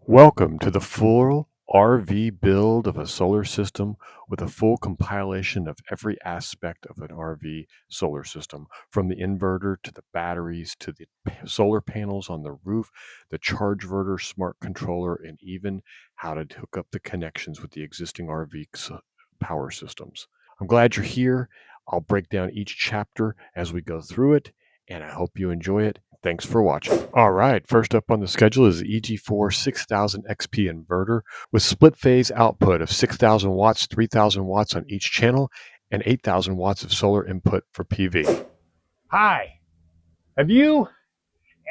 Welcome to the full RV build of a solar system with a full compilation of every aspect of an RV solar system, from the inverter to the batteries to the solar panels on the roof, the Chargeverter smart controller, and even how to hook up the connections with the existing RV power systems. I'm glad you're here. I'll break down each chapter as we go through it, and I hope you enjoy it. Thanks for watching. All right, first up on the schedule is the EG4 6000 XP inverter with split phase output of 6,000 watts, 3,000 watts on each channel, and 8,000 watts of solar input for PV. Hi, have you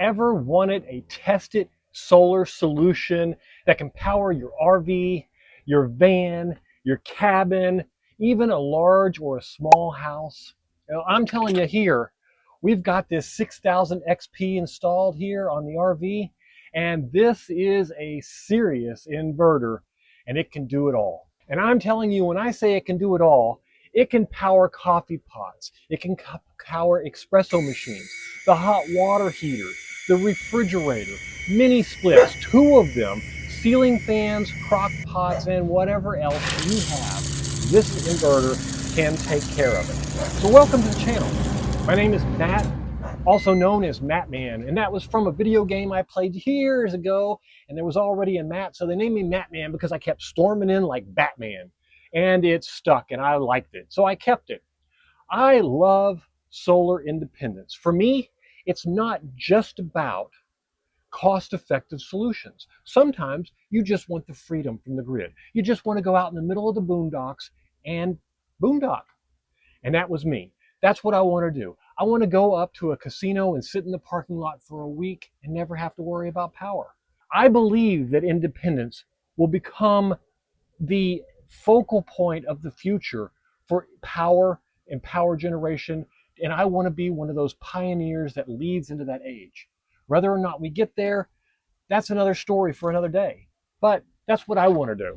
ever wanted a tested solar solution that can power your RV, your van, your cabin, even a large or a small house? I'm telling you here, we've got this 6000 XP installed here on the RV, and this is a serious inverter, and it can do it all. And I'm telling you, when I say it can do it all, it can power coffee pots, it can power espresso machines, the hot water heater, the refrigerator, mini splits, 2 of them, ceiling fans, crock pots, and whatever else you have. This inverter can take care of it. So welcome to the channel. My name is Matt, also known as Mattman, and that was from a video game I played years ago, and there was already a Matt, so they named me Mattman because I kept storming in like Batman, and it stuck, and I liked it, so I kept it. I love solar independence. For me, it's not just about cost-effective solutions. Sometimes you just want the freedom from the grid. You just want to go out in the middle of the boondocks and boondock. And that was me. That's what I want to do. I want to go up to a casino and sit in the parking lot for a week and never have to worry about power. I believe that independence will become the focal point of the future for power and power generation, and I want to be one of those pioneers that leads into that age. Whether or not we get there, that's another story for another day, but that's what I want to do.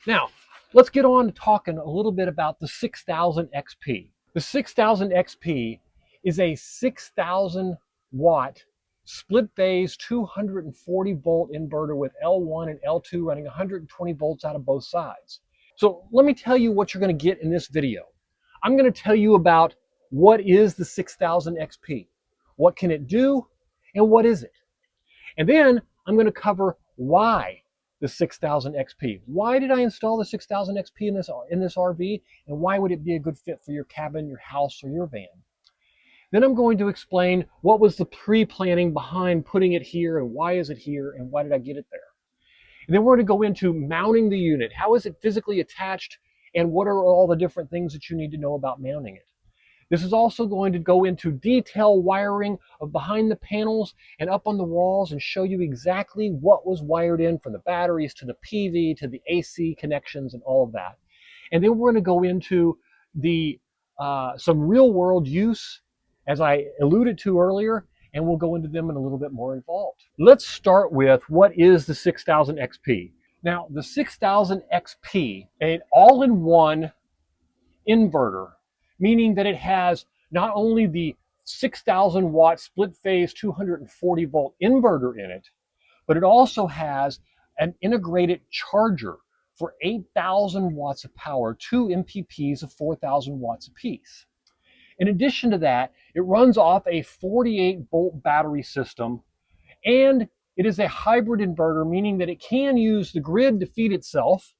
Now, let's get on to talking a little bit about the 6000 XP. The 6000 XP is a 6,000 watt split phase 240 volt inverter with L1 and L2 running 120 volts out of both sides. So let me tell you what you're going to get in this video. I'm going to tell you about what is the 6000 XP, what can it do, and what is it. And then I'm going to cover why the 6000 XP. Why did I install the 6000 XP in this RV, and why would it be a good fit for your cabin, your house, or your van? Then I'm going to explain what was the pre-planning behind putting it here, and why is it here, and why did I get it there? And then we're going to go into mounting the unit. How is it physically attached, and what are all the different things that you need to know about mounting it? This is also going to go into detail wiring of behind the panels and up on the walls and show you exactly what was wired in, from the batteries to the PV to the AC connections and all of that. And then we're going to go into the some real world use, as I alluded to earlier, and we'll go into them in a little bit more involved. Let's start with what is the 6000 XP. Now, the 6000 XP, an all-in-one inverter, meaning that it has not only the 6,000 watt split phase 240 volt inverter in it, but it also has an integrated charger for 8,000 watts of power, 2 MPPs of 4,000 watts apiece. In addition to that, it runs off a 48 volt battery system, and it is a hybrid inverter, meaning that it can use the grid to feed itself,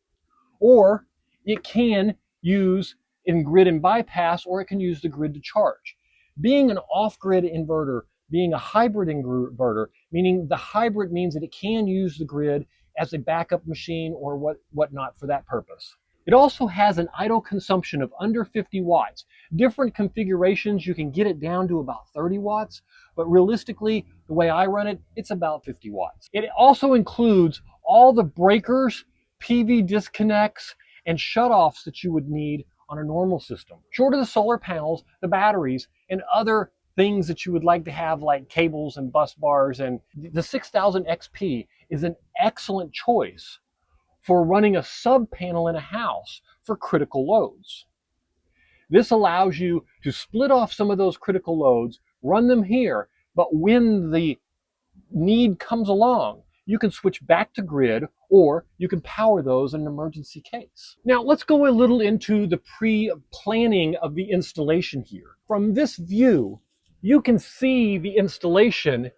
or it can use in grid and bypass, or it can use the grid to charge. Being an off-grid inverter, being a hybrid inverter, meaning the hybrid means that it can use the grid as a backup machine or whatnot for that purpose. It also has an idle consumption of under 50 watts. Different configurations, you can get it down to about 30 watts, but realistically, the way I run it, it's about 50 watts. It also includes all the breakers, PV disconnects, and shutoffs that you would need on a normal system. Short of the solar panels, the batteries, and other things that you would like to have, like cables and bus bars, and the 6000 XP is an excellent choice for running a sub panel in a house for critical loads. This allows you to split off some of those critical loads, run them here, but when the need comes along, you can switch back to grid, or you can power those in an emergency case. Now let's go a little into the pre-planning of the installation here. From this view, you can see the installation,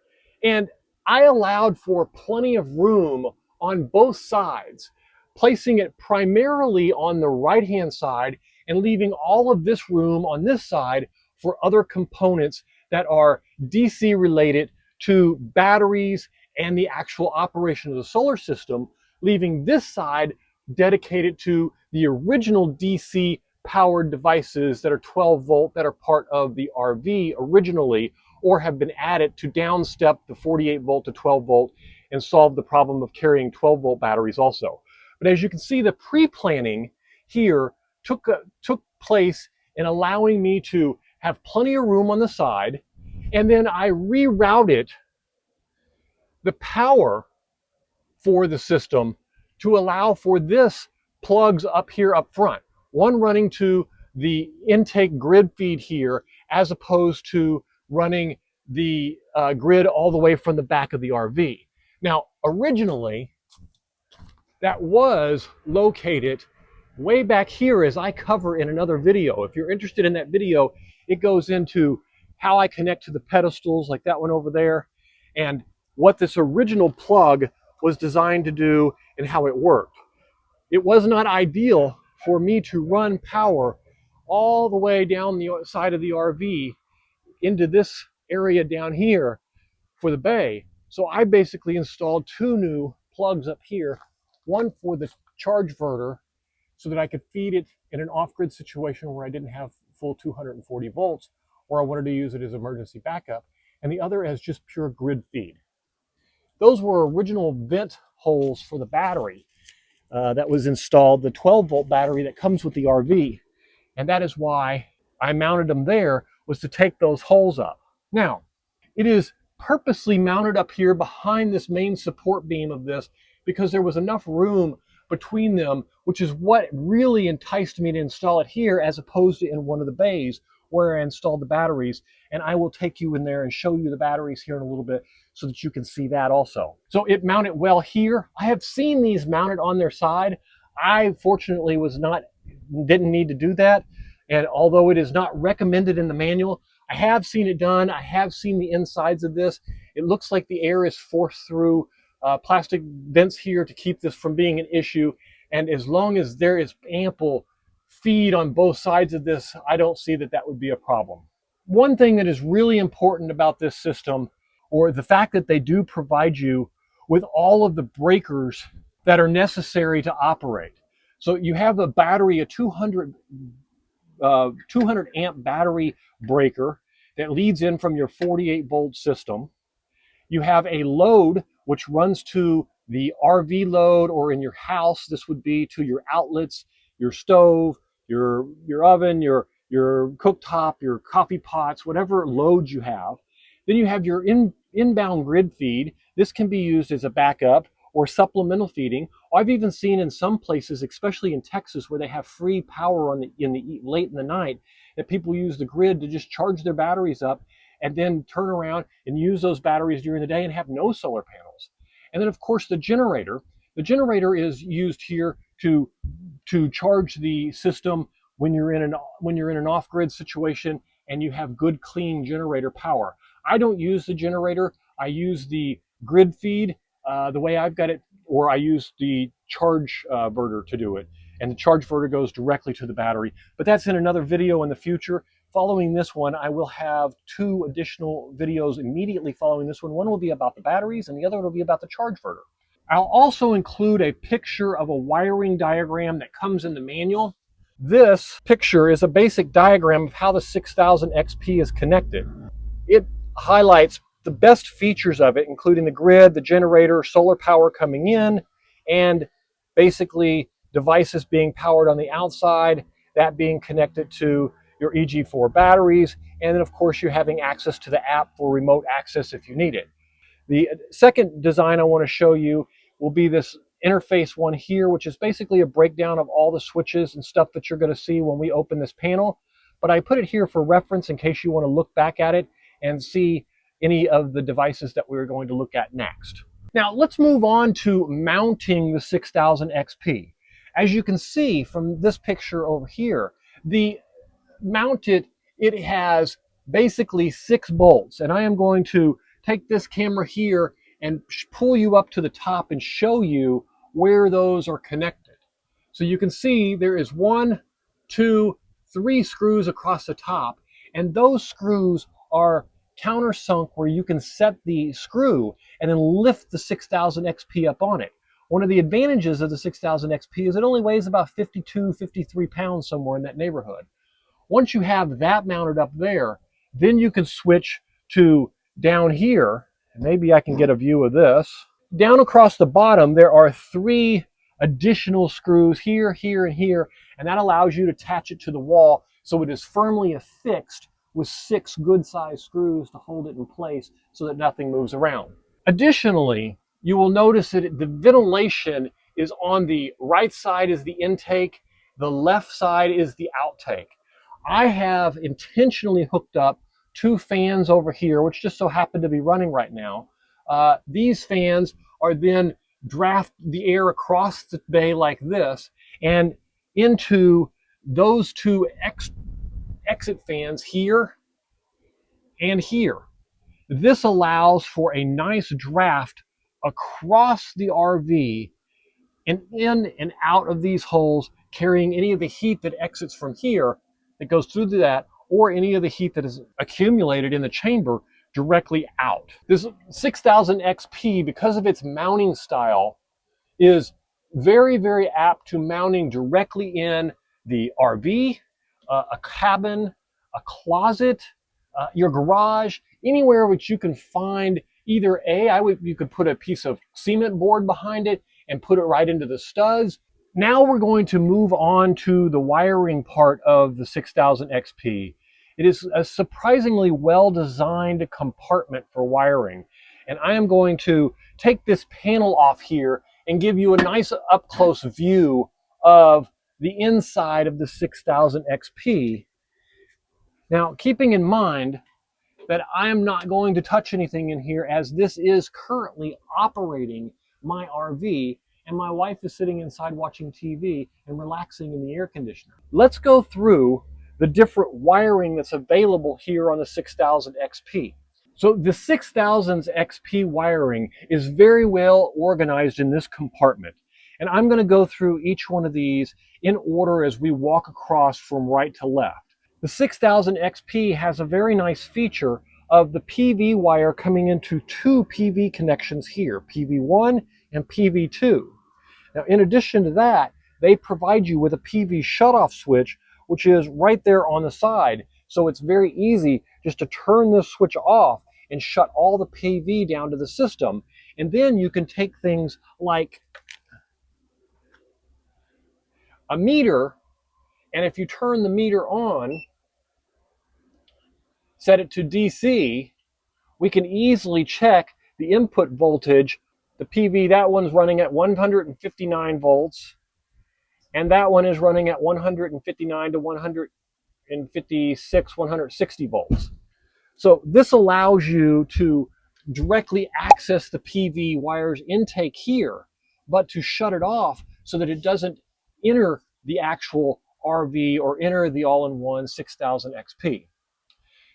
and I allowed for plenty of room on both sides, placing it primarily on the right-hand side and leaving all of this room on this side for other components that are DC related to batteries and the actual operation of the solar system, leaving this side dedicated to the original DC powered devices that are 12 volt that are part of the RV originally, or have been added to downstep the 48 volt to 12 volt and solve the problem of carrying 12 volt batteries also. But as you can see, the pre-planning here took place in allowing me to have plenty of room on the side, and then I rerouted the power for the system to allow for this plugs up here up front, one running to the intake grid feed here, as opposed to running the grid all the way from the back of the RV. Now, originally, that was located way back here, as I cover in another video. If you're interested in that video, it goes into how I connect to the pedestals, like that one over there, and what this original plug was designed to do and how it worked. It was not ideal for me to run power all the way down the side of the RV into this area down here for the bay. So I basically installed two new plugs up here, one for the Chargeverter so that I could feed it in an off-grid situation where I didn't have full 240 volts, or I wanted to use it as emergency backup, and the other as just pure grid feed. Those were original vent holes for the battery that was installed, the 12 volt battery that comes with the RV. And that is why I mounted them there, was to take those holes up. Now, it is purposely mounted up here behind this main support beam of this because there was enough room between them, which is what really enticed me to install it here as opposed to in one of the bays where I installed the batteries. And I will take you in there and show you the batteries here in a little bit so that you can see that also. So it mounted well here. I have seen these mounted on their side. I fortunately didn't need to do that. And although it is not recommended in the manual, I have seen it done. I have seen the insides of this. It looks like the air is forced through plastic vents here to keep this from being an issue. And as long as there is ample feed on both sides of this, I don't see that that would be a problem. One thing that is really important about this system, or the fact that they do provide you with all of the breakers that are necessary to operate. So you have a battery, a 200 amp battery breaker that leads in from your 48 volt system. You have a load which runs to the RV load, or in your house, this would be to your outlets, your stove, your oven, your cooktop, your coffee pots, whatever load you have. Then you have your inbound grid feed. This can be used as a backup or supplemental feeding. I've even seen in some places, especially in Texas, where they have free power late in the night, that people use the grid to just charge their batteries up and then turn around and use those batteries during the day and have no solar panels. And then, of course, the generator. The generator is used here to charge the system when you're in an off-grid situation and you have good, clean generator power. I don't use the generator. I use the grid feed the way I've got it, or I use the Chargeverter to do it. And the Chargeverter goes directly to the battery. But that's in another video in the future. Following this one, I will have two additional videos immediately following this one. One will be about the batteries, and the other one will be about the Chargeverter. I'll also include a picture of a wiring diagram that comes in the manual. This picture is a basic diagram of how the 6000 XP is connected. It highlights the best features of it, including the grid, the generator, solar power coming in, and basically devices being powered on the outside, that being connected to your EG4 batteries, and then of course you're having access to the app for remote access if you need it. The second design I want to show you will be this interface one here, which is basically a breakdown of all the switches and stuff that you're going to see when we open this panel. But I put it here for reference in case you want to look back at it and see any of the devices that we're going to look at next. Now let's move on to mounting the 6000 XP. As you can see from this picture over here, the mounted, it has basically 6 bolts, and I am going to take this camera here and pull you up to the top and show you where those are connected. So you can see there is 1, 2, 3 screws across the top, and those screws are countersunk where you can set the screw and then lift the 6000 XP up on it. One of the advantages of the 6000 XP is it only weighs about 52, 53 pounds, somewhere in that neighborhood. Once you have that mounted up there, then you can switch to down here. Maybe I can get a view of this. Down across the bottom, there are 3 additional screws here, here, and here, and that allows you to attach it to the wall so it is firmly affixed with 6 good-sized screws to hold it in place so that nothing moves around. Additionally, you will notice that the ventilation is on the right side is the intake, the left side is the outtake. I have intentionally hooked up 2 fans over here, which just so happen to be running right now. These fans are then draft the air across the bay like this and into those 2 exit fans here and here. This allows for a nice draft across the RV and in and out of these holes, carrying any of the heat that exits from here that goes through that, or any of the heat that is accumulated in the chamber directly out. This 6000 XP, because of its mounting style, is very, very apt to mounting directly in the RV, a cabin, a closet, your garage, anywhere which you can find either you could put a piece of cement board behind it and put it right into the studs. Now we're going to move on to the wiring part of the 6000 XP. It is a surprisingly well-designed compartment for wiring. And I am going to take this panel off here and give you a nice up-close view of the inside of the 6000 XP. Now, keeping in mind that I am not going to touch anything in here, as this is currently operating my RV, and my wife is sitting inside watching TV and relaxing in the air conditioner. Let's go through the different wiring that's available here on the 6000 XP. So the 6000's XP wiring is very well organized in this compartment. And I'm going to go through each one of these in order as we walk across from right to left. The 6000 XP has a very nice feature of the PV wire coming into 2 PV connections here, PV1 and PV2. Now, in addition to that, they provide you with a PV shutoff switch, which is right there on the side. So it's very easy just to turn this switch off and shut all the PV down to the system. And then you can take things like a meter, and if you turn the meter on, set it to DC, we can easily check the input voltage. The PV, that one's running at 159 volts, and that one is running at 159 to 156, 160 volts. So this allows you to directly access the PV wire's intake here, but to shut it off so that it doesn't enter the actual RV or enter the all-in-one 6000 XP.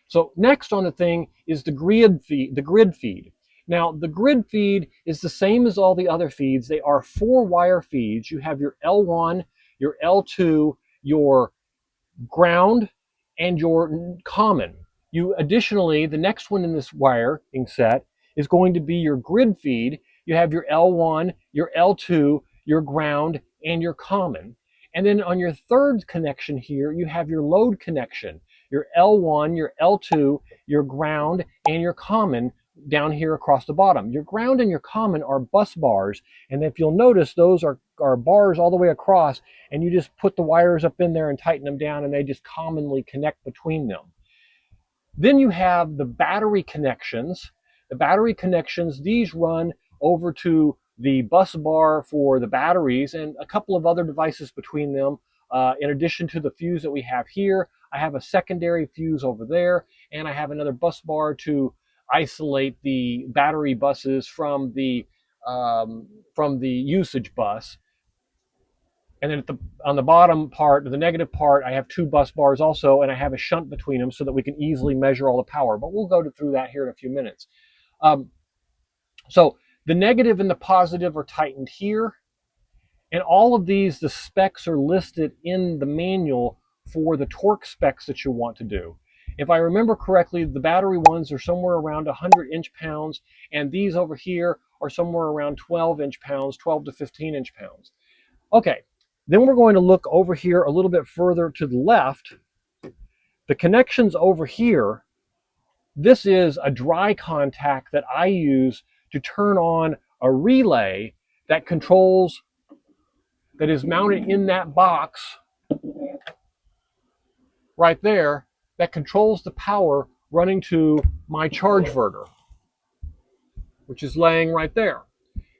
So next on the thing is the grid feed. Now, the grid feed is the same as all the other feeds. They are 4-wire feeds. You have your L1, your L2, your ground, and your common. Additionally, the next one in this wiring set is going to be your grid feed. You have your L1, your L2, your ground, and your common. And then on your third connection here, you have your load connection, your L1, your L2, your ground, and your common down here across the bottom. Your ground and your common are bus bars, and if you'll notice, those are bars all the way across, and you just put the wires up in there and tighten them down, and they just commonly connect between them. Then you have the battery connections. The battery connections, these run over to the bus bar for the batteries and a couple of other devices between them. In addition to the fuse that we have here, I have a secondary fuse over there, and I have another bus bar to isolate the battery buses from the from the usage bus. And then on the bottom part, the negative part, I have 2 bus bars also, and I have a shunt between them so that we can easily measure all the power. But we'll go through that here in a few minutes. So the negative and the positive are tightened here. And all of these, the specs are listed in the manual for the torque specs that you want to do. If I remember correctly, the battery ones are somewhere around 100 inch-pounds, and these over here are somewhere around 12 inch-pounds, 12 to 15 inch-pounds. Okay, then we're going to look over here a little bit further to the left. The connections over here, this is a dry contact that I use to turn on a relay that controls, that is mounted in that box right there, that controls the power running to my Chargeverter, which is laying right there.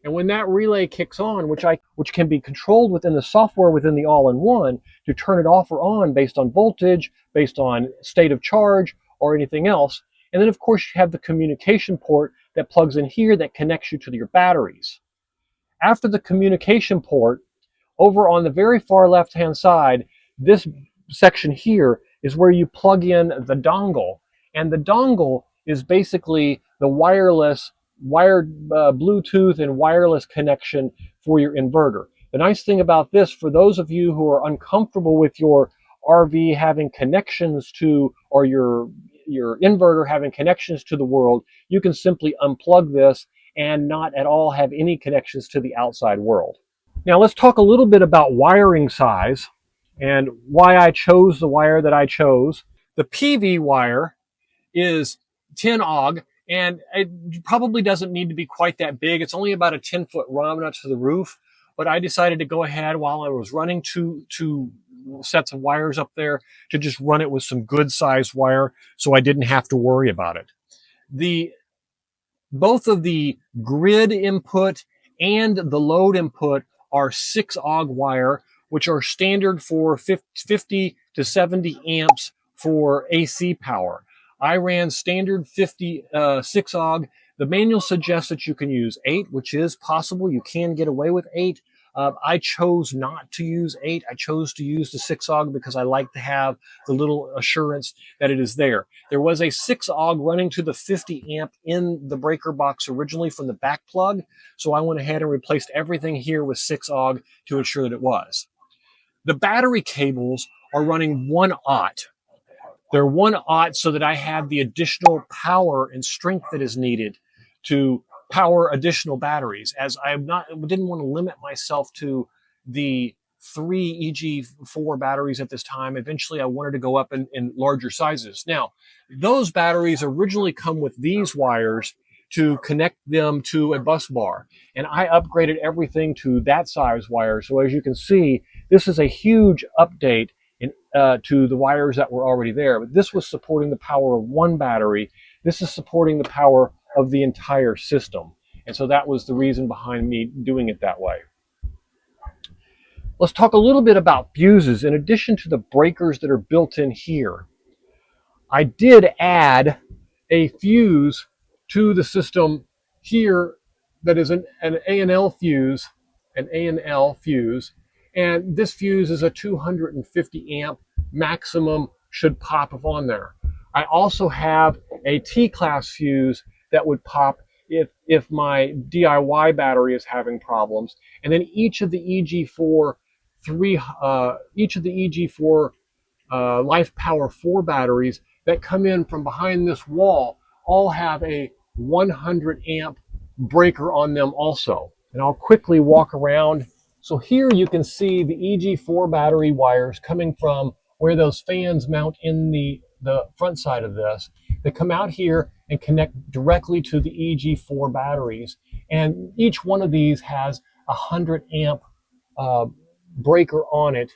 And when that relay kicks on, which can be controlled within the software within the all-in-one to turn it off or on based on voltage, based on state of charge, or anything else. And then of course you have the communication port that plugs in here that connects you to your batteries. After the communication port, over on the very far left-hand side, this section here is where you plug in the dongle. And the dongle is basically the wireless, wired Bluetooth and wireless connection for your inverter. The nice thing about this, for those of you who are uncomfortable with your RV having connections to, or your inverter having connections to the world, you can simply unplug this and not at all have any connections to the outside world. Now let's talk a little bit about wiring size and why I chose the wire that I chose. The PV wire is 10 AUG, and it probably doesn't need to be quite that big. It's only about a 10-foot run up to the roof, but I decided to go ahead while I was running two sets of wires up there to just run it with some good sized wire so I didn't have to worry about it. Both of the grid input and the load input are 6 AUG wire, which are standard for 50 to 70 amps for AC power. I ran standard 6 AUG. The manual suggests that you can use 8, which is possible. You can get away with 8. I chose not to use 8. I chose to use the 6 AUG because I like to have the little assurance that it is there. There was a 6 AUG running to the 50 amp in the breaker box originally from the back plug, so I went ahead and replaced everything here with 6 AUG to ensure that it was. The battery cables are running 1 aught. They're 1 aught so that I have the additional power and strength that is needed to power additional batteries, as I didn't want to limit myself to the 3 EG4 batteries at this time. Eventually I wanted to go up in larger sizes. Now, those batteries originally come with these wires to connect them to a bus bar, and I upgraded everything to that size wire. So as you can see, this is a huge update to the wires that were already there. But this was supporting the power of 1 battery. This is supporting the power of the entire system. And so that was the reason behind me doing it that way. Let's talk a little bit about fuses. In addition to the breakers that are built in here, I did add a fuse to the system here that is an A&L fuse, and this fuse is a 250 amp maximum, should pop up on there. I also have a T-class fuse that would pop if my DIY battery is having problems. And then each of the EG4 LifePower4 batteries that come in from behind this wall all have a 100 amp breaker on them also. And I'll quickly walk around. So here you can see the EG4 battery wires coming from where those fans mount in the front side of this. They come out here and connect directly to the EG4 batteries. And each one of these has a 100 amp breaker on it.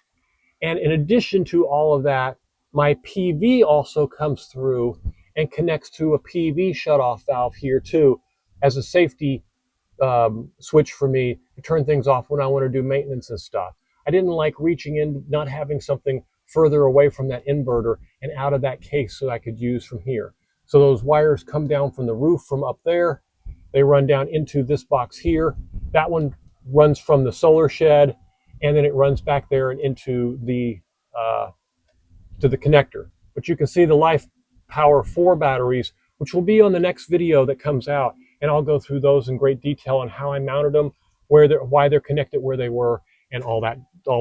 And in addition to all of that, my PV also comes through and connects to a PV shutoff valve here too, as a safety switch for me to turn things off when I want to do maintenance and stuff. I didn't like reaching in, not having something further away from that inverter and out of that case so I could use from here. So those wires come down from the roof from up there, They run down into this box here. That one runs from the solar shed, and then it runs back there and into the to the connector. But you can see the LifePower4 batteries, which will be on the next video that comes out, and I'll go through those in great detail on how I mounted them, why they're connected where they were, and all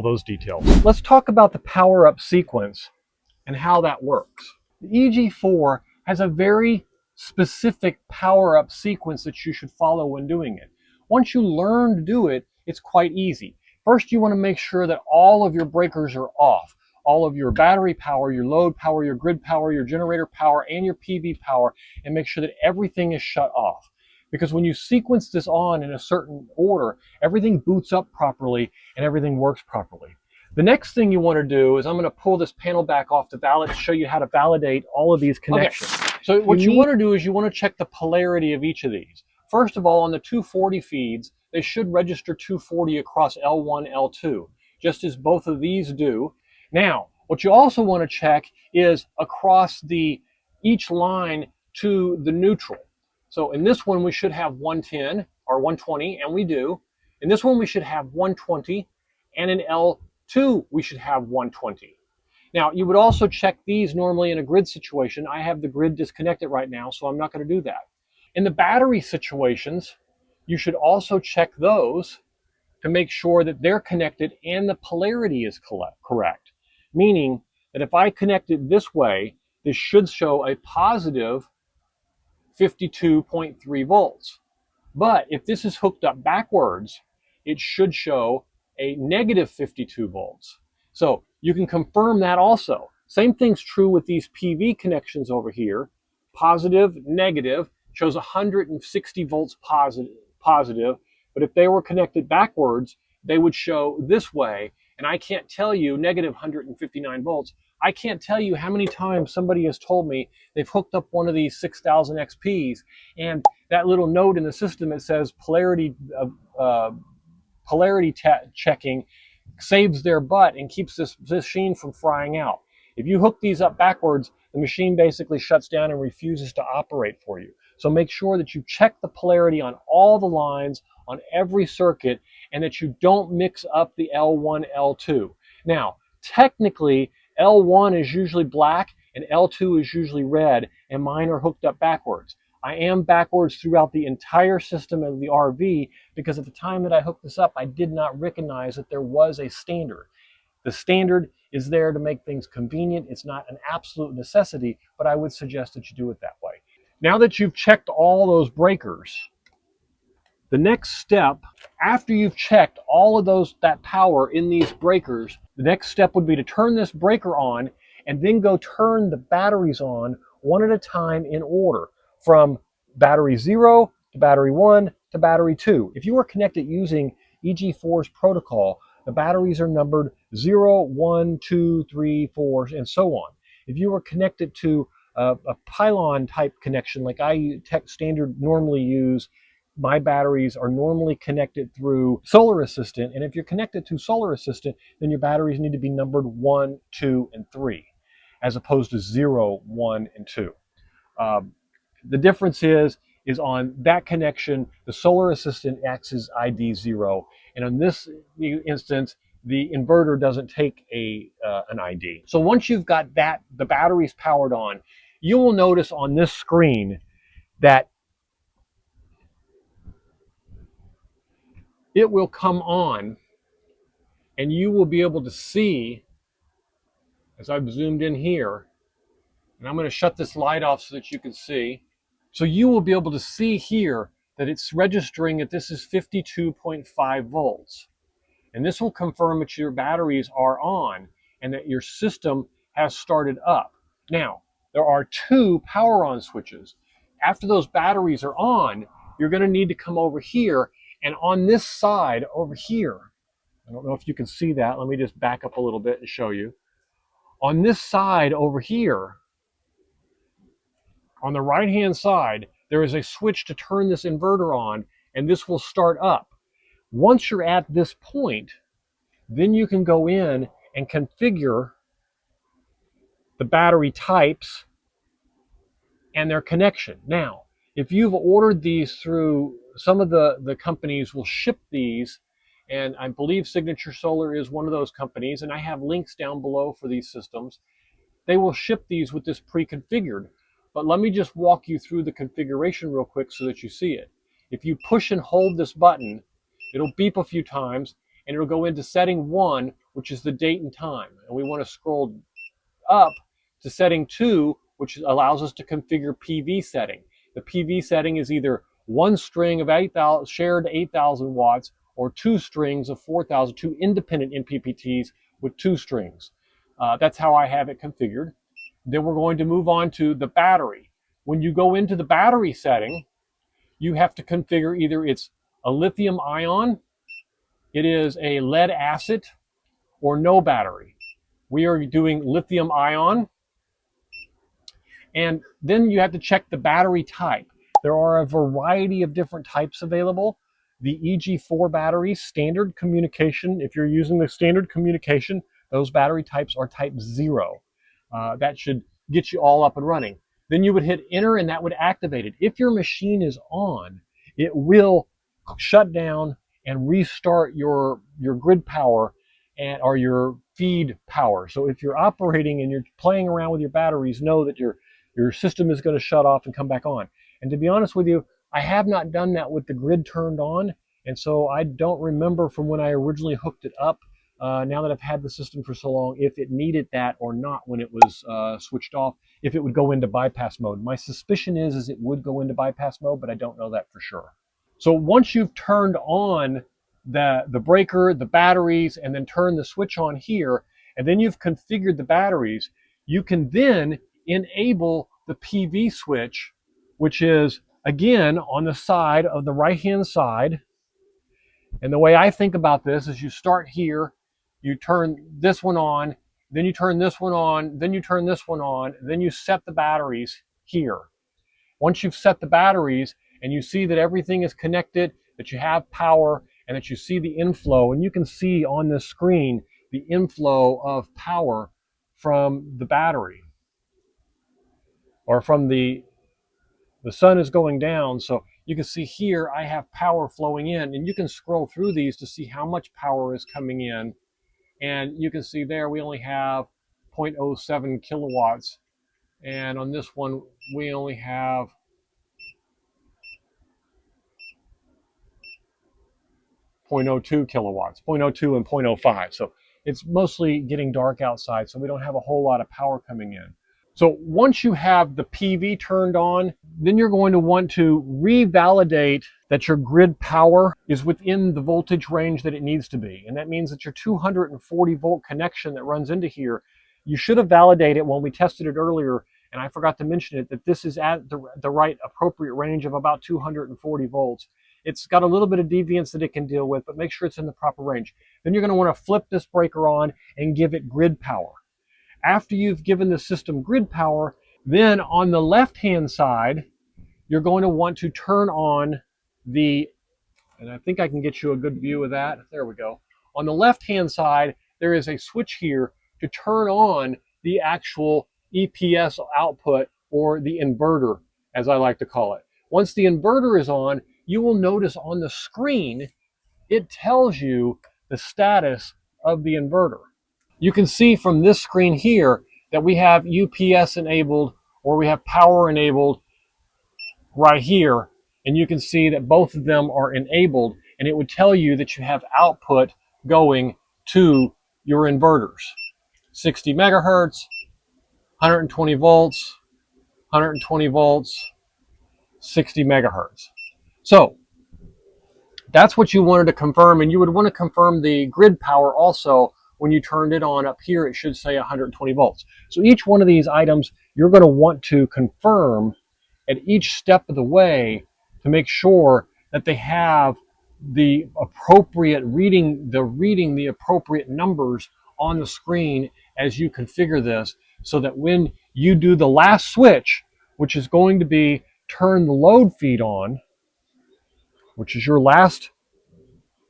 those details. Let's talk about the power up sequence and how that works. The EG4 has a very specific power up sequence that you should follow when doing it. Once you learn to do it, it's quite easy. First, you want to make sure that all of your breakers are off. All of your battery power, your load power, your grid power, your generator power, and your PV power, and make sure that everything is shut off. Because when you sequence this on in a certain order, everything boots up properly and everything works properly. The next thing you want to do is I'm going to pull this panel back off to show you how to validate all of these connections. Okay. So what you want to do is you want to check the polarity of each of these. First of all, on the 240 feeds, they should register 240 across L1, L2, just as both of these do. Now, what you also want to check is across each line to the neutral. So in this one, we should have 110 or 120, and we do. In this one, we should have 120, and in L2, we should have 120. Now, you would also check these normally in a grid situation. I have the grid disconnected right now, so I'm not going to do that. In the battery situations, you should also check those to make sure that they're connected and the polarity is correct. Meaning that if I connect it this way, this should show a positive 52.3 volts. But if this is hooked up backwards, it should show a negative 52 volts. So you can confirm that also. Same thing's true with these PV connections over here. Positive, negative, shows 160 volts positive. But if they were connected backwards, they would show this way. And I can't tell you negative 159 volts. I can't tell you how many times somebody has told me they've hooked up one of these 6000 XPs, and that little note in the system that says polarity checking saves their butt and keeps this machine from frying out. If you hook these up backwards, the machine basically shuts down and refuses to operate for you. So make sure that you check the polarity on all the lines, on every circuit, and that you don't mix up the L1, L2. Now, technically, L1 is usually black and L2 is usually red, and mine are hooked up backwards. I am backwards throughout the entire system of the RV because at the time that I hooked this up, I did not recognize that there was a standard. The standard is there to make things convenient. It's not an absolute necessity, but I would suggest that you do it that way. Now that you've checked all those breakers, the next step, after you've checked all of that power in these breakers, the next step would be to turn this breaker on and then go turn the batteries on one at a time in order from battery 0 to battery 1 to battery 2. If you are connected using EG4's protocol, the batteries are numbered 0, 1, 2, 3, 4, and so on. If you are connected to a pylon type connection like I standard normally use, my batteries are normally connected through Solar Assistant. And if you're connected to Solar Assistant, then your batteries need to be numbered 1, 2, and 3, as opposed to 0, 1, and 2. The difference is on that connection, the Solar Assistant acts as ID 0. And in this instance, the inverter doesn't take an ID. So once you've got the batteries powered on, you will notice on this screen that it will come on and you will be able to see, as I've zoomed in here, and I'm going to shut this light off so that you can see. So you will be able to see here that it's registering that this is 52.5 volts. And this will confirm that your batteries are on and that your system has started up. Now, there are 2 power on switches. After those batteries are on, you're going to need to come over here, and on this side over here, I don't know if you can see that. Let me just back up a little bit and show you. On this side over here, on the right-hand side, there is a switch to turn this inverter on, and this will start up. Once you're at this point, then you can go in and configure the battery types and their connection. Now, if you've ordered these through, some of the companies will ship these, and I believe Signature Solar is one of those companies, and I have links down below for these systems. They will ship these with this pre-configured. But let me just walk you through the configuration real quick so that you see it. If you push and hold this button, it'll beep a few times, and it'll go into setting 1, which is the date and time. And we want to scroll up to setting 2, which allows us to configure PV setting. The PV setting is either one string of 8,000 shared 8,000 watts or two strings of 4,000, two independent MPPTs with two strings. That's how I have it configured. Then we're going to move on to the battery. When you go into the battery setting, you have to configure either it's a lithium ion, it is a lead acid, or no battery. We are doing lithium ion. And then you have to check the battery type. There are a variety of different types available. The EG4 batteries, standard communication, if you're using the standard communication, those battery types are type 0. That should get you all up and running. Then you would hit enter and that would activate it. If your machine is on, it will shut down and restart your grid power or your feed power. So if you're operating and you're playing around with your batteries, know that your system is going to shut off and come back on. And to be honest with you, I have not done that with the grid turned on, and so I don't remember from when I originally hooked it up, now that I've had the system for so long, if it needed that or not when it was switched off, if it would go into bypass mode. My suspicion is it would go into bypass mode, but I don't know that for sure. So once you've turned on the breaker, the batteries, and then turn the switch on here, and then you've configured the batteries, you can then enable the PV switch, which is again on the side of the right hand side. And the way I think about this is you start here, you turn this one on, then you turn this one on, then you turn this one on, then you set the batteries here. Once you've set the batteries and you see that everything is connected, that you have power, and that you see the inflow, and you can see on this screen the inflow of power from the battery, or from the sun is going down. So you can see here I have power flowing in, and you can scroll through these to see how much power is coming in. And you can see there we only have 0.07 kilowatts. And on this one, we only have 0.02 kilowatts, 0.02 and 0.05. So it's mostly getting dark outside, so we don't have a whole lot of power coming in. So once you have the PV turned on, then you're going to want to revalidate that your grid power is within the voltage range that it needs to be. And that means that your 240 volt connection that runs into here, you should have validated when we tested it earlier, and I forgot to mention it, that this is at the right appropriate range of about 240 volts. It's got a little bit of deviance that it can deal with, but make sure it's in the proper range. Then you're going to want to flip this breaker on and give it grid power. After you've given the system grid power, then on the left-hand side, you're going to want to turn on the, and I think I can get you a good view of that. There we go. On the left-hand side, there is a switch here to turn on the actual EPS output, or the inverter, as I like to call it. Once the inverter is on, you will notice on the screen, it tells you the status of the inverter. You can see from this screen here that we have UPS enabled, or we have power enabled right here. And you can see that both of them are enabled, and it would tell you that you have output going to your inverters. 60 megahertz, 120 volts, 120 volts, 60 megahertz. So that's what you wanted to confirm, and you would want to confirm the grid power also. When you turned it on up here, it should say 120 volts. So each one of these items, you're going to want to confirm at each step of the way to make sure that they have the appropriate reading, the appropriate numbers on the screen as you configure this, so that when you do the last switch, which is going to be turn the load feed on, which is your last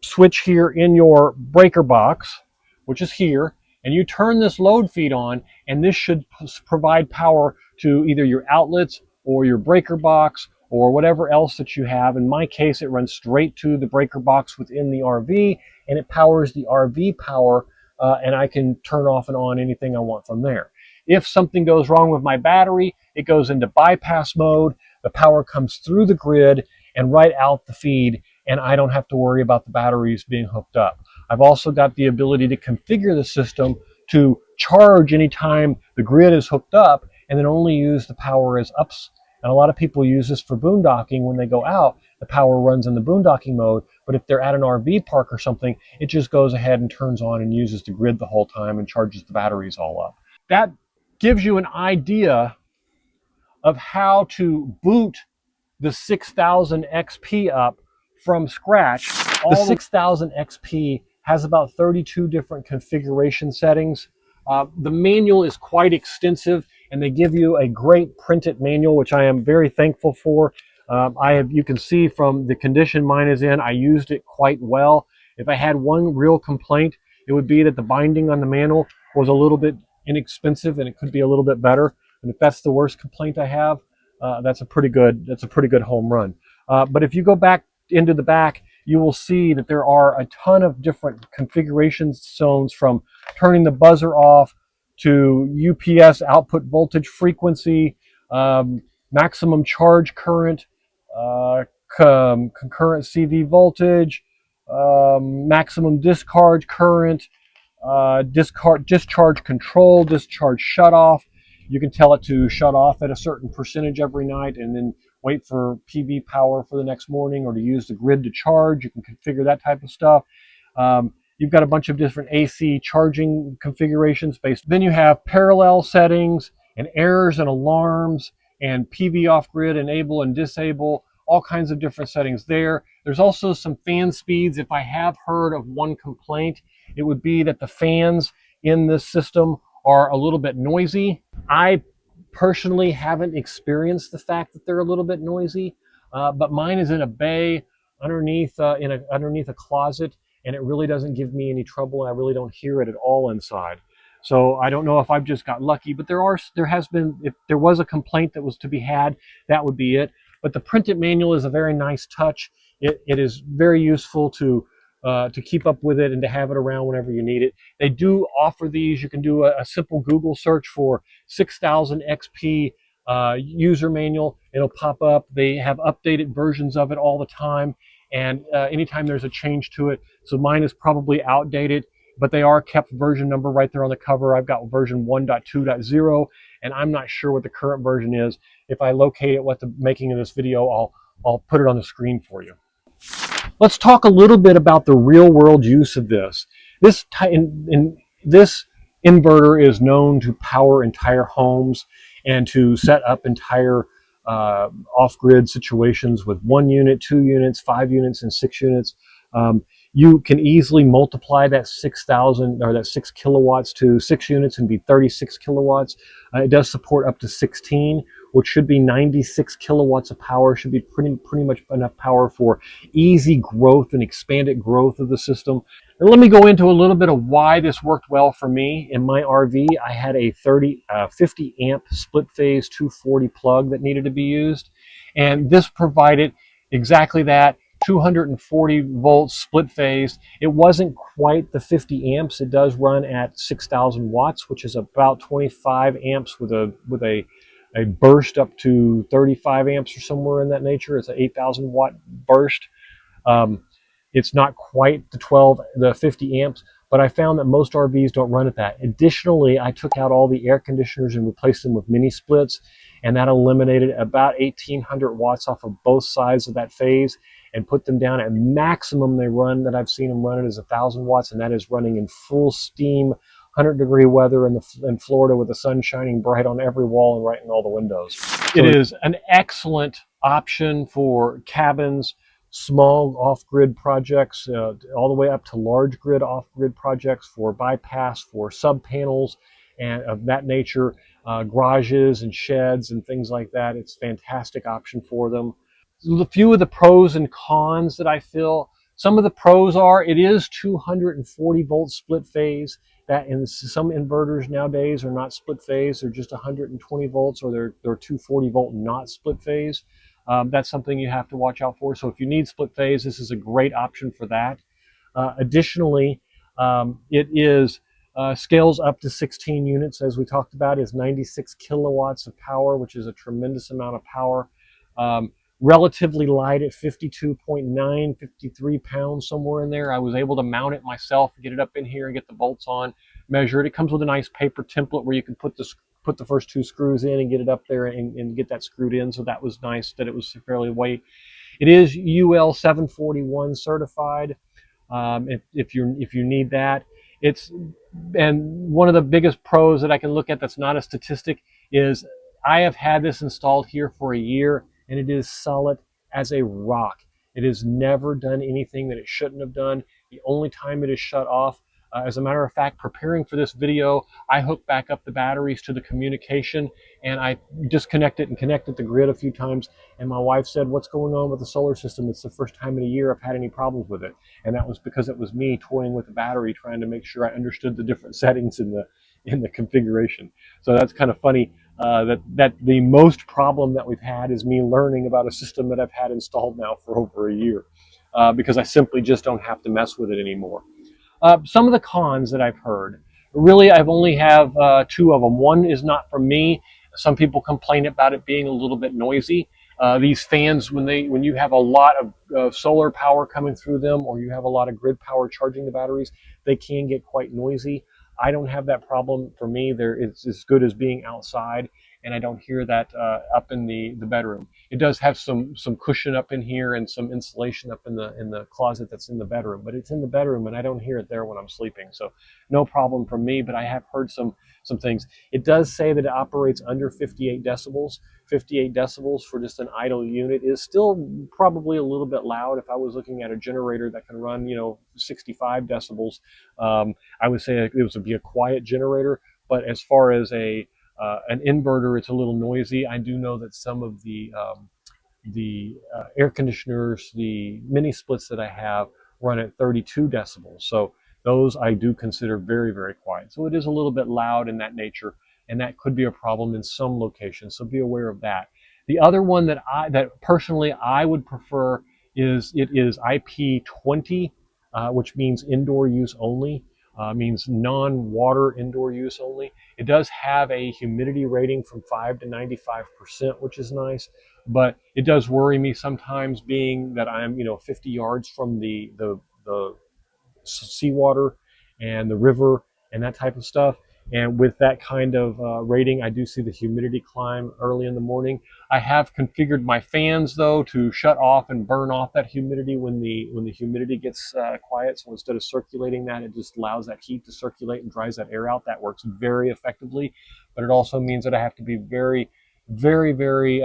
switch here in your breaker box, which is here, and you turn this load feed on, and this should provide power to either your outlets or your breaker box or whatever else that you have. In my case, it runs straight to the breaker box within the RV, and it powers the RV power, and I can turn off and on anything I want from there. If something goes wrong with my battery, it goes into bypass mode. The power comes through the grid and right out the feed, and I don't have to worry about the batteries being hooked up. I've also got the ability to configure the system to charge anytime the grid is hooked up, and then only use the power as ups. And a lot of people use this for boondocking. When they go out, the power runs in the boondocking mode, but if they're at an RV park or something, it just goes ahead and turns on and uses the grid the whole time and charges the batteries all up. That gives you an idea of how to boot the 6000 XP up from scratch. The 6000 XP has about 32 different configuration settings. The manual is quite extensive, and they give you a great printed manual, which I am very thankful for. You can see from the condition mine is in, I used it quite well. If I had one real complaint, it would be that the binding on the manual was a little bit inexpensive, and it could be a little bit better. And if that's the worst complaint I have, that's a pretty good home run. But if you go back into the back, you will see that there are a ton of different configuration zones, from turning the buzzer off to UPS output voltage frequency, maximum charge current, concurrent CV voltage, maximum discharge current, discharge control, discharge shut off. You can tell it to shut off at a certain percentage every night and then wait for PV power for the next morning, or to use the grid to charge. You can configure that type of stuff. You've got a bunch of different AC charging configurations based. Then you have parallel settings and errors and alarms and PV off-grid enable and disable, all kinds of different settings there. There's also some fan speeds. If I have heard of one complaint, it would be that the fans in this system are a little bit noisy. I personally haven't experienced the fact that they're a little bit noisy, but mine is in a bay underneath a closet, and it really doesn't give me any trouble, and I really don't hear it at all inside. So I don't know if I've just got lucky, but if there was a complaint that was to be had, that would be it. But the printed manual is a very nice touch. It is very useful to keep up with it and to have it around whenever you need it. They do offer these. You can do a simple Google search for 6000 XP user manual. It'll pop up. They have updated versions of it all the time, and anytime there's a change to it. So mine is probably outdated, but they are kept version number right there on the cover. I've got version 1.2.0, and I'm not sure what the current version is. If I locate it what the making of this video, I'll put it on the screen for you. Let's talk a little bit about the real world use of this. This inverter is known to power entire homes and to set up entire off-grid situations with 1 unit, 2 units, 5 units, and 6 units. You can easily multiply that 6,000 or that 6 kilowatts to 6 units and be 36 kilowatts. It does support up to 16, which should be 96 kilowatts of power. Should be pretty much enough power for easy growth and expanded growth of the system. And let me go into a little bit of why this worked well for me. In my RV, I had a 50 amp split phase 240 plug that needed to be used, and this provided exactly that. 240 volts split phase. It wasn't quite the 50 amps. It does run at 6,000 watts, which is about 25 amps with a burst up to 35 amps or somewhere in that nature. It's an 8,000 watt burst. It's not quite the 50 amps, but I found that most RVs don't run at that. Additionally, I took out all the air conditioners and replaced them with mini splits, and that eliminated about 1,800 watts off of both sides of that phase, and put them down at maximum they run that I've seen them run it is 1,000 watts, and that is running in full steam, 100-degree weather in Florida with the sun shining bright on every wall and right in all the windows. So it is an excellent option for cabins, small off-grid projects, all the way up to large grid off-grid projects for bypass, for sub-panels and of that nature, garages and sheds and things like that. It's a fantastic option for them. A few of the pros and cons that I feel. Some of the pros are it is 240 volt split phase. That in some inverters nowadays are not split phase. They're just 120 volts, or they're 240 volt not split phase. that's something you have to watch out for. So if you need split phase, this is a great option for that. Additionally, it is scales up to 16 units, as we talked about, is 96 kilowatts of power, which is a tremendous amount of power. Relatively light at 52.9, 53 pounds, somewhere in there. I was able to mount it myself, get it up in here and get the bolts on, measure it. It comes with a nice paper template where you can put the first 2 screws in and get it up there and get that screwed in. So that was nice that it was fairly light. It is UL 741 certified. If you need that, and one of the biggest pros that I can look at that's not a statistic is I have had this installed here for a year and it is solid as a rock. It has never done anything that it shouldn't have done. The only time it is shut off, as a matter of fact, preparing for this video, I hooked back up the batteries to the communication and I disconnected and connected the grid a few times. And my wife said, "What's going on with the solar system? It's the first time in a year I've had any problems with it." And that was because it was me toying with the battery, trying to make sure I understood the different settings in the configuration. So that's kind of funny. That the most problem that we've had is me learning about a system that I've had installed now for over a year, because I simply just don't have to mess with it anymore. Some of the cons that I've heard, really I've only have 2 of them. One is not from me. Some people complain about it being a little bit noisy. These fans, when you have a lot of solar power coming through them, or you have a lot of grid power charging the batteries, they can get quite noisy. I don't have that problem. For me, it's as good as being outside, and I don't hear that up in the bedroom. It does have some cushion up in here and some insulation up in the closet that's in the bedroom, but it's in the bedroom and I don't hear it there when I'm sleeping. So no problem for me, but I have heard some things. It does say that it operates under 58 decibels. 58 decibels for just an idle unit is still probably a little bit loud. If I was looking at a generator that can run, 65 decibels, I would say it would be a quiet generator. But as far as an inverter, it's a little noisy. I do know that some of the air conditioners, the mini splits that I have, run at 32 decibels. So those I do consider very, very quiet. So it is a little bit loud in that nature, and that could be a problem in some locations. So be aware of that. The other one that personally I would prefer is IP20, which means indoor use only. Means non-water indoor use only. It does have a humidity rating from 5 to 95%, which is nice, but it does worry me sometimes, being that I'm 50 yards from the seawater and the river and that type of stuff. And with that kind of rating, I do see the humidity climb early in the morning. I have configured my fans though to shut off and burn off that humidity when the humidity gets quiet. So instead of circulating that, it just allows that heat to circulate and dries that air out. That works very effectively, but it also means that I have to be very, very, very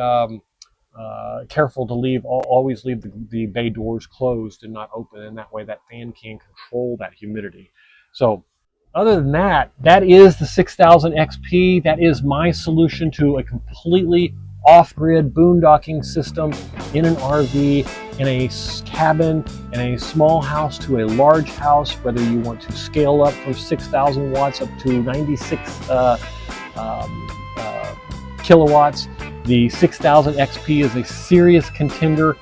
careful to always leave the bay doors closed and not open, and that way that fan can control that humidity. So other than that, that is the 6000 XP. That is my solution to a completely off-grid boondocking system in an RV, in a cabin, in a small house to a large house, whether you want to scale up from 6,000 watts up to 96 kilowatts. The 6000 XP is a serious contender.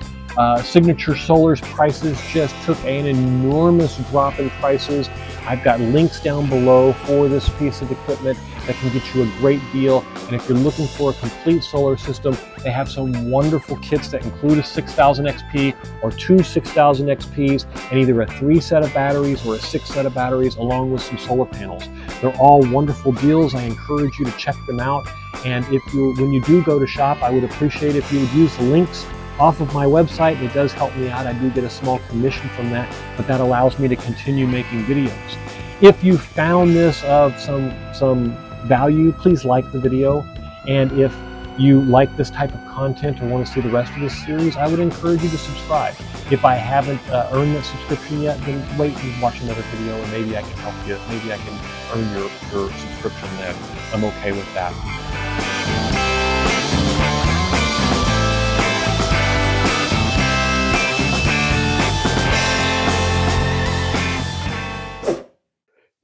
Signature Solar's prices just took an enormous drop in prices. I've got links down below for this piece of equipment that can get you a great deal. And if you're looking for a complete solar system, they have some wonderful kits that include a 6000 XP or 2 6000 XPs and either a 3 set of batteries or a 6 set of batteries, along with some solar panels. They're all wonderful deals. I encourage you to check them out. And when you do go to shop, I would appreciate if you would use the links off of my website. It does help me out. I do get a small commission from that, but that allows me to continue making videos. If you found this of some value, please like the video. And if you like this type of content or want to see the rest of this series, I would encourage you to subscribe. If I haven't earned that subscription yet, then wait and watch another video and maybe I can help you. Maybe I can earn your subscription then. I'm okay with that.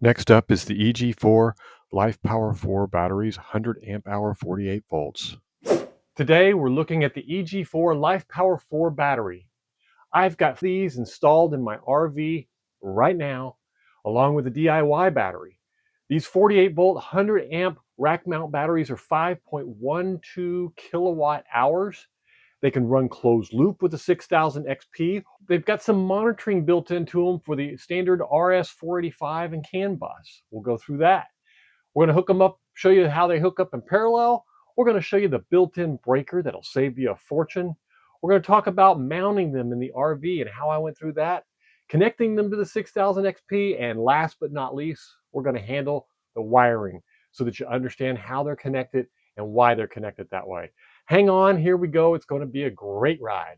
Next up is the EG4 LifePower4 batteries, 100 amp hour, 48 volts. Today we're looking at the EG4 LifePower4 Battery. I've got these installed in my RV right now, along with a DIY battery. These 48 volt, 100 amp rack mount batteries are 5.12 kilowatt hours. They can run closed loop with the 6000 XP. They've got some monitoring built into them for the standard RS485 and CAN bus. We'll go through that. We're going to hook them up, show you how they hook up in parallel. We're going to show you the built-in breaker that'll save you a fortune. We're going to talk about mounting them in the RV and how I went through that, connecting them to the 6000 XP, and last but not least, we're going to handle the wiring so that you understand how they're connected and why they're connected that way. Hang on, here we go. It's going to be a great ride.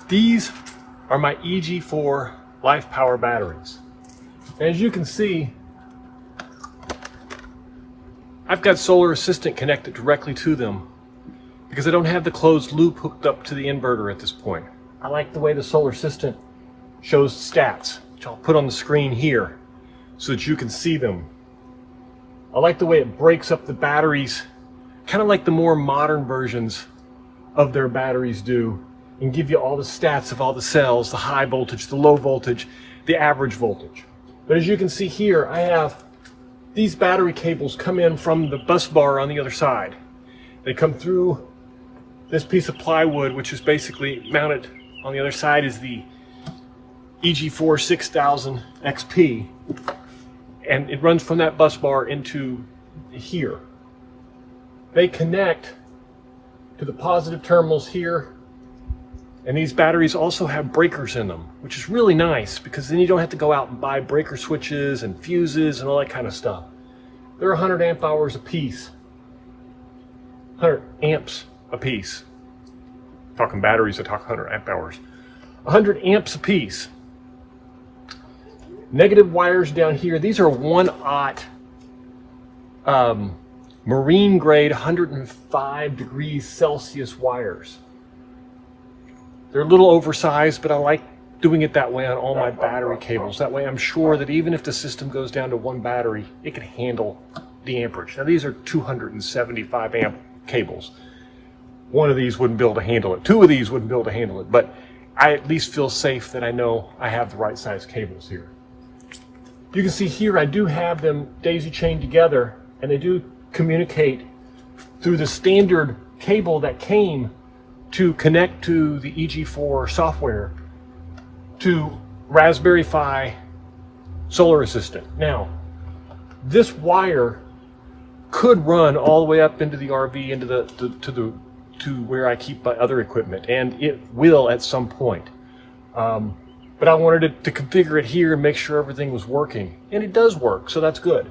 These are my EG4 LifePower batteries. As you can see, I've got Solar Assistant connected directly to them because I don't have the closed loop hooked up to the inverter at this point. I like the way the Solar Assistant shows stats, which I'll put on the screen here so that you can see them. I like the way it breaks up the batteries, kind of like the more modern versions of their batteries do, and give you all the stats of all the cells, the high voltage, the low voltage, the average voltage. But as you can see here, I have these battery cables come in from the bus bar on the other side. They come through this piece of plywood, which is basically mounted on the other side is the EG4 6000 XP, and it runs from that bus bar into here. They connect to the positive terminals here, and these batteries also have breakers in them, which is really nice because then you don't have to go out and buy breaker switches and fuses and all that kind of stuff. They're 100 amp hours a piece. 100 amps a piece. Talking batteries, I talk 100 amp hours. 100 amps a piece. Negative wires down here. These are 1-aught marine grade 105 degrees Celsius wires. They're a little oversized, but I like doing it that way on all my battery cables. That way I'm sure that even if the system goes down to one battery, it can handle the amperage. Now these are 275 amp cables. One of these wouldn't be able to handle it. Two of these wouldn't be able to handle it, but I at least feel safe that I know I have the right size cables here. You can see here I do have them daisy chained together, and they do communicate through the standard cable that came to connect to the EG4 software to Raspberry Pi Solar Assistant. Now, this wire could run all the way up into the RV, into to where I keep my other equipment, and it will at some point. But I wanted to configure it here and make sure everything was working, and it does work, so that's good.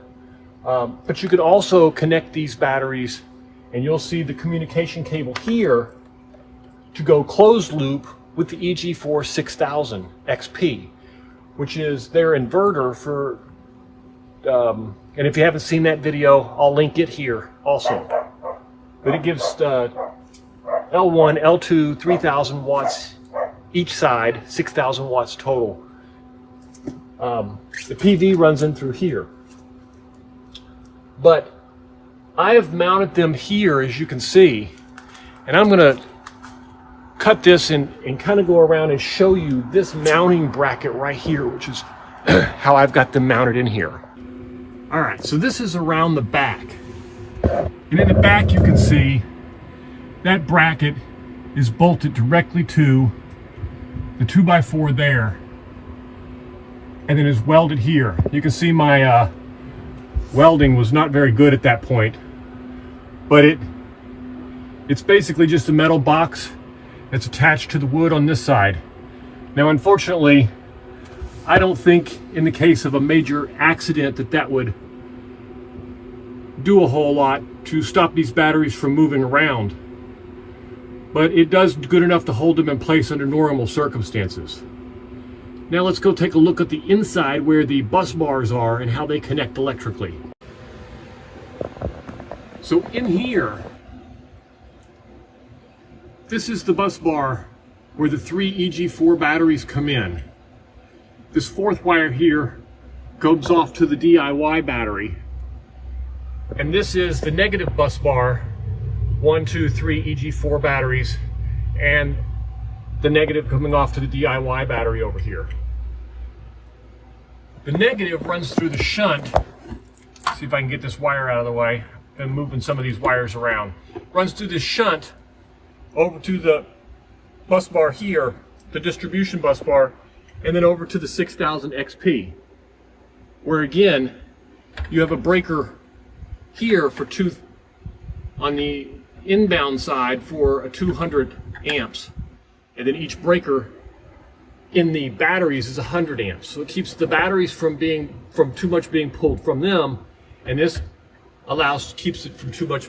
But you could also connect these batteries, and you'll see the communication cable here to go closed loop with the EG4 6000 XP, which is their inverter for, and if you haven't seen that video, I'll link it here also. But it gives L1, L2, 3000 watts each side, 6000 watts total. The PV runs in through here. But I have mounted them here, as you can see, and I'm going to cut this and kind of go around and show you this mounting bracket right here, which is how I've got them mounted in here. All right, so this is around the back. And in the back you can see that bracket is bolted directly to the 2x4 there, and then is welded here. You can see my welding was not very good at that point, but it's basically just a metal box that's attached to the wood on this side. Now, unfortunately, I don't think in the case of a major accident that would do a whole lot to stop these batteries from moving around. But it does good enough to hold them in place under normal circumstances. Now let's go take a look at the inside where the bus bars are and how they connect electrically. So in here, this is the bus bar where the 3 EG4 batteries come in. This fourth wire here goes off to the DIY battery. And this is the negative bus bar 1, 2, 3 EG4 batteries, and the negative coming off to the DIY battery over here. The negative runs through the shunt. See if I can get this wire out of the way. Been moving some of these wires around. Runs through this shunt over to the bus bar here, the distribution bus bar, and then over to the 6000 XP, where again you have a breaker here for on the inbound side for a 200 amps, and then each breaker in the batteries is 100 amps, so it keeps the batteries from too much being pulled from them, and this keeps it from too much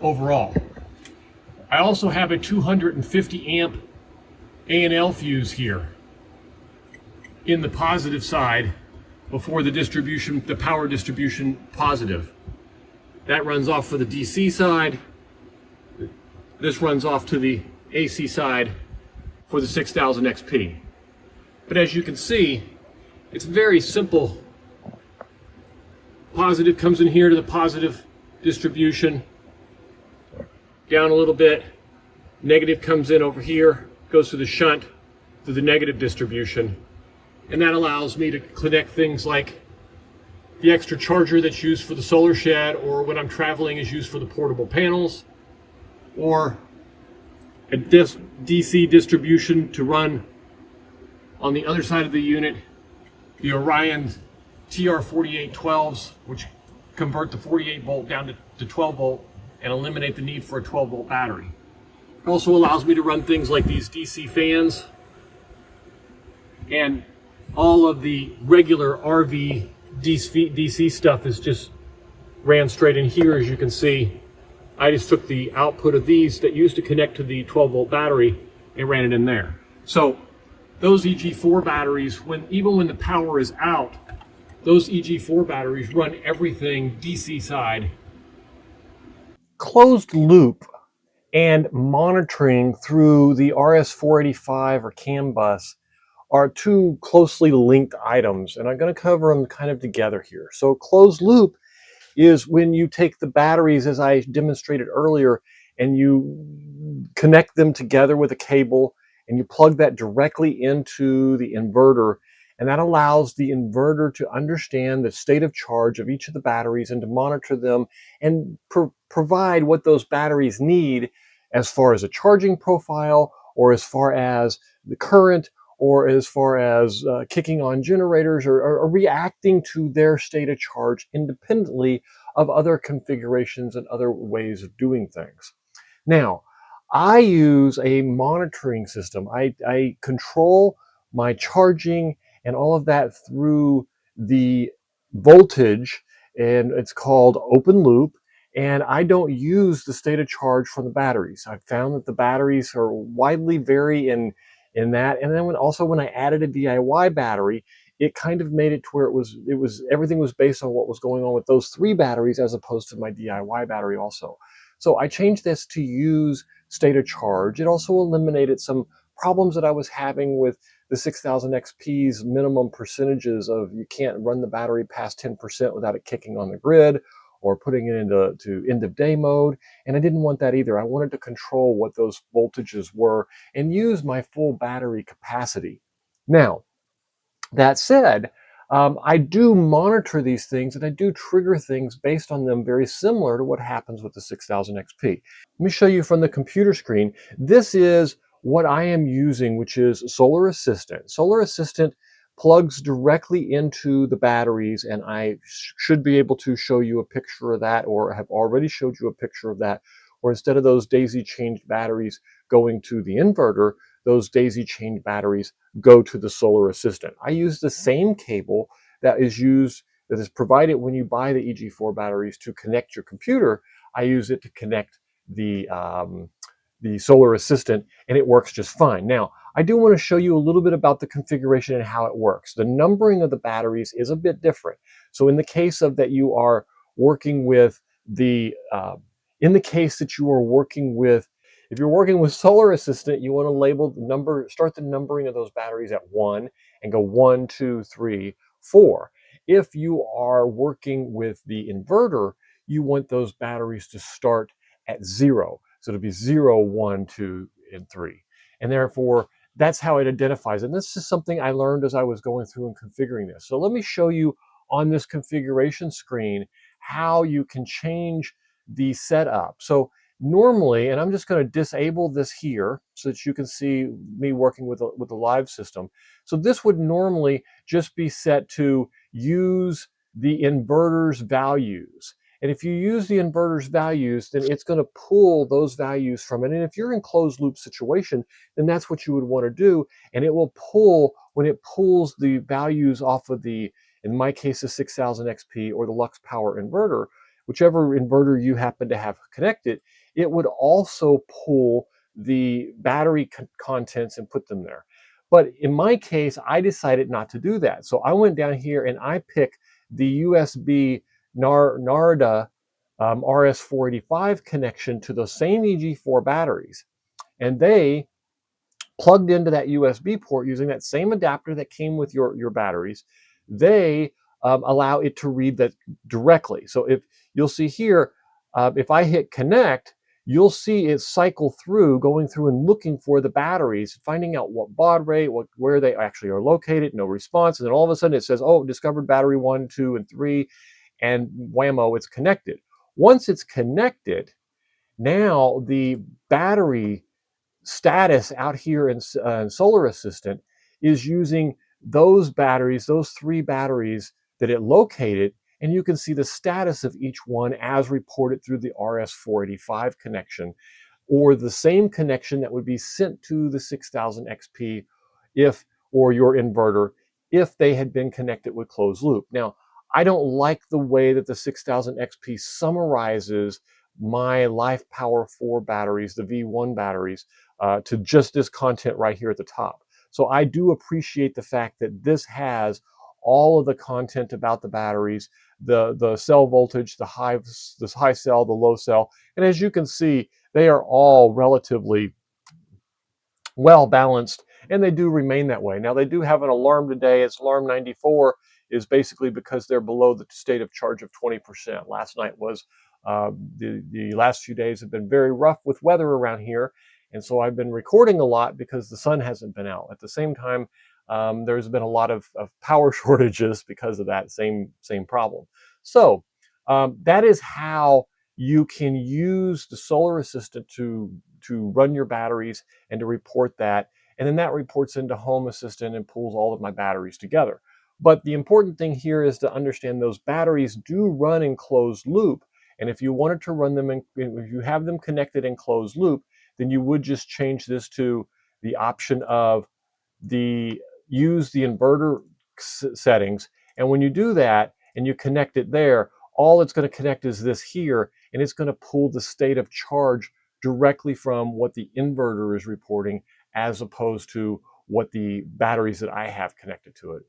overall. I also have a 250 amp A&L fuse here in the positive side before the power distribution positive. That runs off for the DC side. This runs off to the AC side for the 6000 XP. But as you can see, it's very simple. Positive comes in here to the positive distribution, down a little bit. Negative comes in over here, goes to the shunt, to the negative distribution. And that allows me to connect things like the extra charger that's used for the solar shed, or when I'm traveling is used for the portable panels, or a DC distribution to run on the other side of the unit, the Orion TR4812s, which convert the 48 volt down to 12 volt and eliminate the need for a 12 volt battery. It also allows me to run things like these DC fans, and all of the regular RV DC stuff is just ran straight in here. As you can see, I just took the output of these that used to connect to the 12 volt battery and ran it in there. So those EG4 batteries, even when the power is out, those EG4 batteries run everything DC side. Closed loop and monitoring through the RS485 or CAN bus are two closely linked items, and I'm going to cover them kind of together here. So closed loop is when you take the batteries, as I demonstrated earlier, and you connect them together with a cable, and you plug that directly into the inverter, and that allows the inverter to understand the state of charge of each of the batteries and to monitor them and provide what those batteries need as far as a charging profile, or as far as the current, or as far as kicking on generators, or reacting to their state of charge independently of other configurations and other ways of doing things. Now, I use a monitoring system. I control my charging and all of that through the voltage, and it's called open loop. And I don't use the state of charge from the batteries. I've found that the batteries are widely vary in that. And then when I added a DIY battery, it kind of made it to where everything was based on what was going on with those three batteries as opposed to my DIY battery also. So I changed this to use state of charge. It also eliminated some problems that I was having with the 6000 XP's minimum percentages of you can't run the battery past 10% without it kicking on the grid, or putting it into end of day mode. And I didn't want that either. I wanted to control what those voltages were and use my full battery capacity. Now, that said, I do monitor these things, and I do trigger things based on them, very similar to what happens with the 6000 XP. Let me show you from the computer screen. This is what I am using, which is Solar Assistant. Solar Assistant plugs directly into the batteries, and I should be able to show you a picture of that, or have already showed you a picture of that, where instead of those daisy chained batteries going to the inverter, those daisy chained batteries go to the Solar Assistant. I use the same cable that is provided when you buy the EG4 batteries to connect your computer. I use it to connect the Solar Assistant, and it works just fine. Now, I do want to show you a little bit about the configuration and how it works. The numbering of the batteries is a bit different. So in the case of that you are working with if you're working with Solar Assistant, you want to start the numbering of those batteries at 1 and go 1, 2, 3, 4. If you are working with the inverter, you want those batteries to start at 0. So it'll be 0, 1, 2, and 3. And therefore, that's how it identifies. And this is something I learned as I was going through and configuring this. So let me show you on this configuration screen how you can change the setup. So normally, and I'm just going to disable this here so that you can see me working with a live system. So this would normally just be set to use the inverter's values. And if you use the inverter's values, then it's going to pull those values from it. And if you're in closed loop situation, then that's what you would want to do. And it will pull, when it pulls the values off of the, in my case, the 6000 XP or the Lux Power inverter, whichever inverter you happen to have connected, it would also pull the battery contents and put them there. But in my case, I decided not to do that. So I went down here and I picked the USB NARDA RS485 connection to those same EG4 batteries. And they plugged into that USB port using that same adapter that came with your batteries. They allow it to read that directly. So if you'll see here, if I hit connect, you'll see it cycle through, going through and looking for the batteries, finding out what baud rate, where they actually are located, no response. And then all of a sudden it says, oh, discovered battery 1, 2, and 3, and whammo, it's connected. Once it's connected, now the battery status out here in Solar Assistant is using those batteries, those 3 batteries that it located, and you can see the status of each one as reported through the RS485 connection, or the same connection that would be sent to the 6000 XP if, or your inverter, if they had been connected with closed loop. Now, I don't like the way that the 6000 XP summarizes my LifePower4 batteries, the V1 batteries, to just this content right here at the top. So I do appreciate the fact that this has all of the content about the batteries, the cell voltage, the high cell, the low cell, and as you can see, they are all relatively well balanced, and they do remain that way. Now they do have an alarm today. It's alarm 94 is basically because they're below the state of charge of 20%. Last night was the last few days have been very rough with weather around here, and so I've been recording a lot because the sun hasn't been out. At the same time, there's been a lot of power shortages because of that same problem. So that is how you can use the Solar Assistant to run your batteries and to report that. And then that reports into Home Assistant and pulls all of my batteries together. But the important thing here is to understand those batteries do run in closed loop. And if you wanted to run them, if you have them connected in closed loop, then you would just change this to the option of use the inverter settings. And when you do that and you connect it there, all it's going to connect is this here, and it's going to pull the state of charge directly from what the inverter is reporting as opposed to what the batteries that I have connected to it.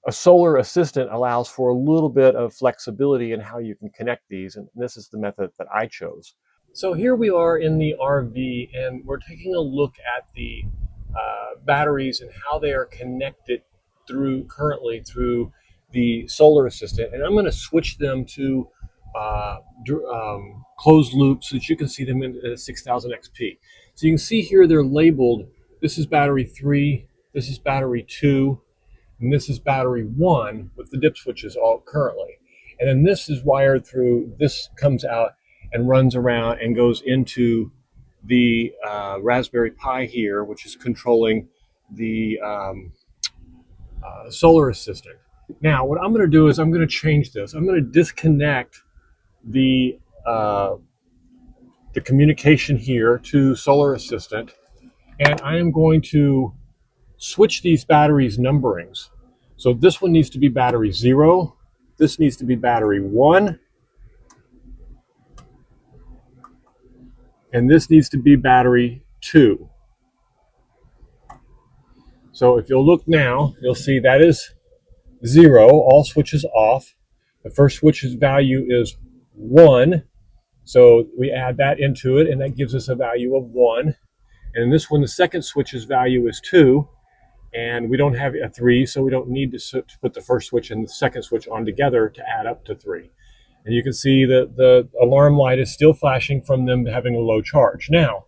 A Solar Assistant allows for a little bit of flexibility in how you can connect these, and this is the method that I chose. So here we are in the RV, and we're taking a look at the batteries and how they are connected currently through the Solar Assistant. And I'm going to switch them to closed loop so that you can see them in 6000 XP. So you can see here they're labeled. This is battery 3, this is battery 2, and this is battery 1 with the dip switches all currently. And then this is wired through, this comes out and runs around and goes into the Raspberry Pi here, which is controlling the Solar Assistant. Now, what I'm going to do is I'm going to change this. I'm going to disconnect the communication here to Solar Assistant, and I am going to switch these batteries numberings. So this one needs to be battery 0, this needs to be battery 1, and this needs to be battery 2. So if you'll look now, you'll see that is 0, all switches off. The first switch's value is 1, so we add that into it, and that gives us a value of 1. And in this one, the second switch's value is 2, and we don't have a 3, so we don't need to put the first switch and the second switch on together to add up to 3. And you can see that the alarm light is still flashing from them having a low charge. Now,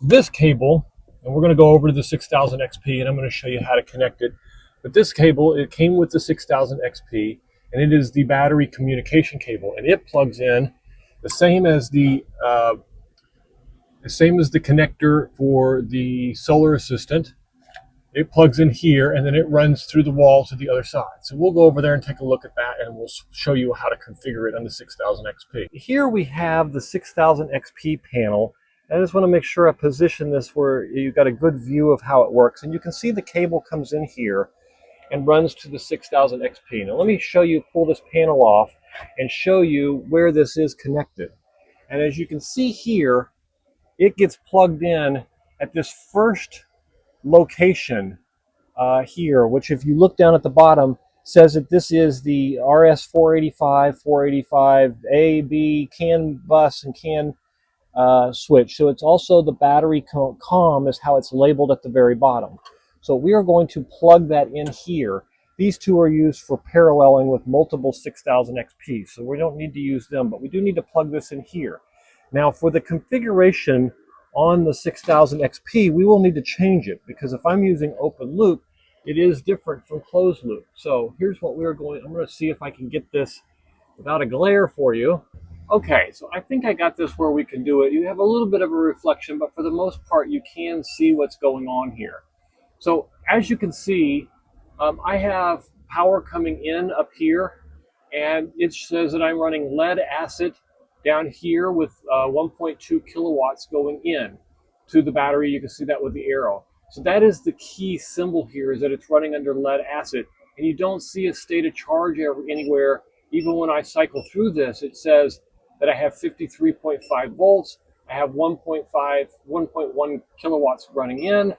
this cable, and we're going to go over to the 6000 XP, and I'm going to show you how to connect it. But this cable, it came with the 6000 XP, and it is the battery communication cable, and it plugs in the same as the connector for the solar assistant. It plugs in here, and then it runs through the wall to the other side. So we'll go over there and take a look at that, and we'll show you how to configure it on the 6000 XP. Here we have the 6000 XP panel. I just want to make sure I position this where you've got a good view of how it works. And you can see the cable comes in here and runs to the 6000 XP. Now let me show you, pull this panel off and show you where this is connected. And as you can see here, it gets plugged in at this first location here, which if you look down at the bottom says that this is the RS485, 485 A, B, CAN bus and CAN switch. So it's also the battery COM is how it's labeled at the very bottom. So we are going to plug that in here. These two are used for paralleling with multiple 6000 XP, so we don't need to use them, but we do need to plug this in here. Now for the configuration on the 6000 XP, we will need to change it, because if I'm using open loop, it is different from closed loop. So here's what I'm going to see if I can get this without a glare for you. Okay, so I think I got this where we can do it. You have a little bit of a reflection, but for the most part, you can see what's going on here. So as you can see, I have power coming in up here, and it says that I'm running lead acid down here with 1.2 kilowatts going in to the battery. You can see that with the arrow. So that is the key symbol here, is that it's running under lead acid, and you don't see a state of charge anywhere. Even when I cycle through this, it says that I have 53.5 volts, I have 1.1 kilowatts running in,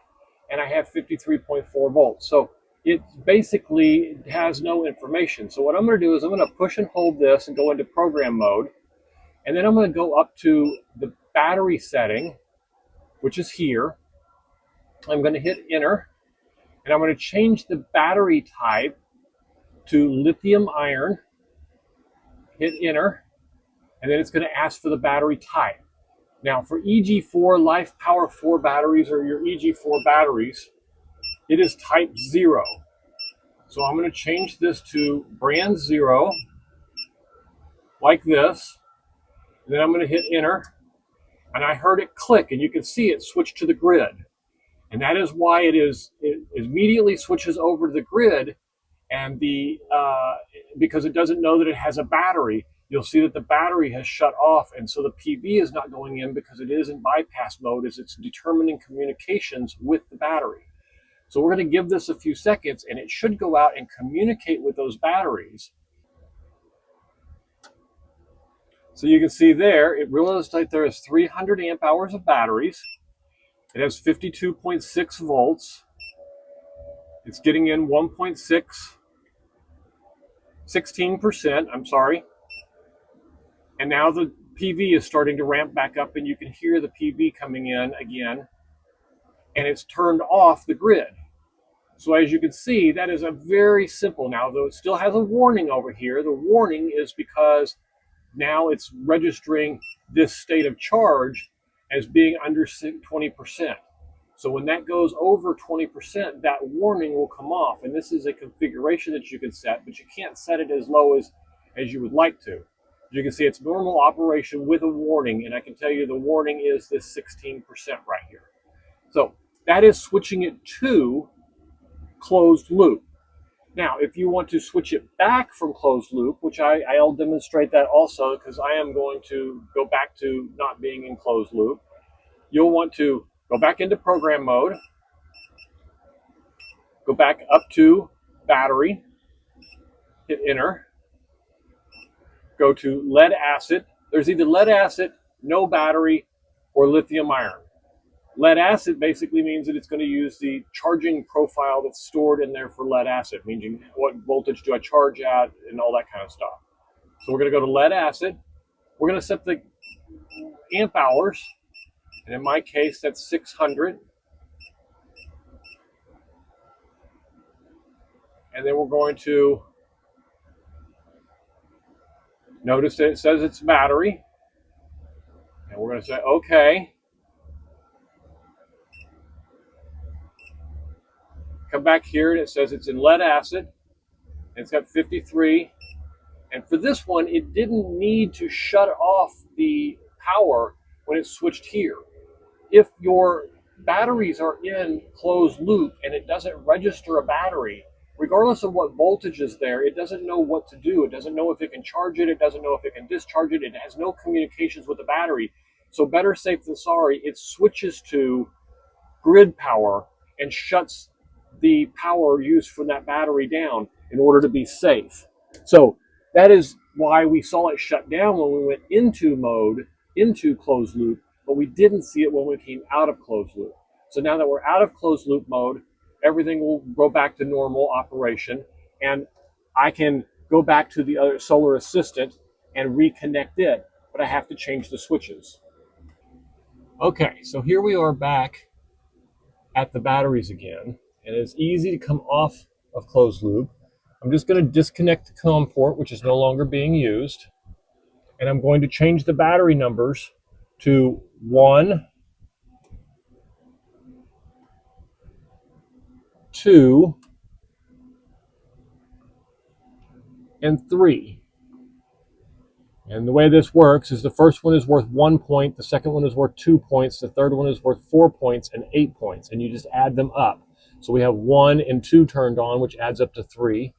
and I have 53.4 volts. So it basically has no information. So what I'm going to do is I'm going to push and hold this and go into program mode. And then I'm going to go up to the battery setting, which is here. I'm going to hit enter, and I'm going to change the battery type to lithium iron. Hit enter, and then it's going to ask for the battery type. Now for EG4 LifePower4 batteries, or your EG4 batteries, it is type 0. So I'm going to change this to brand 0, like this. And then I'm going to hit enter, and I heard it click, and you can see it switch to the grid. And that is why it immediately switches over to the grid, and because it doesn't know that it has a battery, you'll see that the battery has shut off, and so the PV is not going in because it is in bypass mode as it's determining communications with the battery. So we're going to give this a few seconds, and it should go out and communicate with those batteries. So you can see there, it realized that there is 300 amp hours of batteries. It has 52.6 volts. It's getting in 16%, I'm sorry. And now the PV is starting to ramp back up, and you can hear the PV coming in again. And it's turned off the grid. So as you can see, that is a very simple. Now, though it still has a warning over here, the warning is because now it's registering this state of charge as being under 20%. So when that goes over 20%, that warning will come off. And this is a configuration that you can set, but you can't set it as low as you would like to. You can see it's normal operation with a warning, and I can tell you the warning is this 16% right here. So that is switching it to closed loop. Now, if you want to switch it back from closed loop, which I'll demonstrate that also, because I am going to go back to not being in closed loop, you'll want to go back into program mode, go back up to battery, hit enter, go to lead acid. There's either lead acid, no battery, or lithium iron. Lead acid basically means that it's going to use the charging profile that's stored in there for lead acid, meaning what voltage do I charge at and all that kind of stuff. So we're going to go to lead acid. We're going to set the amp hours, and in my case, that's 600. And then we're going to Notice that it says it's battery. And we're going to say, okay. Come back here and it says it's in lead acid. And it's got 53. And for this one, it didn't need to shut off the power when it switched here. If your batteries are in closed loop and it doesn't register a battery, regardless of what voltage is there, it doesn't know what to do. It doesn't know if it can charge it. It doesn't know if it can discharge it. It has no communications with the battery. So better safe than sorry, it switches to grid power and shuts the power used from that battery down in order to be safe. So that is why we saw it shut down when we went into mode, into closed loop, but we didn't see it when we came out of closed loop. So now that we're out of closed loop mode, everything will go back to normal operation, and I can go back to the other solar assistant and reconnect it, but I have to change the switches. Okay, so here we are back at the batteries again, and it's easy to come off of closed loop. I'm just going to disconnect the COM port, which is no longer being used, and I'm going to change the battery numbers to 1, 2, and 3. And the way this works is the first one is worth 1 point, the second one is worth 2 points, the third one is worth 4 points and 8 points, and you just add them up. So we have 1 and 2 turned on, which adds up to 3.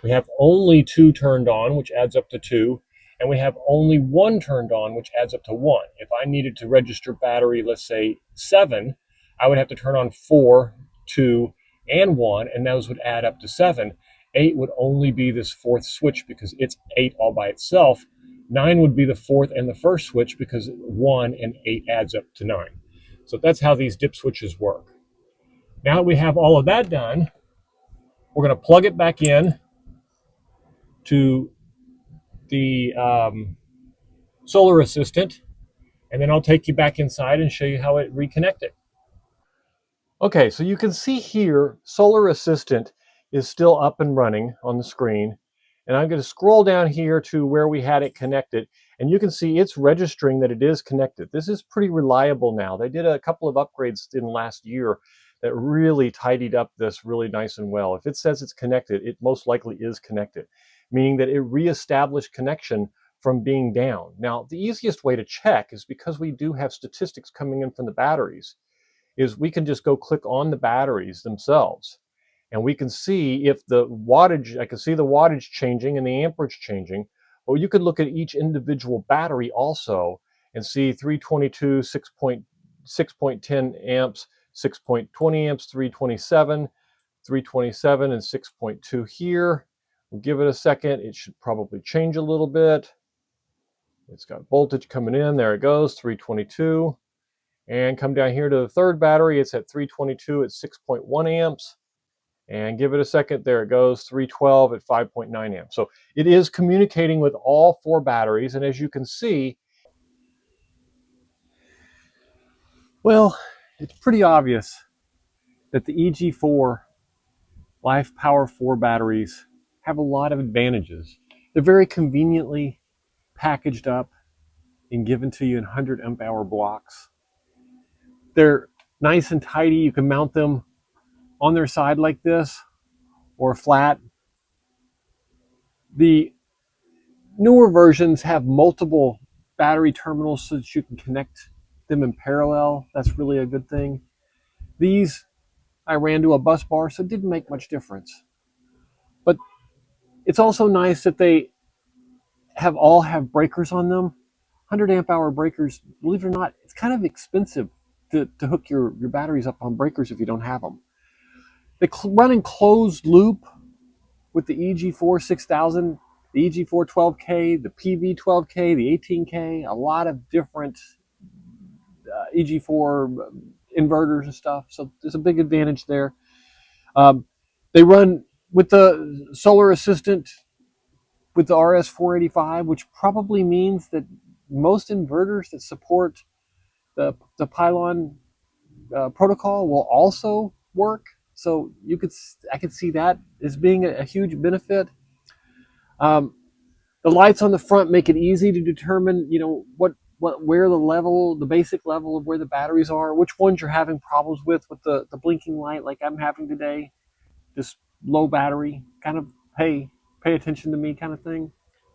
We have only 2 turned on, which adds up to 2. And we have only 1 turned on, which adds up to 1. If I needed to register battery, let's say 7, I would have to turn on 4, 2, and 1, and those would add up to 7. 8 would only be this fourth switch because it's 8 all by itself. 9 would be the fourth and the first switch because 1 and 8 adds up to 9. So that's how these dip switches work. Now that we have all of that done, we're going to plug it back in to the solar assistant, and then I'll take you back inside and show you how it reconnected. Okay, so you can see here, Solar Assistant is still up and running on the screen. And I'm going to scroll down here to where we had it connected. And you can see it's registering that it is connected. This is pretty reliable now. They did a couple of upgrades in the last year that really tidied up this really nice and well. If it says it's connected, it most likely is connected, meaning that it reestablished connection from being down. Now, the easiest way to check is because we do have statistics coming in from the batteries, is we can just go click on the batteries themselves. And we can see if the wattage, I can see the wattage changing and the amperage changing. Or you could look at each individual battery also and see 322, 6.10 amps, 6.20 amps, 327, 327, and 6.2 here. We'll give it a second. It should probably change a little bit. It's got voltage coming in. There it goes, 322. And come down here to the third battery. It's at 322 at 6.1 amps. And give it a second. There it goes, 312 at 5.9 amps. So it is communicating with all 4 batteries. And as you can see, well, it's pretty obvious that the EG4 LifePower4 batteries have a lot of advantages. They're very conveniently packaged up and given to you in 100 amp hour blocks. They're nice and tidy. You can mount them on their side like this or flat. The newer versions have multiple battery terminals so that you can connect them in parallel. That's really a good thing. These I ran to a bus bar, so it didn't make much difference. But it's also nice that they all have breakers on them. 100 amp hour breakers, believe it or not, it's kind of expensive to hook your batteries up on breakers if you don't have them. They run in closed loop with the EG4 6000, the EG4 12K, the PV 12K, the 18K, a lot of different EG4 inverters and stuff. So there's a big advantage there. They run with the solar assistant with the RS485, which probably means that most inverters that support the pylon protocol will also work. So I could see that as being a huge benefit. The The lights on the front make it easy to determine, you know, where the basic level of where the batteries are, which ones you're having problems with the blinking light like I'm having today, this low battery, kind of, hey, pay attention to me kind of thing.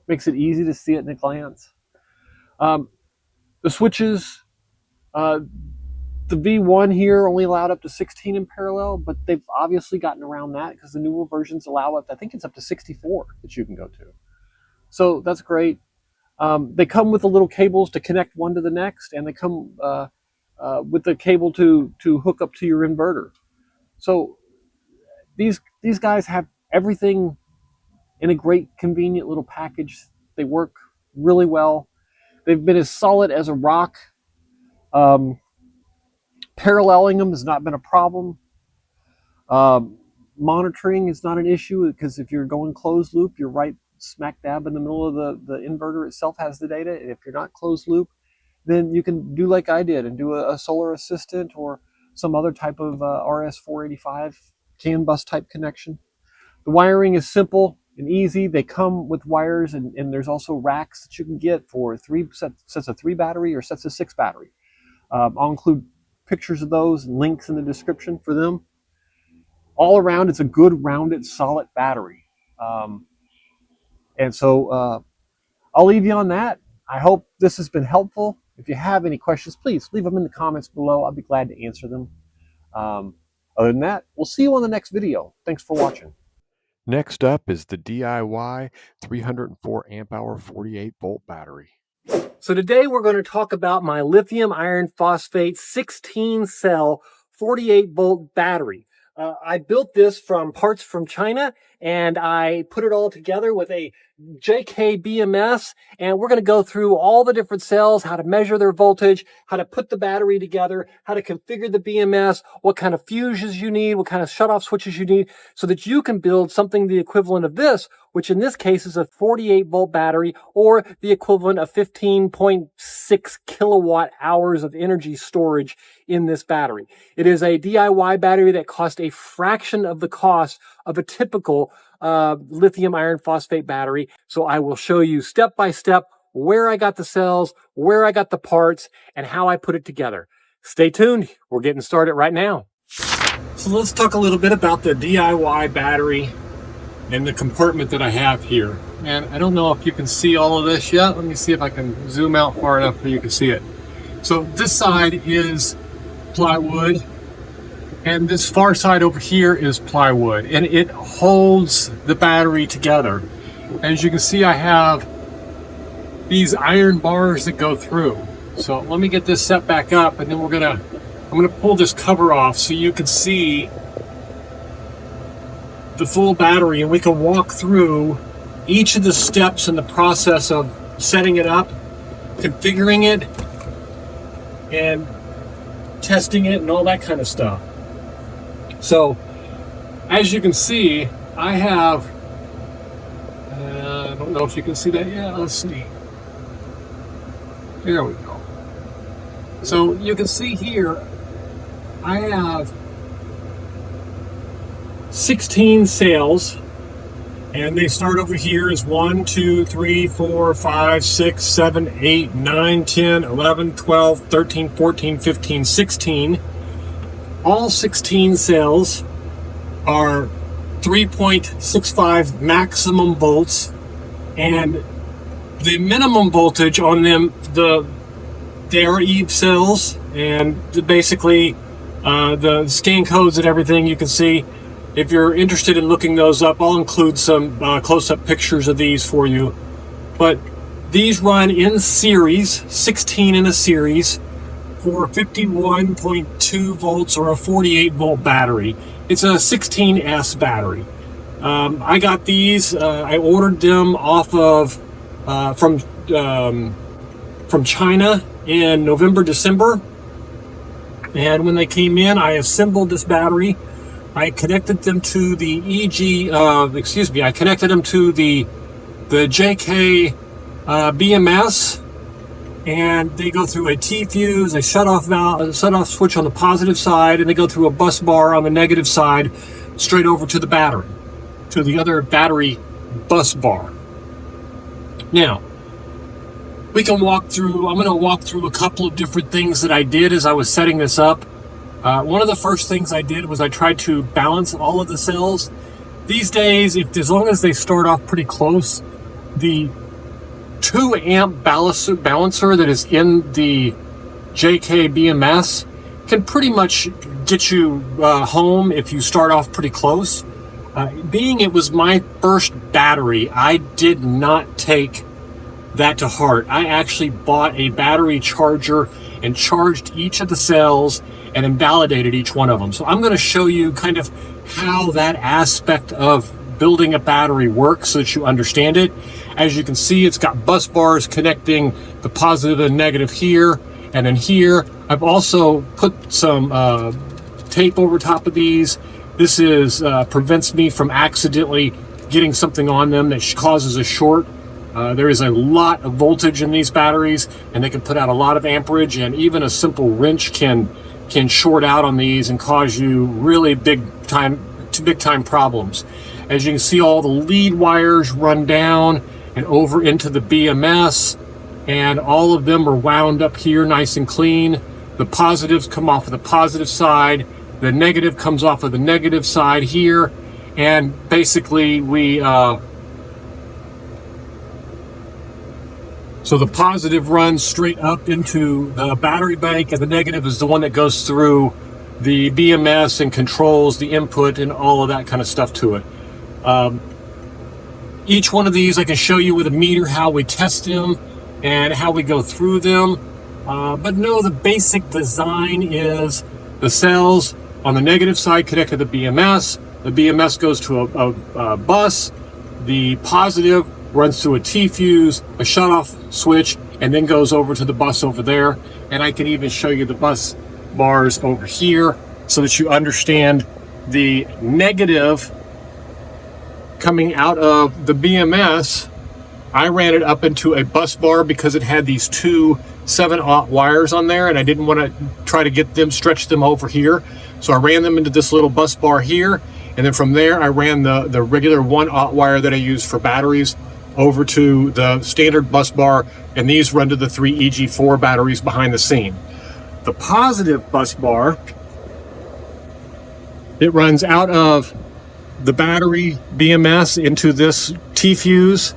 Makes it easy to see it in a glance. The switches, the V1 here only allowed up to 16 in parallel, but they've obviously gotten around that because the newer versions allow up, I think it's up to 64 that you can go to. So that's great. They come with the little cables to connect one to the next, and they come with the cable to hook up to your inverter. So these guys have everything in a great, convenient little package. They work really well. They've been as solid as a rock. Paralleling them has not been a problem. Monitoring is not an issue because if you're going closed loop, you're right smack dab in the middle of the inverter itself has the data. And if you're not closed loop, then you can do like I did and do a solar assistant or some other type of RS485 CAN bus type connection. The wiring is simple and easy. They come with wires, and there's also racks that you can get for sets of 3 battery or sets of 6 battery. I'll include pictures of those and links in the description for them. All around, it's a good, rounded, solid battery. And so I'll leave you on that. I hope this has been helpful. If you have any questions, please leave them in the comments below. I'll be glad to answer them. Other than that, we'll see you on the next video. Thanks for watching. Next up is the DIY 304 amp hour 48 volt battery. So today we're going to talk about my lithium iron phosphate 16 cell 48 volt battery. I built this from parts from China, and I put it all together with a JK BMS, and we're going to go through all the different cells, how to measure their voltage, how to put the battery together, how to configure the BMS, what kind of fuses you need, what kind of shutoff switches you need, so that you can build something the equivalent of this, which in this case is a 48 volt battery, or the equivalent of 15.6 kilowatt hours of energy storage in this battery. It is a DIY battery that cost a fraction of the cost of a typical lithium iron phosphate battery. So I will show you step by step where I got the cells, where I got the parts, and how I put it together. Stay tuned. We're getting started right now. So let's talk a little bit about the DIY battery and the compartment that I have here. And I don't know if you can see all of this yet. Let me see if I can zoom out far enough so you can see it. So this side is plywood, and this far side over here is plywood, and it holds the battery together. As you can see, I have these iron bars that go through. So let me get this set back up, and then I'm gonna pull this cover off so you can see the full battery, and we can walk through each of the steps in the process of setting it up, configuring it, and testing it, and all that kind of stuff. So as you can see, I have, I don't know if you can see that yet. Let's see. There we go. So you can see here, I have 16 cells, and they start over here as 1, 2, 3, 4, 5, 6, 7, 8, 9, 10, 11, 12, 13, 14, 15, 16. All 16 cells are 3.65 maximum volts, and the minimum voltage on them, they are EVE cells, and basically the scan codes and everything you can see. If you're interested in looking those up, I'll include some close-up pictures of these for you. But these run in series, 16 in a series, for 51.2 volts or a 48 volt battery. It's a 16S battery. I got these, I ordered them off of, from China in November, December. And when they came in, I assembled this battery. I connected them to the I connected them to the JK BMS, and they go through a T-fuse, a shut-off valve, a shut-off switch on the positive side, and they go through a bus bar on the negative side, straight over to the battery, to the other battery bus bar. Now, we can walk through, I'm going to walk through a couple of different things that I did as I was setting this up. One of the first things I did was I tried to balance all of the cells. These days, as long as they start off pretty close, the 2 amp balancer that is in the JK BMS can pretty much get you home if you start off pretty close. Being it was my first battery, I did not take that to heart. I actually bought a battery charger and charged each of the cells and invalidated each one of them. So I'm going to show you kind of how that aspect of building a battery works so that you understand it. As you can see, it's got bus bars connecting the positive and negative here and then here. I've also put some tape over top of these. This prevents me from accidentally getting something on them that causes a short. There is a lot of voltage in these batteries, and they can put out a lot of amperage, and even a simple wrench can short out on these and cause you really big time problems. As you can see, all the lead wires run down and over into the BMS, and all of them are wound up here nice and clean. The positives come off of the positive side, the negative comes off of the negative side here, and basically so the positive runs straight up into the battery bank, and the negative is the one that goes through the BMS and controls the input and all of that kind of stuff to it. Each one of these I can show you with a meter how we test them and how we go through them. But no, the basic design is the cells on the negative side connect to the BMS. The BMS goes to a bus. The positive runs through a T-fuse, a shutoff switch, and then goes over to the bus over there. And I can even show you the bus bars over here so that you understand the negative coming out of the BMS. I ran it up into a bus bar because it had these 2 7-aught wires on there, and I didn't want to try to stretch them over here. So I ran them into this little bus bar here, and then from there I ran the regular 1-aught wire that I use for batteries over to the standard bus bar, and these run to the 3 EG4 batteries behind the scene. The positive bus bar, it runs out of the battery BMS into this T-fuse.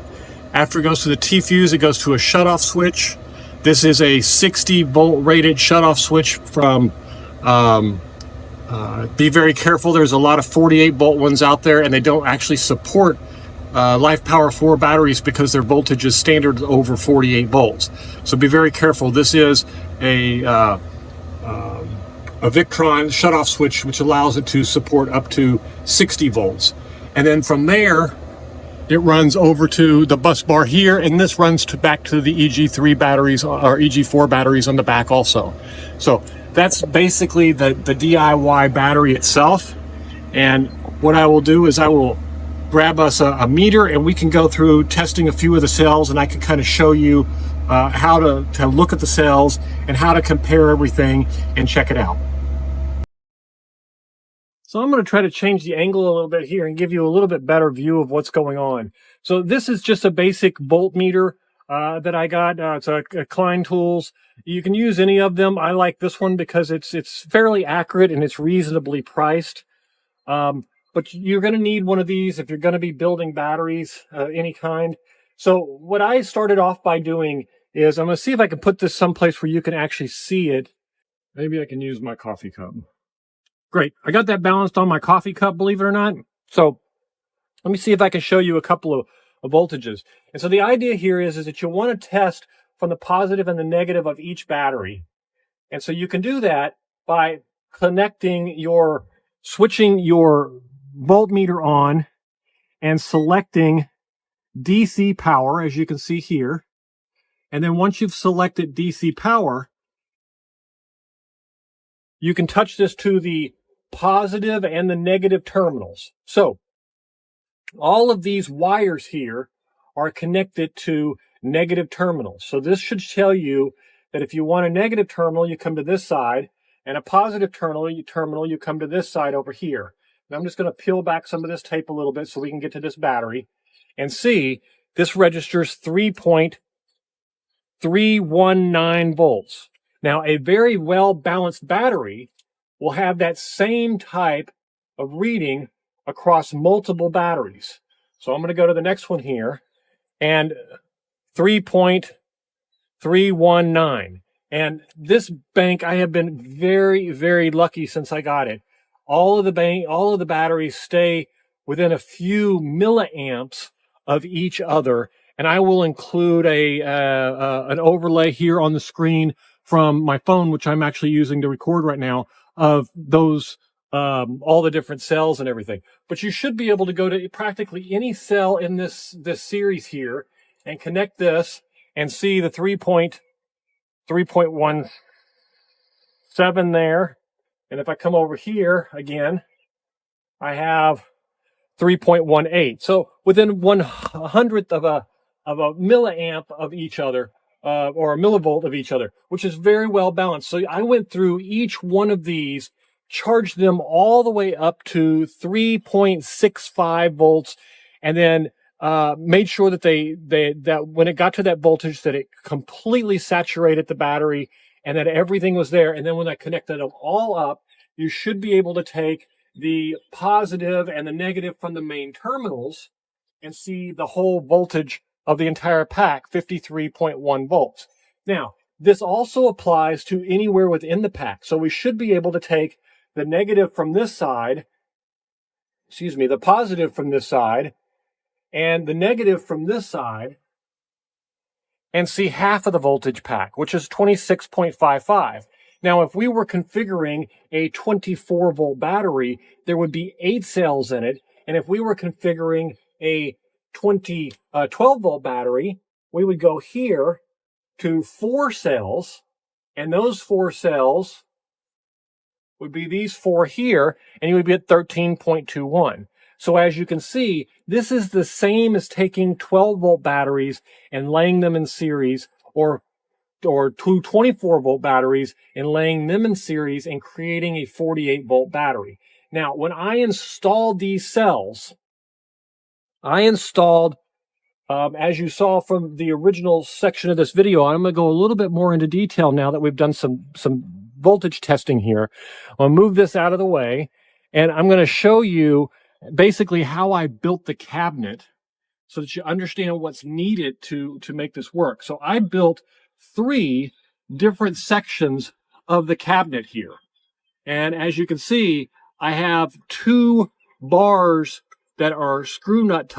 After it goes to the T-fuse, it goes to a shutoff switch. This is a 60 volt rated shutoff switch from, be very careful, there's a lot of 48 volt ones out there, and they don't actually support LifePower4 batteries because their voltage is standard over 48 volts. So be very careful. This is a Victron shutoff switch, which allows it to support up to 60 volts. And then from there, it runs over to the bus bar here, and this runs back to the EG3 batteries or EG4 batteries on the back also. So that's basically the DIY battery itself. And what I will do is I will grab us a meter, and we can go through testing a few of the cells, and I can kind of show you how to look at the cells and how to compare everything and check it out. So I'm going to try to change the angle a little bit here and give you a little bit better view of what's going on. So this is just a basic voltmeter that I got. It's a Klein Tools. You can use any of them. I like this one because it's fairly accurate and it's reasonably priced. But you're going to need one of these if you're going to be building batteries, any kind. So what I started off by doing is I'm going to see if I can put this someplace where you can actually see it. Maybe I can use my coffee cup. Great. I got that balanced on my coffee cup, believe it or not. So let me see if I can show you a couple of voltages. And so the idea here is that you want to test from the positive and the negative of each battery. And so you can do that by switching your voltmeter on and selecting DC power, as you can see here. And then once you've selected DC power, you can touch this to the positive and the negative terminals. So all of these wires here are connected to negative terminals. So this should tell you that if you want a negative terminal, you come to this side, and a positive terminal, you come to this side over here. And I'm just going to peel back some of this tape a little bit so we can get to this battery and see this registers 3.319 volts. Now, a very well-balanced battery will have that same type of reading across multiple batteries. So I'm going to go to the next one here, and 3.319. And this bank, I have been very, very lucky since I got it. All of the batteries stay within a few milliamps of each other. And I will include an overlay here on the screen from my phone, which I'm actually using to record right now, of those all the different cells and everything. But you should be able to go to practically any cell in this series here and connect this and see the 3.17 there. And if I come over here again, I have 3.18. So within 1/100th of a milliamp of each other, or a millivolt of each other, which is very well balanced. So I went through each one of these, charged them all the way up to 3.65 volts, and then made sure that that when it got to that voltage, that it completely saturated the battery and that everything was there. And then when I connected them all up, you should be able to take the positive and the negative from the main terminals and see the whole voltage of the entire pack, 53.1 volts. Now, this also applies to anywhere within the pack. So we should be able to take the negative from this side, the positive from this side, and the negative from this side, and see half of the voltage pack, which is 26.55. Now, if we were configuring a 24-volt battery, there would be 8 cells in it. And if we were configuring a 12-volt battery, we would go here to 4 cells, and those 4 cells would be these 4 here, and you would be at 13.21. So as you can see, this is the same as taking 12-volt batteries and laying them in series, or two 24-volt batteries and laying them in series and creating a 48-volt battery. Now, when I installed these cells, I installed, as you saw from the original section of this video, I'm going to go a little bit more into detail now that we've done some voltage testing here. I'll move this out of the way, and I'm going to show you basically how I built the cabinet so that you understand what's needed to make this work. So I built 3 different sections of the cabinet here. And as you can see, I have 2 bars that are screw nuts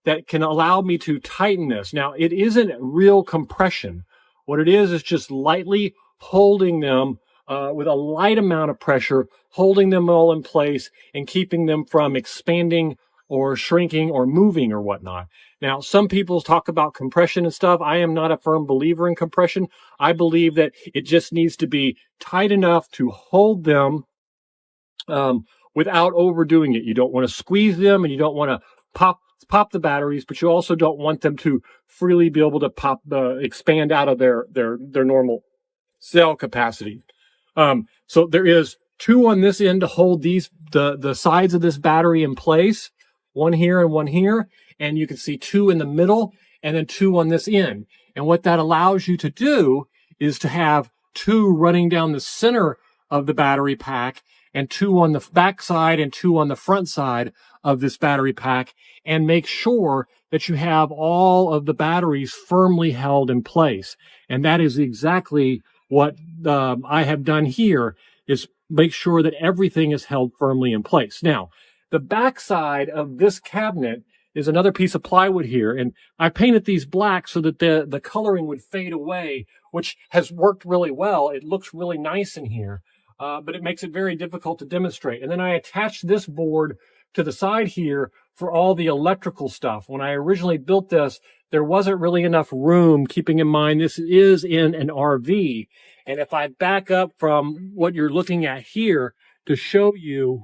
that can allow me to tighten this. Now, it isn't real compression. What it is just lightly holding them with a light amount of pressure, holding them all in place and keeping them from expanding or shrinking or moving or whatnot. Now, some people talk about compression and stuff. I am not a firm believer in compression. I believe that it just needs to be tight enough to hold them without overdoing it. You don't want to squeeze them, and you don't want to pop the batteries, but you also don't want them to freely be able to expand out of their normal cell capacity. So there is 2 on this end to hold the sides of this battery in place, 1 here and 1 here, and you can see 2 in the middle and then 2 on this end. And what that allows you to do is to have 2 running down the center of the battery pack, and 2 on the back side and 2 on the front side of this battery pack, and make sure that you have all of the batteries firmly held in place. And that is exactly what I have done here, is make sure that everything is held firmly in place. Now, the back side of this cabinet is another piece of plywood here, and I painted these black so that the coloring would fade away, which has worked really well. It looks really nice in here, but it makes it very difficult to demonstrate. And then I attached this board to the side here for all the electrical stuff. When I originally built this, there wasn't really enough room, keeping in mind this is in an RV. And if I back up from what you're looking at here to show you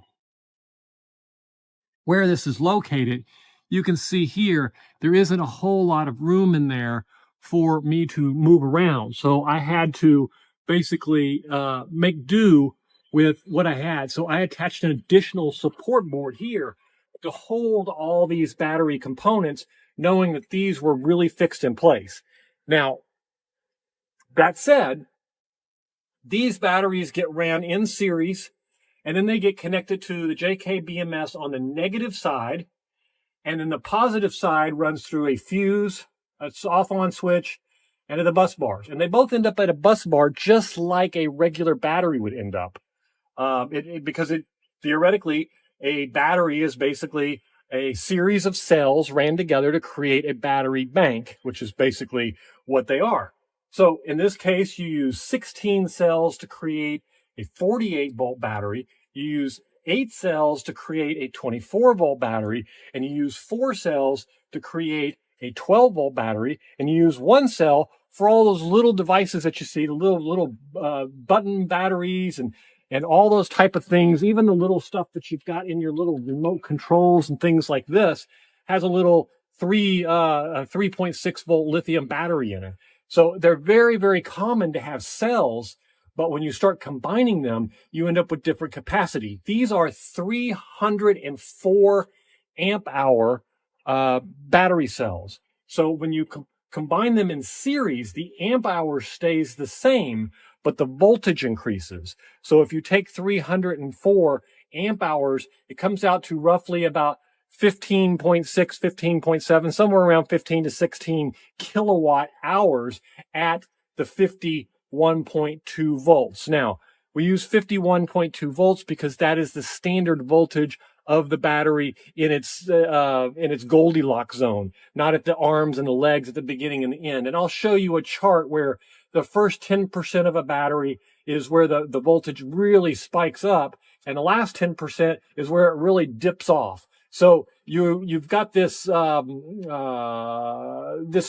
where this is located, you can see here there isn't a whole lot of room in there for me to move around. So I had to basically make do with what I had. So I attached an additional support board here to hold all these battery components, knowing that these were really fixed in place. Now, that said, these batteries get ran in series, and then they get connected to the JK-BMS on the negative side, and then the positive side runs through a fuse, a off-on switch, and to the bus bars. And they both end up at a bus bar just like a regular battery would end up. Because theoretically, a battery is basically a series of cells ran together to create a battery bank, which is basically what they are. So in this case, you use 16 cells to create a 48-volt battery. You use 8 cells to create a 24-volt battery, and you use 4 cells to create a 12-volt battery, and you use 1 cell for all those little devices that you see, the little button batteries and all those type of things. Even the little stuff that you've got in your little remote controls and things like this has a little 3.6 volt lithium battery in it. So they're very, very common to have cells, but when you start combining them, you end up with different capacity. These are 304 amp hour battery cells. So when you combine them in series, the amp hour stays the same, but the voltage increases. So if you take 304 amp hours, it comes out to roughly about 15.6, 15.7, somewhere around 15 to 16 kilowatt hours at the 51.2 volts. Now, we use 51.2 volts because that is the standard voltage of the battery in its Goldilocks zone, not at the arms and the legs at the beginning and the end. And I'll show you a chart where the first 10% of a battery is where the voltage really spikes up, and the last 10% is where it really dips off. So you've got this this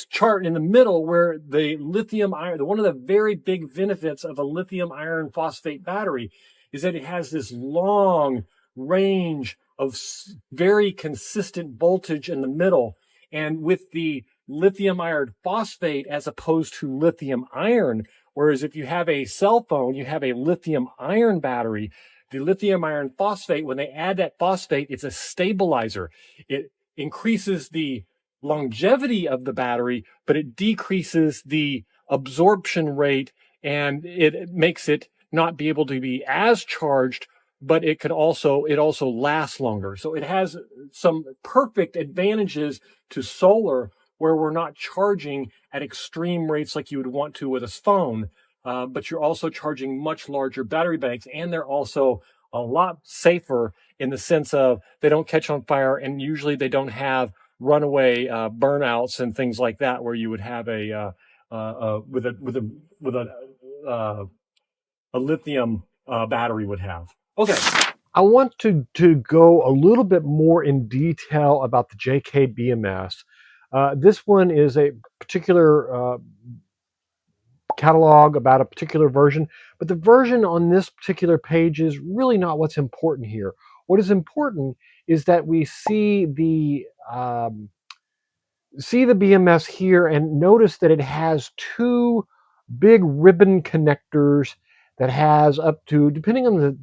chart in the middle where the lithium iron, one of the very big benefits of a lithium iron phosphate battery is that it has this long range of very consistent voltage in the middle. And with the lithium iron phosphate as opposed to lithium iron, whereas if you have a cell phone, you have a lithium iron battery, the lithium iron phosphate, when they add that phosphate, it's a stabilizer. It increases the longevity of the battery, but it decreases the absorption rate, and it makes it not be able to be as charged, but it also lasts longer. So it has some perfect advantages to solar, where we're not charging at extreme rates like you would want to with a phone. But you're also charging much larger battery banks, and they're also a lot safer in the sense of they don't catch on fire, and usually they don't have runaway burnouts and things like that, where you would have a lithium battery would have. Okay. I want to go a little bit more in detail about the JK-BMS. This one is a particular catalog about a particular version, but the version on this particular page is really not what's important here. What is important is that we see the BMS here, and notice that it has 2 big ribbon connectors that has up to, depending on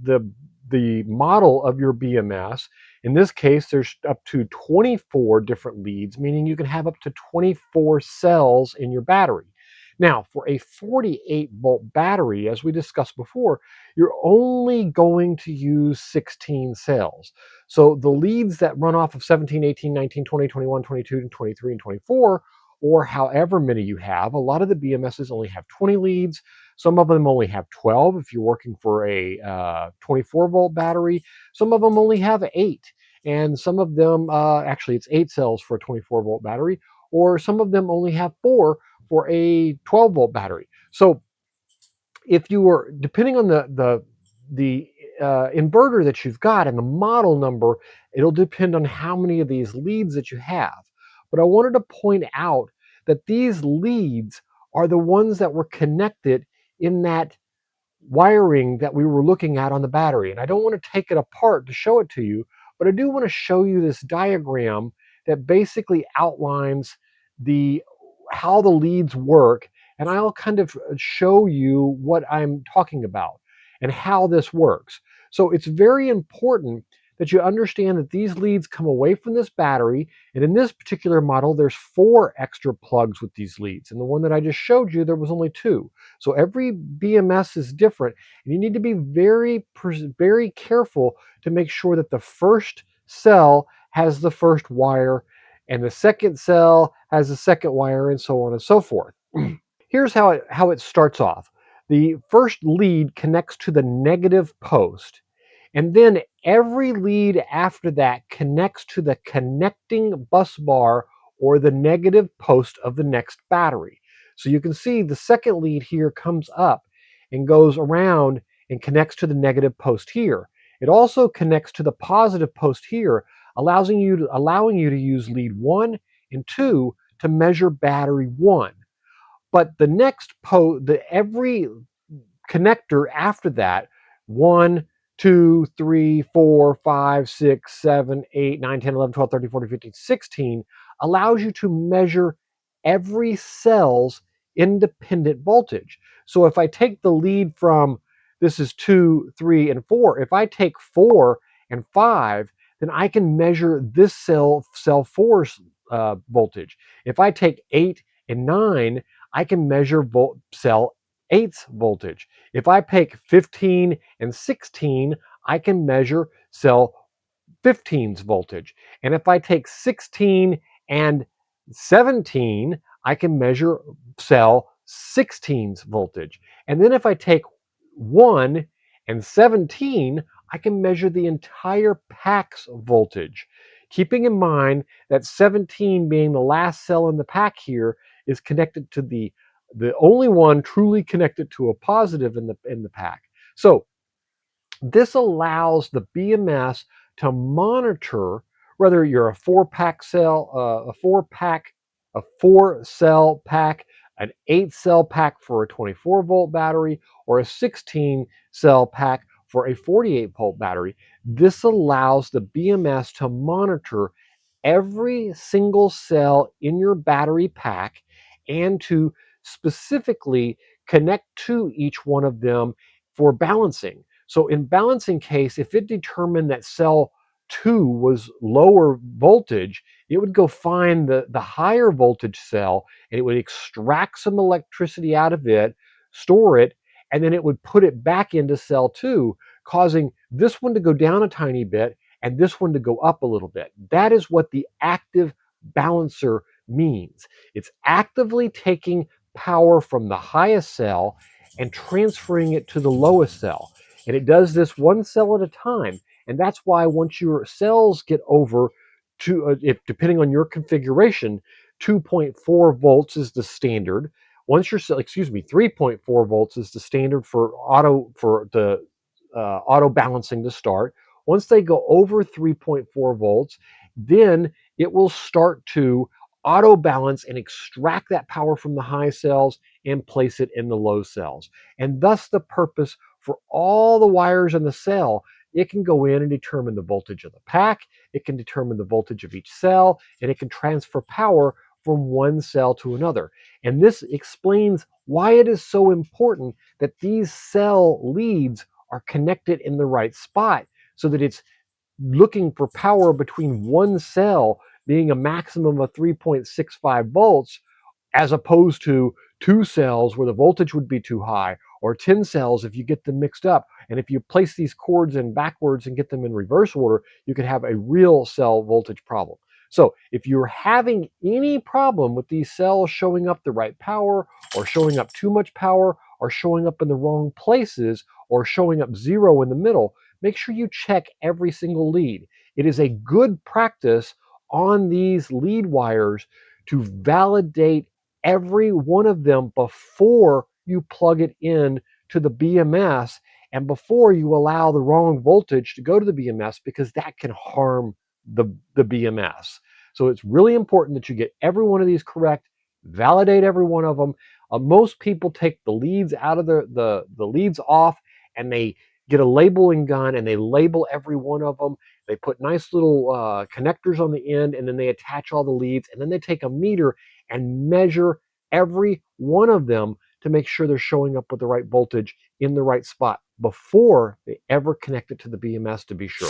the model of your BMS, in this case there's up to 24 different leads, meaning you can have up to 24 cells in your battery. Now, for a 48-volt battery, as we discussed before, you're only going to use 16 cells. So the leads that run off of 17, 18, 19, 20, 21, 22, 23, and 24, or however many you have, a lot of the BMSs only have 20 leads. Some of them only have 12 if you're working for a 24-volt battery. Some of them only have 8. And some of them, actually it's 8 cells for a 24-volt battery, or some of them only have 4 for a 12-volt battery. So if you were, depending on the inverter that you've got and the model number, it'll depend on how many of these leads that you have. But I wanted to point out that these leads are the ones that were connected in that wiring that we were looking at on the battery. And I don't want to take it apart to show it to you, but I do want to show you this diagram that basically outlines how the leads work, and I'll kind of show you what I'm talking about and how this works. So it's very important that you understand that these leads come away from this battery, and in this particular model, there's 4 extra plugs with these leads. And the one that I just showed you, there was only 2. So every BMS is different, and you need to be very careful to make sure that the first cell has the first wire, and the second cell has the second wire, and so on and so forth. Here's how it starts off. The first lead connects to the negative post, and then every lead after that connects to the connecting bus bar or the negative post of the next battery. So you can see the second lead here comes up and goes around and connects to the negative post here. It also connects to the positive post here, allowing you to use lead 1 and 2 to measure battery 1. But the next every connector after that, 1, 2, 3, 4, 5, 6, 7, 8, 9, 10, 11, 12, 13, 14, 15, 16, allows you to measure every cell's independent voltage. So if I take the lead from, this is 2, 3, and 4, if I take 4 and 5, then I can measure this cell 4's voltage. If I take 8 and 9, I can measure cell 8's voltage. If I pick 15 and 16, I can measure cell 15's voltage. And if I take 16 and 17, I can measure cell 16's voltage. And then if I take 1 and 17, I can measure the entire pack's voltage. Keeping in mind that 17 being the last cell in the pack here is connected to the only one truly connected to a positive in the pack. So this allows the BMS to monitor whether you're a 4-pack cell, a 4-cell pack, an 8-cell pack for a 24-volt battery, or a 16-cell pack for a 48-volt battery. This allows the BMS to monitor every single cell in your battery pack and to specifically connect to each one of them for balancing. So in balancing case, if it determined that cell 2 was lower voltage, it would go find the higher voltage cell, and it would extract some electricity out of it, store it, and then it would put it back into cell 2, causing this one to go down a tiny bit and this one to go up a little bit. That is what the active balancer means. It's actively taking power from the highest cell and transferring it to the lowest cell. And it does this one cell at a time. And that's why once your cells get over to, if depending on your configuration, 2.4 volts is the standard. Once your cell, 3.4 volts is the standard for auto balancing to start. Once they go over 3.4 volts, then it will start to auto balance and extract that power from the high cells and place it in the low cells. And thus the purpose for all the wires in the cell, it can go in and determine the voltage of the pack, it can determine the voltage of each cell, and it can transfer power from one cell to another. And this explains why it is so important that these cell leads are connected in the right spot so that it's looking for power between one cell being a maximum of 3.65 volts as opposed to 2 cells where the voltage would be too high, or 10 cells if you get them mixed up. And if you place these cords in backwards and get them in reverse order, you could have a real cell voltage problem. So if you're having any problem with these cells showing up the right power, or showing up too much power, or showing up in the wrong places, or showing up 0 in the middle, make sure you check every single lead. It is a good practice on these lead wires to validate every one of them before you plug it in to the BMS and before you allow the wrong voltage to go to the BMS, because that can harm the BMS. So it's really important that you get every one of these correct, validate every one of them. Most people take the leads out of the leads off, and they get a labeling gun and they label every one of them. They put nice little connectors on the end, and then they attach all the leads, and then they take a meter and measure every one of them to make sure they're showing up with the right voltage in the right spot before they ever connect it to the BMS to be sure.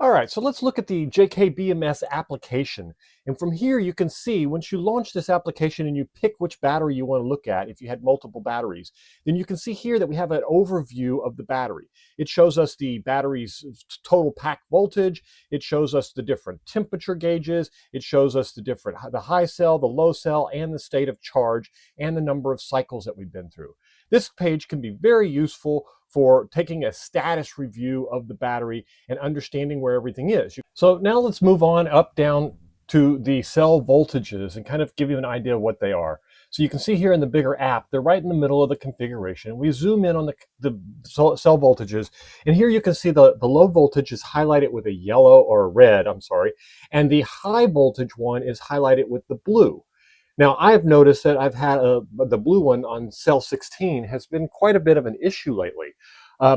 All right, so let's look at the JKBMS application. And from here, you can see once you launch this application and you pick which battery you want to look at, if you had multiple batteries, then you can see here that we have an overview of the battery. It shows us the battery's total pack voltage. It shows us the different temperature gauges. It shows us the high cell, the low cell, and the state of charge, and the number of cycles that we've been through. This page can be very useful for taking a status review of the battery and understanding where everything is. So now let's move on up down to the cell voltages and kind of give you an idea of what they are. So you can see here in the bigger app, they're right in the middle of the configuration. We zoom in on the cell voltages, and here you can see the low voltage is highlighted with a yellow or a red, I'm sorry, and the high voltage one is highlighted with the blue. Now, I've noticed that I've had the blue one on cell 16 has been quite a bit of an issue lately.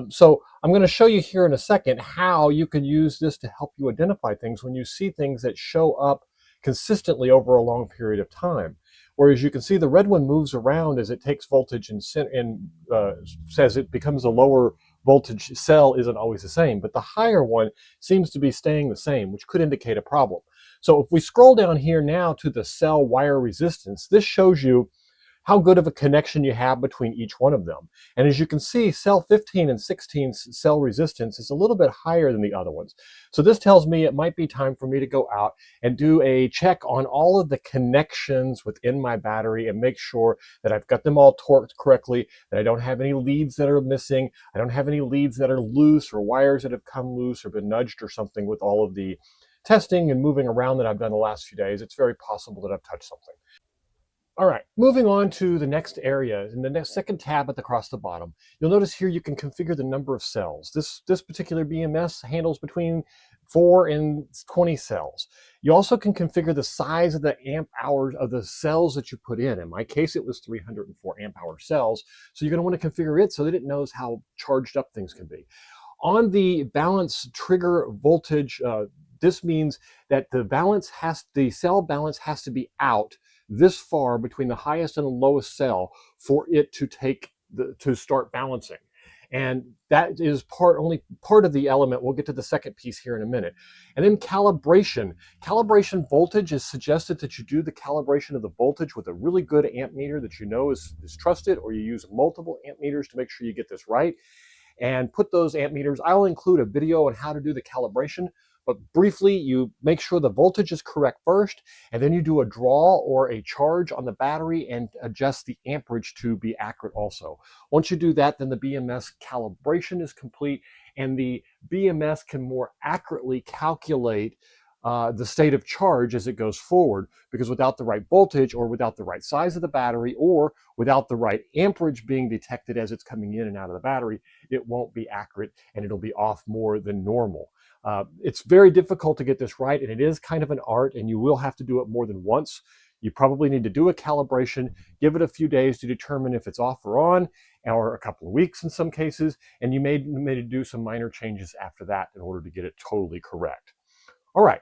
So I'm going to show you here in a second how you can use this to help you identify things when you see things that show up consistently over a long period of time. Whereas you can see the red one moves around as it takes voltage and says it becomes a lower voltage cell isn't always the same, but the higher one seems to be staying the same, which could indicate a problem. So if we scroll down here now to the cell wire resistance, this shows you how good of a connection you have between each one of them. And as you can see, cell 15 and 16's cell resistance is a little bit higher than the other ones. So this tells me it might be time for me to go out and do a check on all of the connections within my battery and make sure that I've got them all torqued correctly, that I don't have any leads that are missing, I don't have any leads that are loose or wires that have come loose or been nudged or something with all of the testing and moving around that I've done the last few days. It's very possible that I've touched something. All right, moving on to the next area, in the second tab across the bottom, you'll notice here you can configure the number of cells. This particular BMS handles between 4 and 20 cells. You also can configure the size of the amp hours of the cells that you put in. In my case, it was 304 amp hour cells. So you're going to want to configure it so that it knows how charged up things can be. On the balance trigger voltage, this means that the cell balance has to be out this far between the highest and the lowest cell for it to start balancing. And that is only part of the element. We'll get to the second piece here in a minute. And then calibration. Calibration voltage is suggested that you do the calibration of the voltage with a really good amp meter that you know is trusted, or you use multiple amp meters to make sure you get this right. And put those amp meters, I'll include a video on how to do the calibration, but briefly, you make sure the voltage is correct first, and then you do a draw or a charge on the battery and adjust the amperage to be accurate also. Once you do that, then the BMS calibration is complete, and the BMS can more accurately calculate the state of charge as it goes forward, because without the right voltage or without the right size of the battery or without the right amperage being detected as it's coming in and out of the battery, it won't be accurate and it'll be off more than normal. It's very difficult to get this right, and it is kind of an art, and you will have to do it more than once. You probably need to do a calibration, give it a few days to determine if it's off or on, or a couple of weeks in some cases, and you may do some minor changes after that in order to get it totally correct. All right.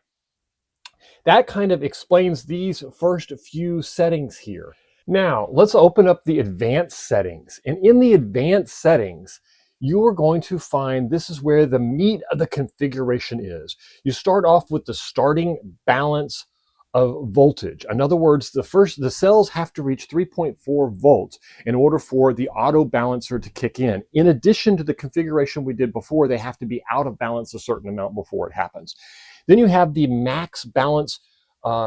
That kind of explains these first few settings here. Now, let's open up the advanced settings. And in the advanced settings, you are going to find this is where the meat of the configuration is. You start off with the starting balance of voltage. In other words, the cells have to reach 3.4 volts in order for the auto balancer to kick in. In addition to the configuration we did before, they have to be out of balance a certain amount before it happens. Then you have the max balance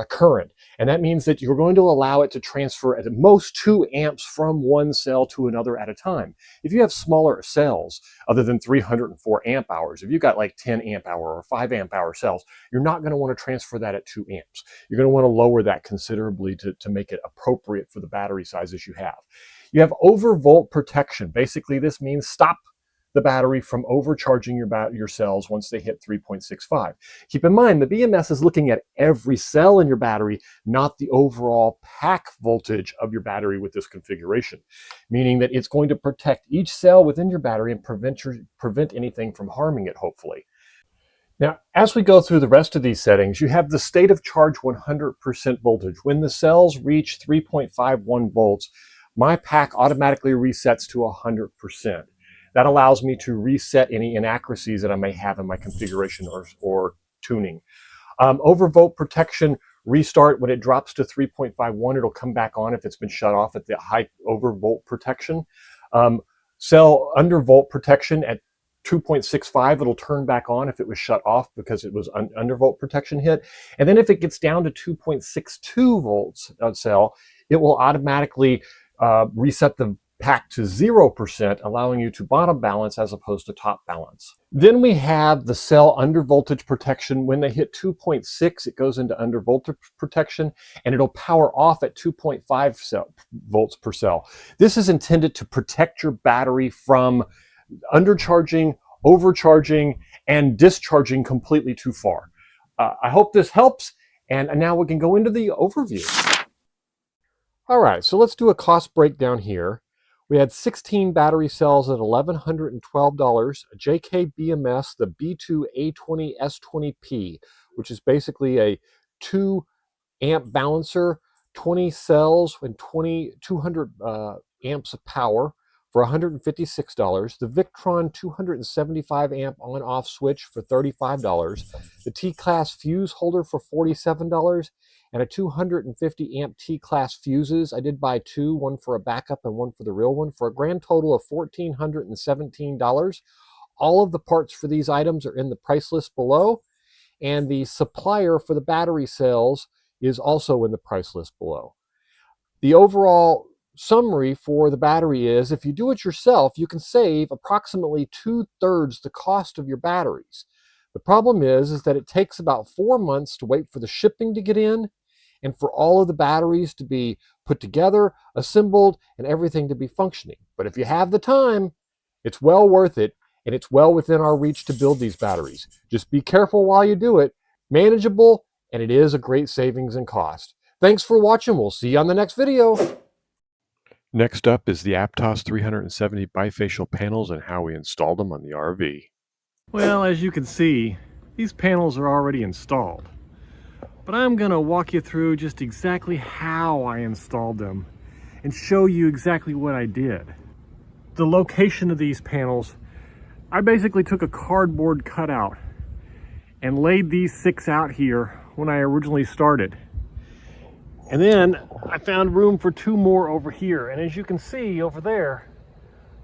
current, and that means that you're going to allow it to transfer at most 2 amps from one cell to another at a time. If you have smaller cells other than 304 amp hours, if you've got like 10 amp hour or 5 amp hour cells, you're not going to want to transfer that at 2 amps. You're going to want to lower that considerably to make it appropriate for the battery sizes you have. You have overvolt protection. Basically, this means stop the battery from overcharging your cells once they hit 3.65. Keep in mind, the BMS is looking at every cell in your battery, not the overall pack voltage of your battery with this configuration, meaning that it's going to protect each cell within your battery and prevent anything from harming it, hopefully. Now, as we go through the rest of these settings, you have the state of charge 100% voltage. When the cells reach 3.51 volts, my pack automatically resets to 100%. That allows me to reset any inaccuracies that I may have in my configuration or tuning. Overvolt protection, restart when it drops to 3.51, it'll come back on if it's been shut off at the high overvolt protection. Cell undervolt protection at 2.65, it'll turn back on if it was shut off because it was undervolt protection hit. And then if it gets down to 2.62 volts on cell, it will automatically reset the pack to 0%, allowing you to bottom balance as opposed to top balance. Then we have the cell under voltage protection. When they hit 2.6, it goes into under voltage protection, and it'll power off at 2.5 volts per cell. This is intended to protect your battery from undercharging, overcharging, and discharging completely too far. I hope this helps, and now we can go into the overview. All right, so let's do a cost breakdown here. We had 16 battery cells at $1,112, a JK BMS, the B2A20 S20P, which is basically a 2 amp balancer, 20 cells and 200 amps of power for $156, the Victron 275 amp on-off switch for $35, the T-Class fuse holder for $47, and a 250 amp T-Class fuses. I did buy two, one for a backup and one for the real one, for a grand total of $1,417. All of the parts for these items are in the price list below, and the supplier for the battery cells is also in the price list below. The overall summary for the battery is, if you do it yourself, you can save approximately 2/3 the cost of your batteries. The problem is that it takes about 4 months to wait for the shipping to get in, and for all of the batteries to be put together, assembled, and everything to be functioning. But if you have the time, it's well worth it, and it's well within our reach to build these batteries. Just be careful while you do it. Manageable, and it is a great savings in cost. Thanks for watching. We'll see you on the next video. Next up is the Aptos 370 bifacial panels and how we installed them on the RV. Well, as you can see, these panels are already installed. But I'm going to walk you through just exactly how I installed them and show you exactly what I did. The location of these panels, I basically took a cardboard cutout and laid these 6 out here when I originally started. And then I found room for 2 more over here. And as you can see over there,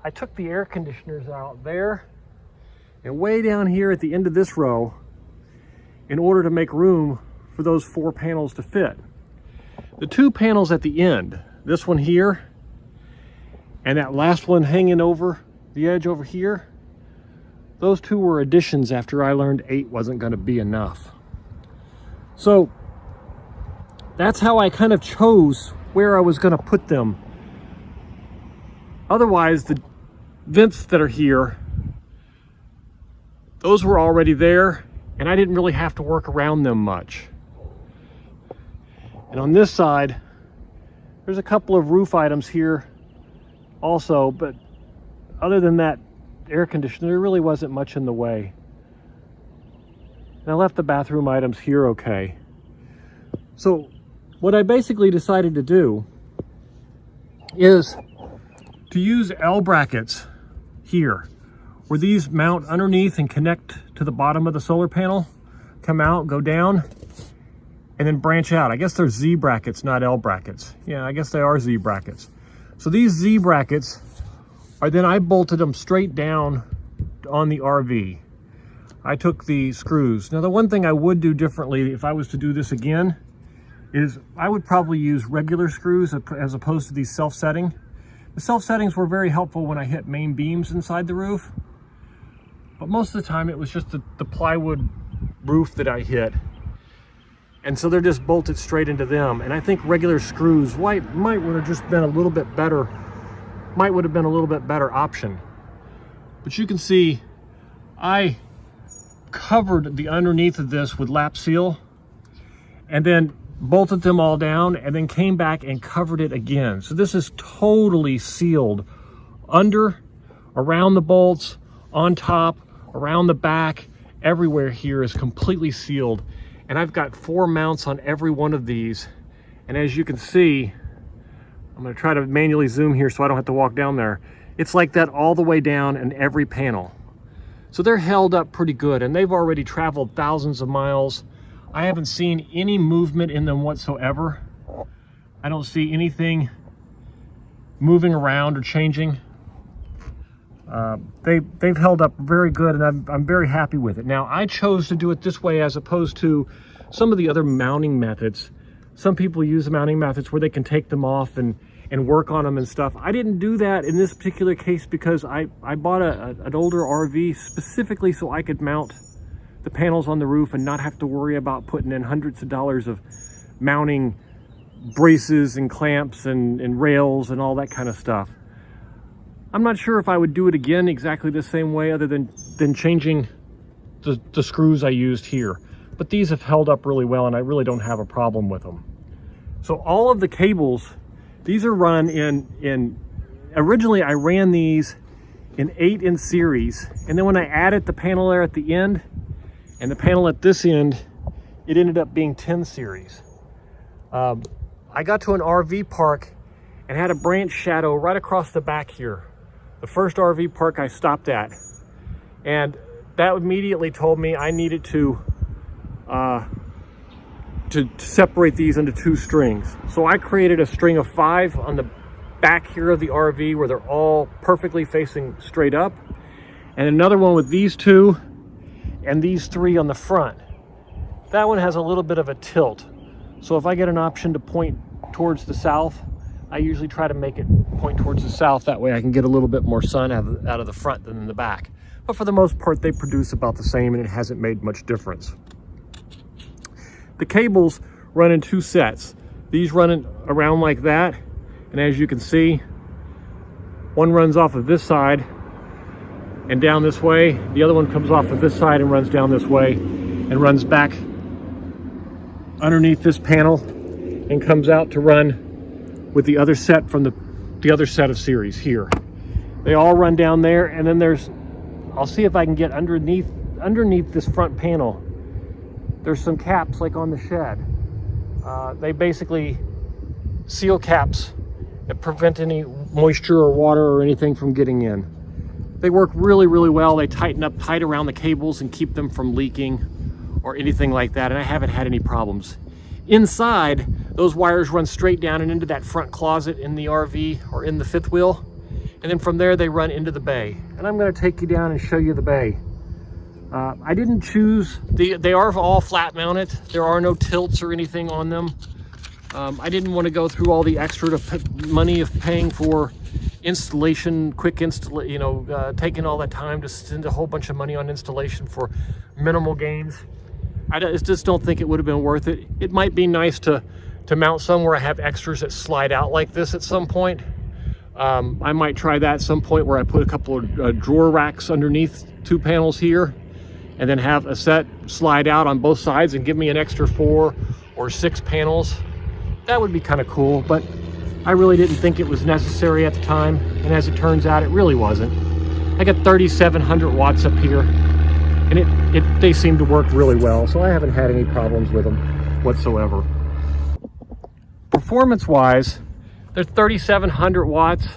I took the air conditioners out there and way down here at the end of this row in order to make room for those 4 panels to fit. The 2 panels at the end, this one here and that last one hanging over the edge over here, those 2 were additions after I learned 8 wasn't going to be enough. So that's how I kind of chose where I was going to put them. Otherwise, the vents that are here, those were already there, and I didn't really have to work around them much. And on this side, there's a couple of roof items here also, but other than that air conditioner, there really wasn't much in the way. And I left the bathroom items here okay. So what I basically decided to do is to use L brackets here, where these mount underneath and connect to the bottom of the solar panel, come out, go down, and then branch out. I guess they're Z brackets, not L brackets. Yeah, I guess they are Z brackets. So these Z brackets are then I bolted them straight down on the RV. I took the screws. Now the one thing I would do differently if I was to do this again is I would probably use regular screws as opposed to these self-setting. The self-settings were very helpful when I hit main beams inside the roof, but most of the time it was just the plywood roof that I hit. And so they're just bolted straight into them. And I think regular screws might would have just been a little bit better, option. But you can see I covered the underneath of this with lap seal and then bolted them all down and then came back and covered it again. So this is totally sealed under, around the bolts, on top, around the back, everywhere here is completely sealed. And I've got 4 mounts on every one of these. And as you can see, I'm going to try to manually zoom here so I don't have to walk down there. it's like that all the way down in every panel. So they're held up pretty good, and they've already traveled thousands of miles. I haven't seen any movement in them whatsoever. I don't see anything moving around or changing. They've held up very good, and I'm very happy with it. Now, I chose to do it this way as opposed to some of the other mounting methods. Some people use the mounting methods where they can take them off and work on them and stuff. I didn't do that in this particular case because I bought an older RV specifically so I could mount the panels on the roof and not have to worry about putting in hundreds of dollars of mounting braces and clamps and rails and all that kind of stuff. I'm not sure if I would do it again exactly the same way other than changing the screws I used here. But these have held up really well, and I really don't have a problem with them. So all of the cables, these are run originally I ran these in 8 in series, and then when I added the panel there at the end and the panel at this end, it ended up being 10 series. I got to an RV park and had a branch shadow right across the back here. The first RV park I stopped at, and that immediately told me I needed to separate these into 2 strings. So I created a string of 5 on the back here of the RV where they're all perfectly facing straight up, and another one with these 2 and these 3 on the front. That one has a little bit of a tilt, so if I get an option to point towards the south, I usually try to make it point towards the south. That way I can get a little bit more sun out of the front than in the back. But for the most part, they produce about the same, and it hasn't made much difference. The cables run in 2 sets. These run around like that, and as you can see, one runs off of this side and down this way. The other one comes off of this side and runs down this way and runs back underneath this panel and comes out to run with the other set from the other set of series here. They all run down there, and then I'll see if I can get underneath this front panel. There's some caps like on the shed. They basically seal caps that prevent any moisture or water or anything from getting in. They work really, really well. They tighten up tight around the cables and keep them from leaking or anything like that, and I haven't had any problems. Inside, those wires run straight down and into that front closet in the RV or in the fifth wheel, and then from there they run into the bay. And I'm going to take you down and show you the bay. I didn't choose, they are all flat mounted. There are no tilts or anything on them. I didn't want to go through all the extra money of paying for installation, quick installation, taking all that time to spend a whole bunch of money on installation for minimal gains. I just don't think it would have been worth it. It might be nice to mount some where I have extras that slide out like this at some point. I might try that at some point where I put a couple of drawer racks underneath 2 panels here, and then have a set slide out on both sides and give me an extra 4 or 6 panels. That would be kind of cool, but I really didn't think it was necessary at the time, and as it turns out, it really wasn't. I got 3,700 watts up here, and they seem to work really well, so I haven't had any problems with them whatsoever. Performance-wise, they're 3,700 watts.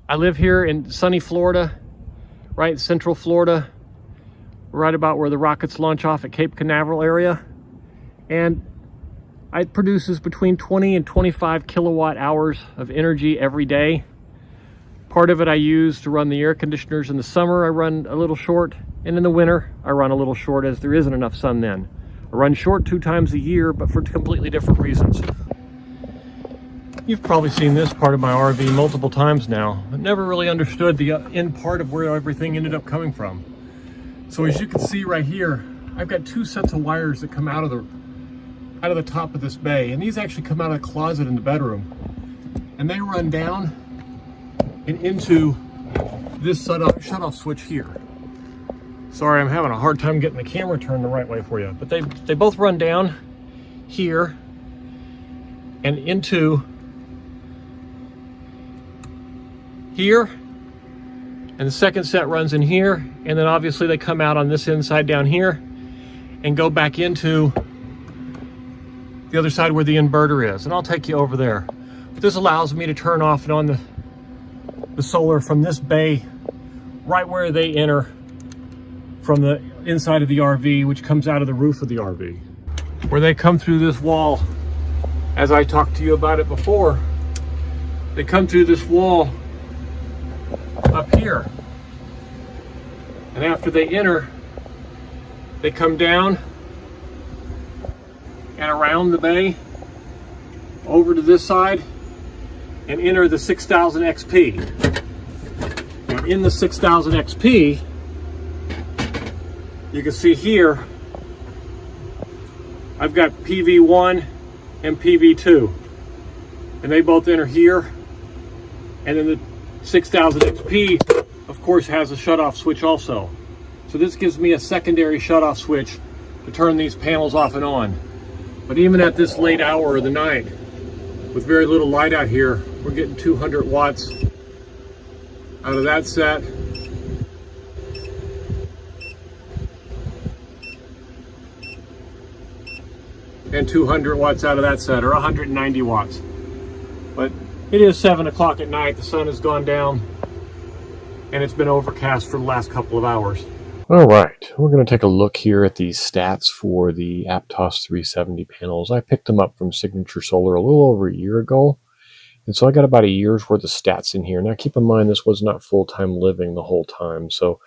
I live here in sunny Florida, right in central Florida, right about where the rockets launch off at Cape Canaveral area, and it produces between 20 and 25 kilowatt hours of energy every day. Part of it I use to run the air conditioners. In the summer I run a little short, and in the winter I run a little short as there isn't enough sun then. I run short 2 times a year, but for completely different reasons. You've probably seen this part of my RV multiple times now. I never really understood the end part of where everything ended up coming from. So as you can see right here, I've got 2 sets of wires that come out of the top of this bay, and these actually come out of the closet in the bedroom, and they run down and into this shut-off switch here. Sorry, I'm having a hard time getting the camera turned the right way for you, but they both run down here and into here, and the second set runs in here, and then obviously they come out on this inside down here and go back into the other side where the inverter is, and I'll take you over there. But this allows me to turn off and on the solar from this bay right where they enter from the inside of the RV, which comes out of the roof of the RV. Where they come through this wall, as I talked to you about it before, they come through this wall up here. And after they enter, they come down and around the bay over to this side and enter the 6000 XP. Now in the 6000 XP, you can see here, I've got PV1 and PV2, and they both enter here. And then the 6000 XP, of course, has a shutoff switch also. So this gives me a secondary shutoff switch to turn these panels off and on. But even at this late hour of the night, with very little light out here, we're getting 200 watts out of that set. And 200 watts out of that set, or 190 watts. But it is 7 o'clock at night, the sun has gone down, and it's been overcast for the last couple of hours. All right, we're going to take a look here at these stats for the Aptos 370 panels. I picked them up from Signature Solar a little over a year ago, and so I got about a year's worth of stats in here. Now keep in mind this was not full-time living the whole time, so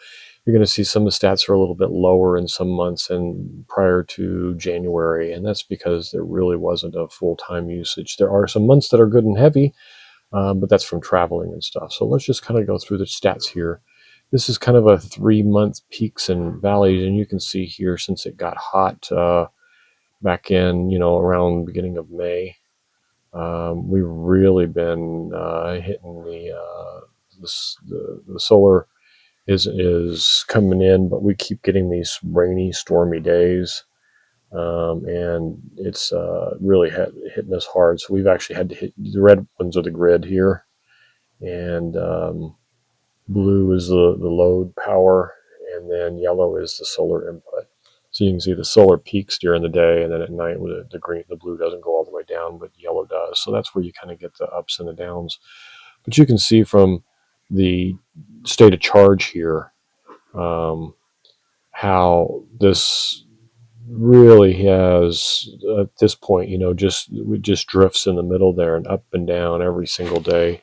you're going to see some of the stats are a little bit lower in some months and prior to January, and that's because there really wasn't a full-time usage. There are some months that are good and heavy, but that's from traveling and stuff. So let's just kind of go through the stats here. This is kind of a 3-month peaks and valleys, and you can see here since it got hot back in, around the beginning of May, we've really been hitting the solar is coming in, but we keep getting these rainy, stormy days, and it's really hitting us hard. So we've actually had to hit the red ones are the grid here, and blue is the load power, and then yellow is the solar input. So you can see the solar peaks during the day, and then at night the blue doesn't go all the way down, but yellow does. So that's where you kind of get the ups and the downs. But you can see from the state of charge here how this really has at this point, it just drifts in the middle there and up and down every single day,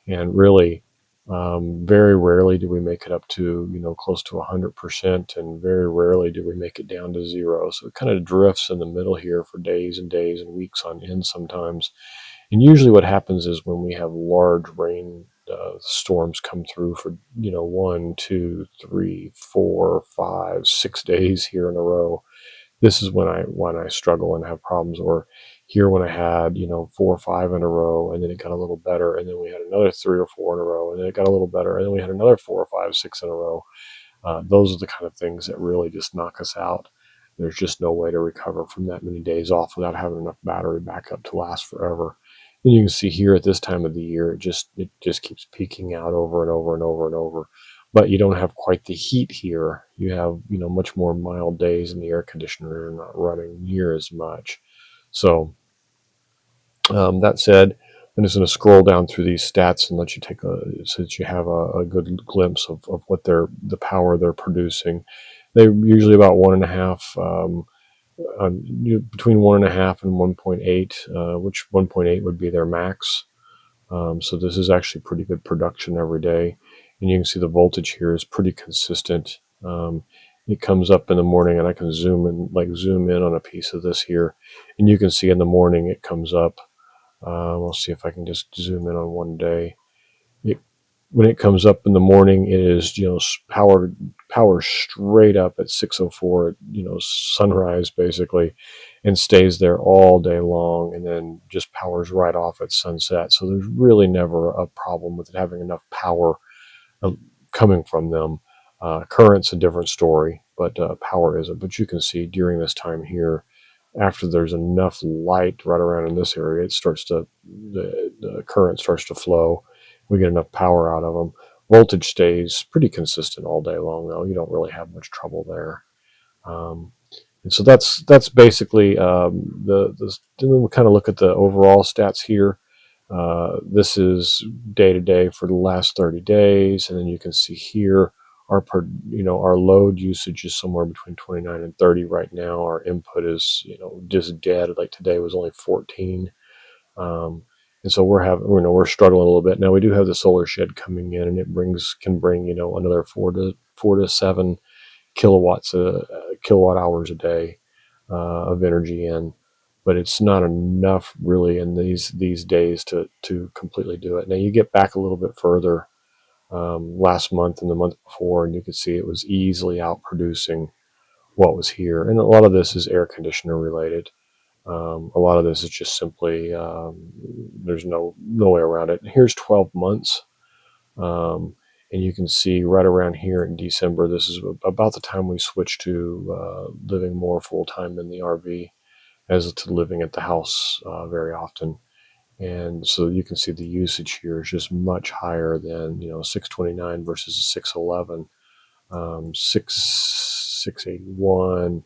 and really very rarely do we make it up to close to 100%, and very rarely do we make it down to 0. So it kind of drifts in the middle here for days and days and weeks on end sometimes. And usually what happens is when we have large rain storms come through for 1, 2, 3, 4, 5, 6 days here in a row, this is when I struggle and have problems. Or here when I had 4 or 5 in a row, and then it got a little better, and then we had another 3 or 4 in a row, and then it got a little better, and then we had another 4 or 5, 6 in a row. Those are the kind of things that really just knock us out. There's just no way to recover from that many days off without having enough battery backup to last forever. And you can see here at this time of the year, it just keeps peaking out over and over and over and over. But you don't have quite the heat here. You have much more mild days, and the air conditioner are not running near as much. So that said, I'm just going to scroll down through these stats and let you so that you have a good glimpse of what the power they're producing. They're usually about 1.5. Between 1.5 and 1.8, which 1.8 would be their max. So this is actually pretty good production every day. And you can see the voltage here is pretty consistent. It comes up in the morning, and I can zoom in on a piece of this here, and you can see in the morning it comes up. We'll see if I can just zoom in on one day. When it comes up in the morning, it is power straight up at 6:04, sunrise basically, and stays there all day long, and then just powers right off at sunset. So there's really never a problem with it having enough power coming from them. Current's a different story, but power isn't. But you can see during this time here, after there's enough light right around in this area, the current starts to flow. We get enough power out of them. Voltage stays pretty consistent all day long, though. You don't really have much trouble there. And so that's basically then we kind of look at the overall stats here. This is day to day for the last 30 days, and then you can see here our our load usage is somewhere between 29 and 30 right now. Our input is just dead. Like today was only 14, and so we're struggling a little bit now. We do have the solar shed coming in, and it can bring another 4 to 7 kilowatts kilowatt hours a day of energy in, but it's not enough really in these days to completely do it. Now you get back a little bit further, last month and the month before, and you can see it was easily outproducing what was here. And a lot of this is air conditioner related. A lot of this is just simply there's no way around it. Here's 12 months. And you can see right around here in December, this is about the time we switched to living more full-time in the RV as to living at the house very often. And so you can see the usage here is just much higher than 629 versus 611, 681,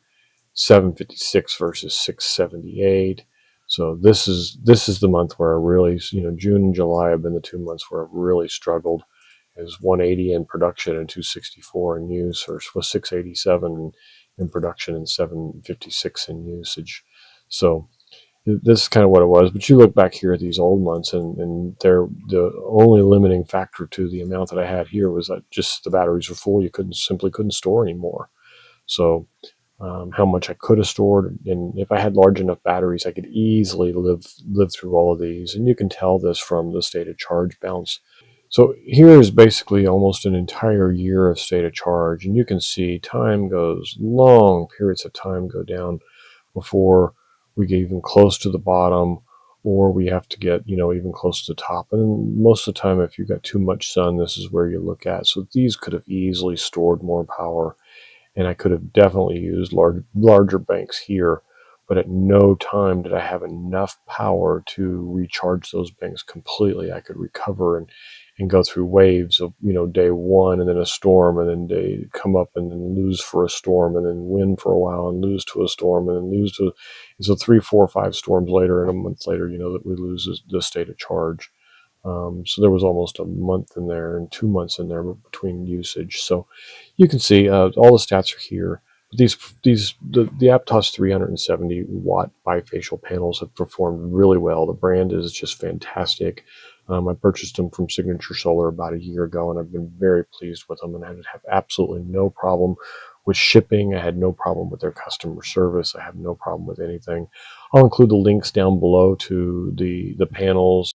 756 versus 678. So this is the month where I really, June and July have been the 2 months where I've really struggled. Is 180 in production and 264 in use, or was 687 in production and 756 in usage. So this is kind of what it was. But you look back here at these old months, and they're the only limiting factor to the amount that I had here was that just the batteries were full. You simply couldn't store anymore. So how much I could have stored, and if I had large enough batteries, I could easily live through all of these. And you can tell this from the state of charge bounce. So here is basically almost an entire year of state of charge, and you can see long periods of time go down before we get even close to the bottom, or we have to get even close to the top. And most of the time, if you've got too much sun, this is where you look at. So these could have easily stored more power, and I could have definitely used larger banks here, but at no time did I have enough power to recharge those banks completely. I could recover and go through waves of day one, and then a storm, and then they come up and then lose for a storm, and then win for a while and lose to a storm, and then lose to. And so 3, 4, 5 storms later, and a month later, that we lose the state of charge. So there was almost a month in there and 2 months in there between usage. So you can see all the stats are here. The Aptos 370 watt bifacial panels have performed really well. The brand is just fantastic. I purchased them from Signature Solar about a year ago, and I've been very pleased with them, and I have absolutely no problem with shipping. I had no problem with their customer service. I have no problem with anything. I'll include the links down below to the panels.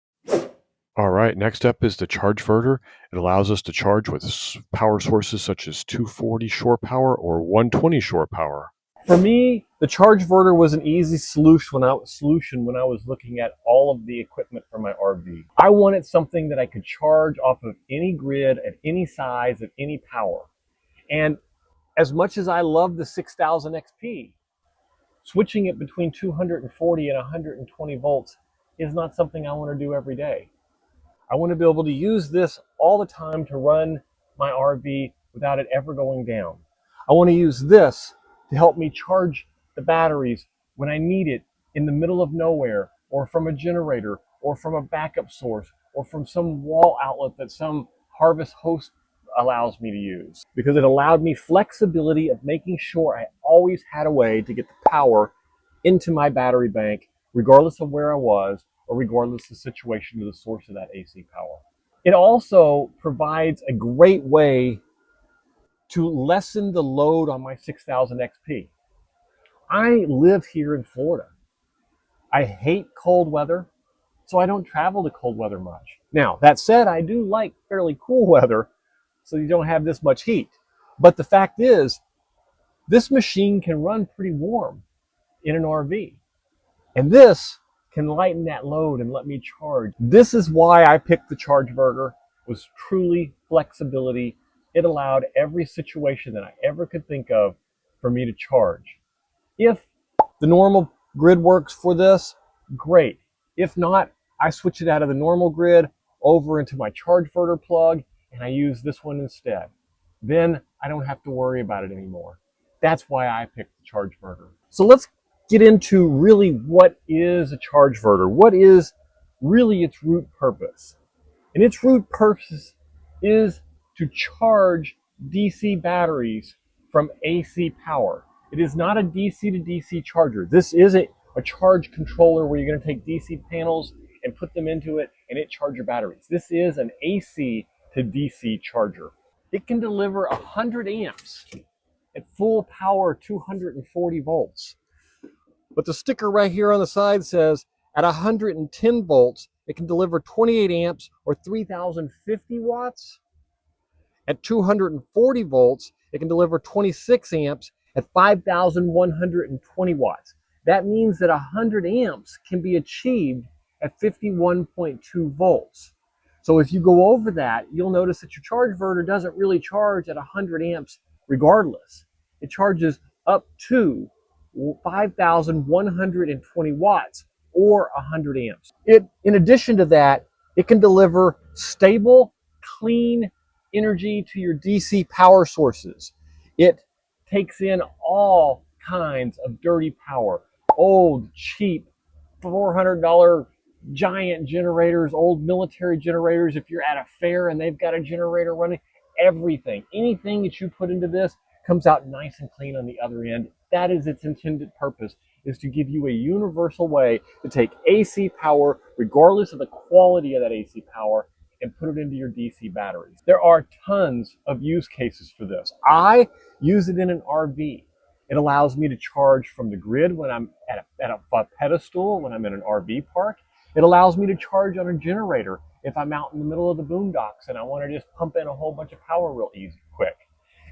All right, next up is the Chargeverter. It allows us to charge with power sources such as 240 shore power or 120 shore power. For me, the Chargeverter was an easy solution when I was looking at all of the equipment for my RV. I wanted something that I could charge off of any grid at any size at any power. And as much as I love the 6000 XP, switching it between 240 and 120 volts is not something I want to do every day. I want to be able to use this all the time to run my RV without it ever going down. I want to use this to help me charge the batteries when I need it in the middle of nowhere, or from a generator, or from a backup source, or from some wall outlet that some harvest host allows me to use. Because it allowed me flexibility of making sure I always had a way to get the power into my battery bank, regardless of where I was, or regardless of the situation of the source of that AC power. It also provides a great way to lessen the load on my 6000 XP. I live here in Florida. I hate cold weather, so I don't travel to cold weather much. Now, that said, I do like fairly cool weather, so you don't have this much heat. But the fact is, this machine can run pretty warm in an RV. And this can lighten that load and let me charge. This is why I picked the Chargeverter, was truly flexibility. It allowed every situation that I ever could think of for me to charge. If the normal grid works for this, great. If not, I switch it out of the normal grid over into my Chargeverter plug, and I use this one instead. Then I don't have to worry about it anymore. That's why I picked the Chargeverter. So let's get into really what is a Chargeverter. What is really its root purpose. And its root purpose is to charge DC batteries from AC power. It is not a DC to DC charger. This isn't a charge controller where you're going to take DC panels and put them into it and it charge your batteries. This is an AC to DC charger. It can deliver 100 amps at full power, 240 volts. But the sticker right here on the side says at 110 volts, it can deliver 28 amps or 3,050 watts. At 240 volts, it can deliver 26 amps at 5,120 watts. That means that 100 amps can be achieved at 51.2 volts. So if you go over that, you'll notice that your chargeverter doesn't really charge at 100 amps regardless. It charges up to 5,120 watts or 100 amps. In addition to that, it can deliver stable, clean energy to your DC power sources. It takes in all kinds of dirty power, old, cheap, $400 giant generators, old military generators. If you're at a fair and they've got a generator running, everything, anything that you put into this comes out nice and clean on the other end. That is its intended purpose, is to give you a universal way to take AC power, regardless of the quality of that AC power, and put it into your DC batteries. There are tons of use cases for this. I use it in an RV. It allows me to charge from the grid when I'm at a pedestal, when I'm in an RV park. It allows me to charge on a generator if I'm out in the middle of the boondocks and I want to just pump in a whole bunch of power real easy, quick.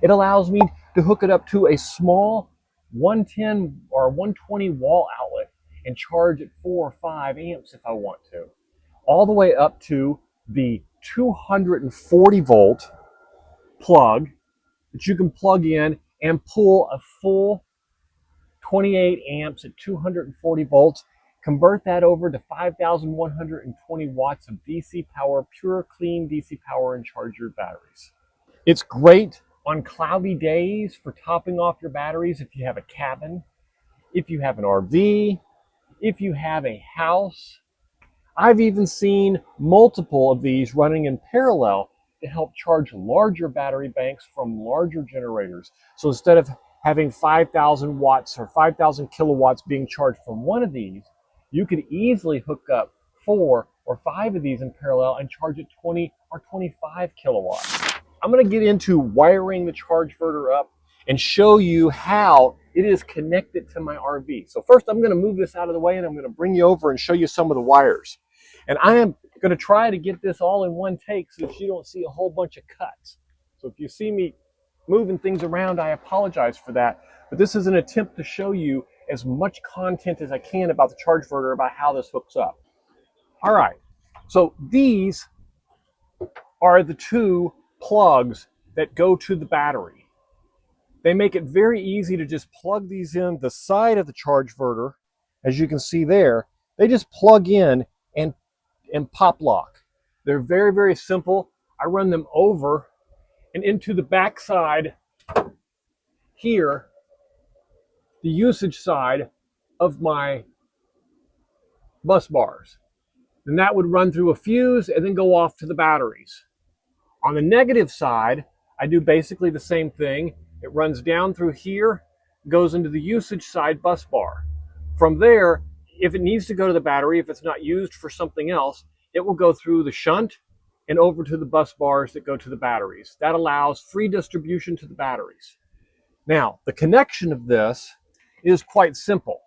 It allows me to hook it up to a small 110 or 120 wall outlet and charge at 4 or 5 amps if I want to, all the way up to the 240 volt plug that you can plug in and pull a full 28 amps at 240 volts, convert that over to 5,120 watts of DC power, pure clean DC power, and charge your batteries. It's great on cloudy days for topping off your batteries if you have a cabin, if you have an RV, if you have a house. I've even seen multiple of these running in parallel to help charge larger battery banks from larger generators. So instead of having 5,000 watts or 5,000 kilowatts being charged from one of these, you could easily hook up 4 or 5 of these in parallel and charge at 20 or 25 kilowatts. I'm going to get into wiring the chargeverter up and show you how it is connected to my RV. So first I'm going to move this out of the way and I'm going to bring you over and show you some of the wires. And I am going to try to get this all in one take so that you don't see a whole bunch of cuts. So if you see me moving things around, I apologize for that. But this is an attempt to show you as much content as I can about the chargeverter, about how this hooks up. All right, so these are the 2 plugs that go to the battery. They make it very easy to just plug these in the side of the chargeverter. As you can see there, they just plug in and pop lock. They're very, very simple. I run them over and into the back side here, the usage side of my bus bars. Then that would run through a fuse and then go off to the batteries. On the negative side, I do basically the same thing. It runs down through here, goes into the usage side bus bar. From there, if it needs to go to the battery, if it's not used for something else, it will go through the shunt and over to the bus bars that go to the batteries. That allows free distribution to the batteries. Now, the connection of this is quite simple.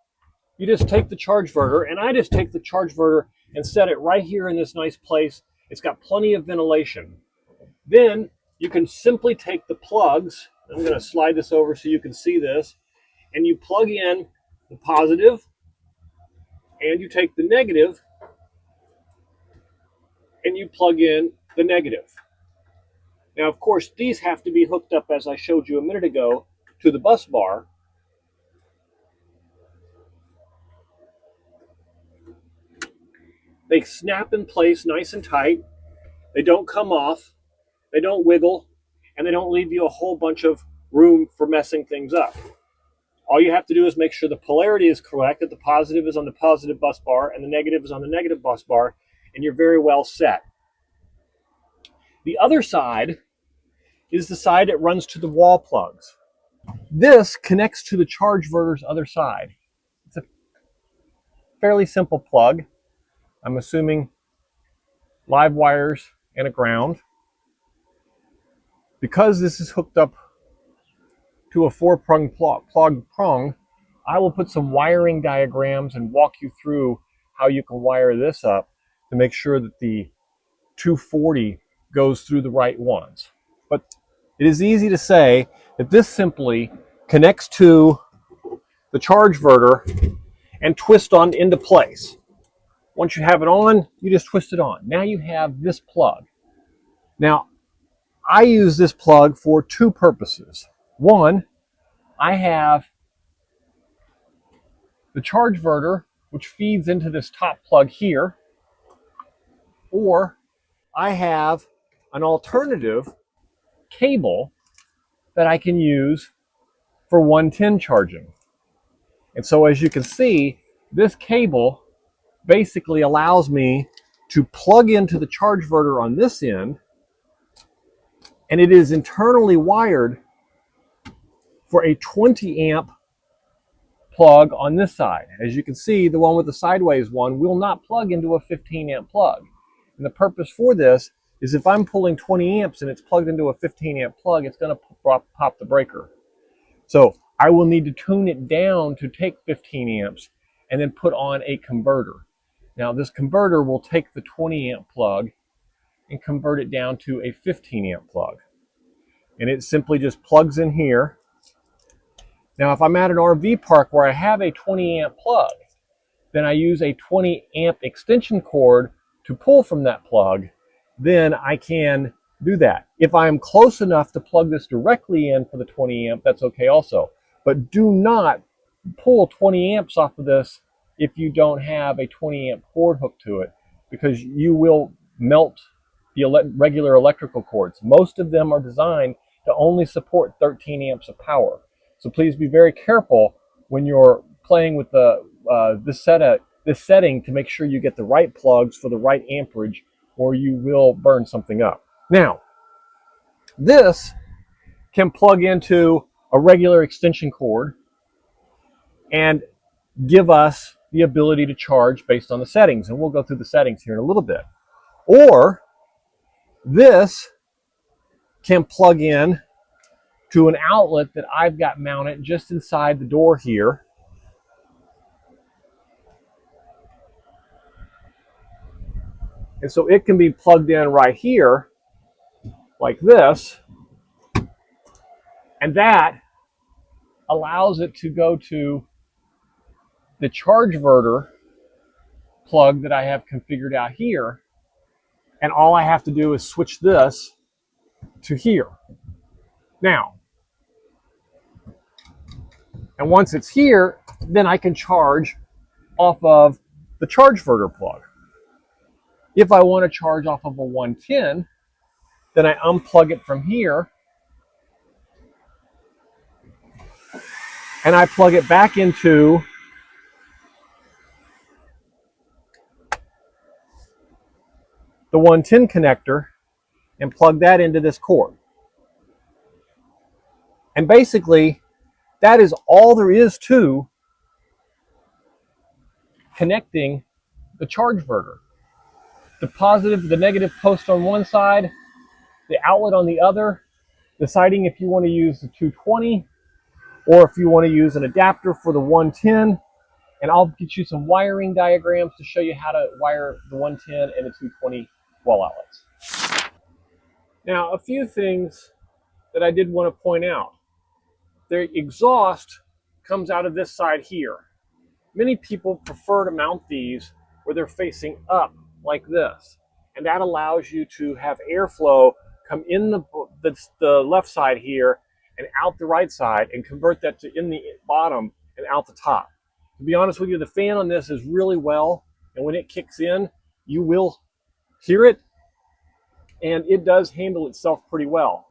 You just take the chargeverter, and I just take the chargeverter and set it right here in this nice place. It's got plenty of ventilation. Then you can simply take the plugs. I'm going to slide this over so you can see this. And you plug in the positive, and you take the negative, and you plug in the negative. Now, of course, these have to be hooked up, as I showed you a minute ago, to the bus bar. They snap in place nice and tight. They don't come off. They don't wiggle. And they don't leave you a whole bunch of room for messing things up. All you have to do is make sure the polarity is correct, that the positive is on the positive bus bar and the negative is on the negative bus bar, and you're very well set. The other side is the side that runs to the wall plugs. This connects to the Chargeverter's other side. It's a fairly simple plug. I'm assuming live wires and a ground. Because this is hooked up to a 4-prong plug, I will put some wiring diagrams and walk you through how you can wire this up to make sure that the 240 goes through the right ones. But it is easy to say that this simply connects to the Chargeverter and twist on into place. Once you have it on, you just twist it on. Now you have this plug. Now, I use this plug for two purposes. One, I have the Chargeverter, which feeds into this top plug here, or I have an alternative cable that I can use for 110 charging. And so as you can see, this cable basically allows me to plug into the Chargeverter on this end, and it is internally wired for a 20 amp plug on this side. As you can see, the one with the sideways one will not plug into a 15 amp plug. And the purpose for this is if I'm pulling 20 amps and it's plugged into a 15 amp plug, it's going to pop the breaker. So I will need to tune it down to take 15 amps and then put on a converter. Now this converter will take the 20 amp plug and convert it down to a 15 amp plug. And it simply just plugs in here. Now if I'm at an RV park where I have a 20 amp plug, then I use a 20 amp extension cord to pull from that plug, then I can do that. If I'm close enough to plug this directly in for the 20 amp, that's okay also. But do not pull 20 amps off of this if you don't have a 20 amp cord hooked to it, because you will melt the regular electrical cords. Most of them are designed to only support 13 amps of power. So please be very careful when you're playing with this setting to make sure you get the right plugs for the right amperage, or you will burn something up. Now, this can plug into a regular extension cord and give us the ability to charge based on the settings. And we'll go through the settings here in a little bit. Or this can plug in to an outlet that I've got mounted just inside the door here. And so it can be plugged in right here, like this. And that allows it to go to the Chargeverter plug that I have configured out here. And all I have to do is switch this to here. Now, and once it's here, then I can charge off of the Chargeverter plug. If I want to charge off of a 110, then I unplug it from here and I plug it back into the 110 connector and plug that into this cord. And basically, that is all there is to connecting the Chargeverter. The positive, the negative post on one side, the outlet on the other, deciding if you want to use the 220 or if you want to use an adapter for the 110. And I'll get you some wiring diagrams to show you how to wire the 110 and the 220 wall outlets. Now, a few things that I did want to point out. The exhaust comes out of this side here. Many people prefer to mount these where they're facing up like this, and that allows you to have airflow come in the left side here and out the right side and convert that to in the bottom and out the top. To be honest with you, the fan on this is really well, and when it kicks in, you will hear it, and it does handle itself pretty well.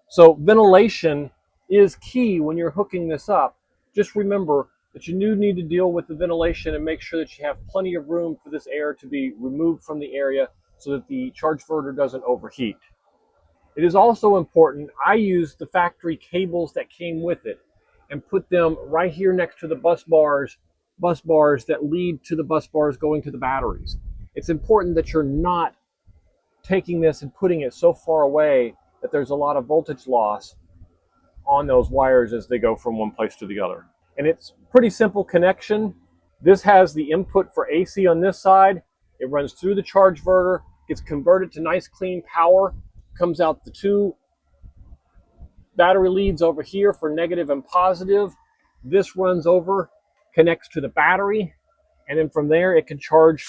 So ventilation is key when you're hooking this up. Just remember that you do need to deal with the ventilation and make sure that you have plenty of room for this air to be removed from the area so that the chargeverter doesn't overheat. It is also important, I used the factory cables that came with it and put them right here next to the bus bars that lead to the bus bars going to the batteries. It's important that you're not taking this and putting it so far away that there's a lot of voltage loss on those wires as they go from one place to the other. And it's pretty simple connection. This has the input for AC on this side. It runs through the chargeverter, gets converted to nice clean power, comes out the two battery leads over here for negative and positive. This runs over, connects to the battery, and then from there it can charge.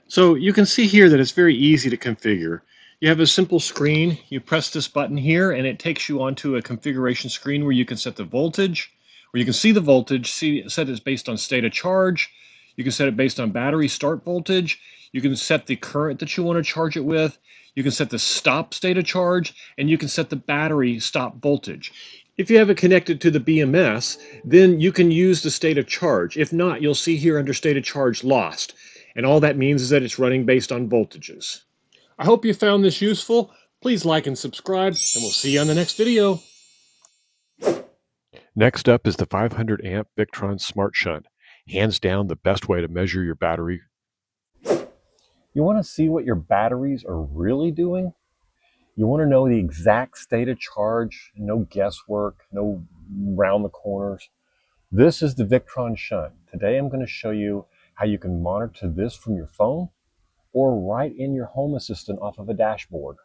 So you can see here that it's very easy to configure. You have a simple screen. You press this button here and it takes you onto a configuration screen where you can set the voltage, where you can see the voltage, set it based on state of charge. You can set it based on battery start voltage. You can set the current that you want to charge it with. You can set the stop state of charge, and you can set the battery stop voltage. If you have it connected to the BMS, then you can use the state of charge. If not, you'll see here under state of charge lost. And all that means is that it's running based on voltages. I hope you found this useful. Please like and subscribe, and we'll see you on the next video. Next up is the 500 amp Victron SmartShunt. Hands down the best way to measure your battery. You want to see what your batteries are really doing? You want to know the exact state of charge, no guesswork, no round the corners. This is the Victron Shunt. Today I'm going to show you how you can monitor this from your phone or right in your home assistant off of a dashboard.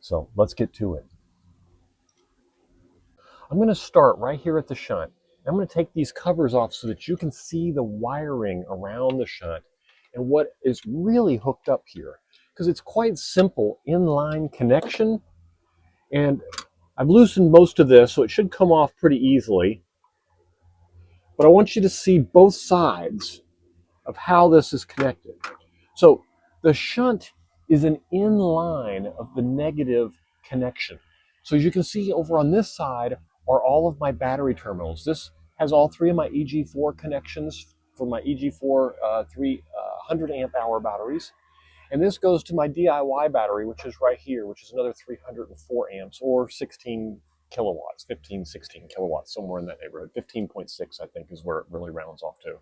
So let's get to it. I'm going to start right here at the shunt. I'm going to take these covers off so that you can see the wiring around the shunt and what is really hooked up here, because it's quite simple inline connection, and I've loosened most of this so it should come off pretty easily, but I want you to see both sides of how this is connected. So the shunt is an inline of the negative connection. So as you can see over on this side are all of my battery terminals. This has all three of my EG4 connections for my EG4 300 amp hour batteries. And this goes to my DIY battery, which is right here, which is another 304 amps or 16 kilowatts, 15, 16 kilowatts, somewhere in that neighborhood. 15.6, I think, is where it really rounds off to.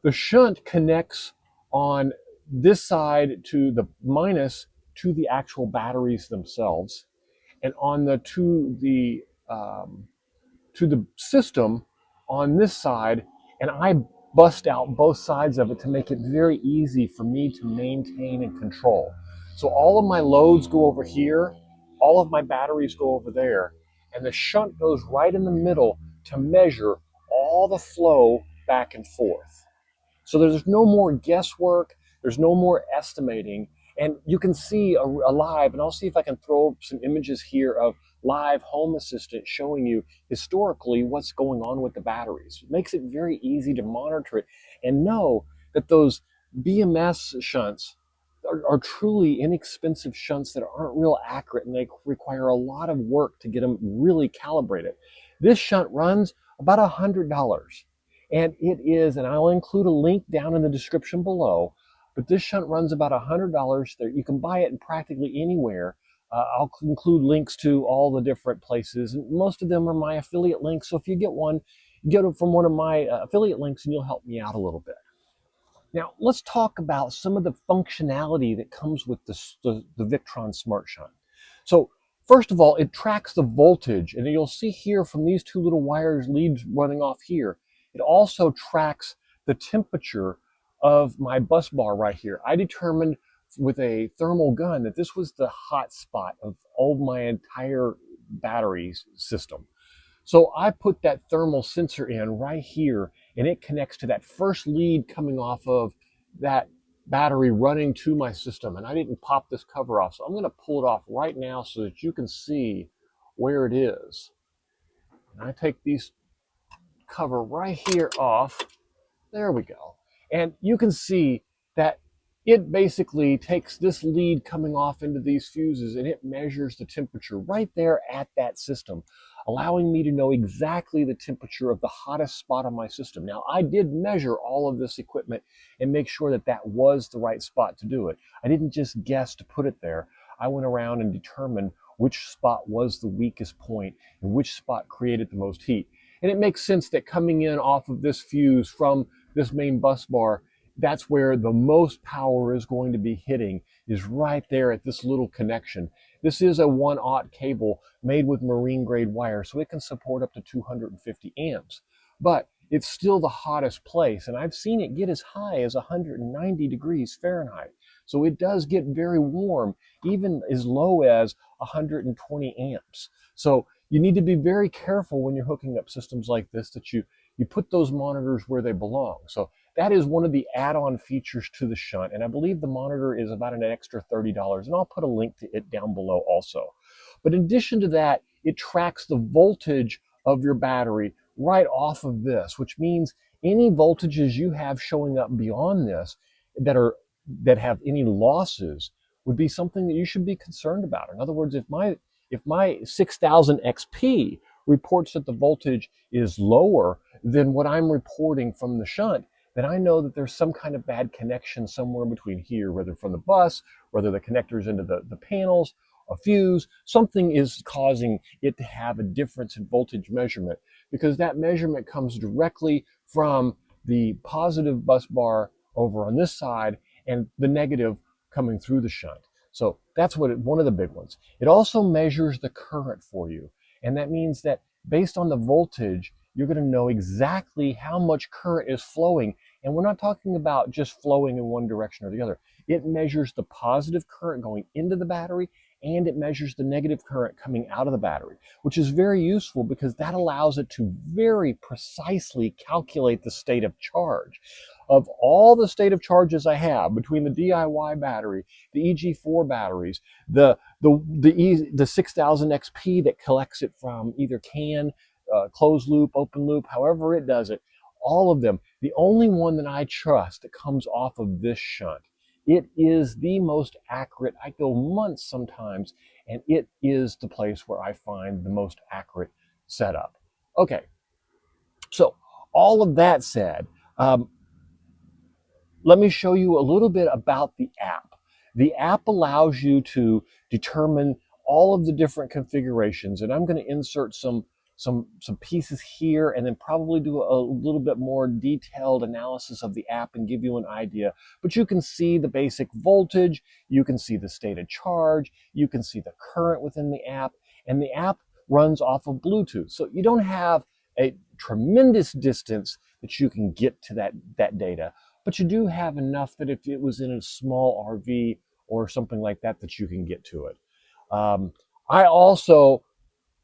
The shunt connects on this side to the minus to the actual batteries themselves, and on the to the system on this side, and I bust out both sides of it to make it very easy for me to maintain and control. So all of my loads go over here, all of my batteries go over there, and the shunt goes right in the middle to measure all the flow back and forth. So there's no more guesswork, there's no more estimating, and you can see a live, and I'll see if I can throw some images here of live Home Assistant showing you historically what's going on with the batteries. It makes it very easy to monitor it and know that those BMS shunts are truly inexpensive shunts that aren't real accurate, and they require a lot of work to get them really calibrated. This shunt runs about $100. And it is, and I'll include a link down in the description below, but this shunt runs about $100. There, you can buy it in practically anywhere. I'll include links to all the different places, and most of them are my affiliate links. So if you get one, get it from one of my affiliate links and you'll help me out a little bit. Now, let's talk about some of the functionality that comes with the Victron SmartShunt. So first of all, it tracks the voltage, and you'll see here from these two little wires leads running off here, it also tracks the temperature of my bus bar right here. I determined with a thermal gun that this was the hot spot of all my entire battery system. So I put that thermal sensor in right here, and it connects to that first lead coming off of that battery running to my system. And I didn't pop this cover off, so I'm going to pull it off right now so that you can see where it is. And I take these cover right here off. There we go. And you can see that it basically takes this lead coming off into these fuses and it measures the temperature right there at that system, allowing me to know exactly the temperature of the hottest spot on my system. Now, I did measure all of this equipment and make sure that that was the right spot to do it. I didn't just guess to put it there. I went around and determined which spot was the weakest point and which spot created the most heat. And it makes sense that coming in off of this fuse from this main bus bar, that's where the most power is going to be hitting, is right there at this little connection. This is a 1/aught cable made with marine grade wire, so it can support up to 250 amps. But it's still the hottest place, and I've seen it get as high as 190 degrees Fahrenheit. So it does get very warm, even as low as 120 amps. So you need to be very careful when you're hooking up systems like this that you put those monitors where they belong. So that is one of the add-on features to the shunt, and I believe the monitor is about an extra $30, and I'll put a link to it down below also. But in addition to that, it tracks the voltage of your battery right off of this, which means any voltages you have showing up beyond this that have any losses would be something that you should be concerned about. In other words, if my 6000 XP reports that the voltage is lower than what I'm reporting from the shunt, then I know that there's some kind of bad connection somewhere between here, whether from the bus, whether the connectors into the panels, a fuse, something is causing it to have a difference in voltage measurement, because that measurement comes directly from the positive bus bar over on this side and the negative coming through the shunt. So that's one of the big ones. It also measures the current for you. And that means that based on the voltage, you're going to know exactly how much current is flowing. And we're not talking about just flowing in one direction or the other. It measures the positive current going into the battery, and it measures the negative current coming out of the battery, which is very useful because that allows it to very precisely calculate the state of charge. Of all the state of charges I have between the DIY battery, the EG4 batteries, the 6000 XP that collects it from either CAN, closed loop, open loop, however it does it, all of them, the only one that I trust that comes off of this shunt. It is the most accurate. I go months sometimes, and it is the place where I find the most accurate setup. Okay, so all of that said, let me show you a little bit about the app. The app allows you to determine all of the different configurations, and I'm going to insert some pieces here and then probably do a little bit more detailed analysis of the app and give you an idea. But you can see the basic voltage, you can see the state of charge, you can see the current within the app, and the app runs off of Bluetooth. So you don't have a tremendous distance that you can get to that data, but you do have enough that if it was in a small RV or something like that, that you can get to it. I also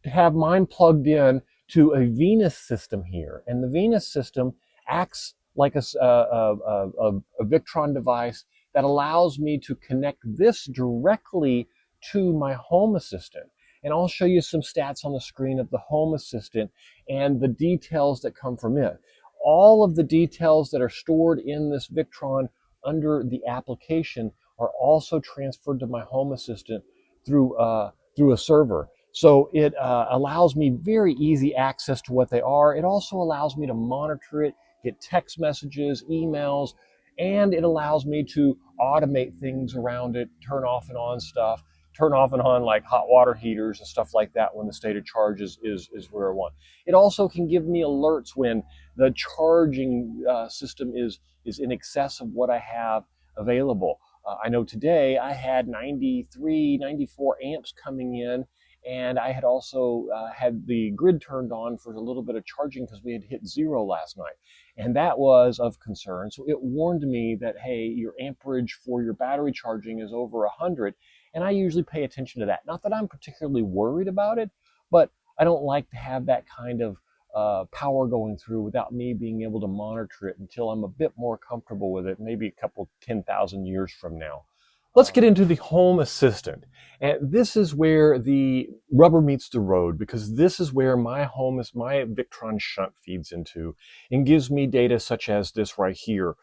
have mine plugged in to a Venus system here, and the Venus system acts like a Victron device that allows me to connect this directly to my Home Assistant. And I'll show you some stats on the screen of the Home Assistant and the details that come from it. All of the details that are stored in this Victron under the application are also transferred to my Home Assistant through a server. So it allows me very easy access to what they are. It also allows me to monitor it, get text messages, emails, and it allows me to automate things around it, turn off and on stuff, turn off and on like hot water heaters and stuff like that when the state of charge is where I want. It also can give me alerts when the charging system is in excess of what I have available. I know today I had 93, 94 amps coming in, and I had also had the grid turned on for a little bit of charging because we had hit 0 last night. And that was of concern. So it warned me that, hey, your amperage for your battery charging is over 100. And I usually pay attention to that. Not that I'm particularly worried about it, but I don't like to have that kind of power going through without me being able to monitor it until I'm a bit more comfortable with it, maybe a couple 10,000 years from now. Let's get into the Home Assistant. And this is where the rubber meets the road, because this is where my Victron shunt feeds into and gives me data such as this right here.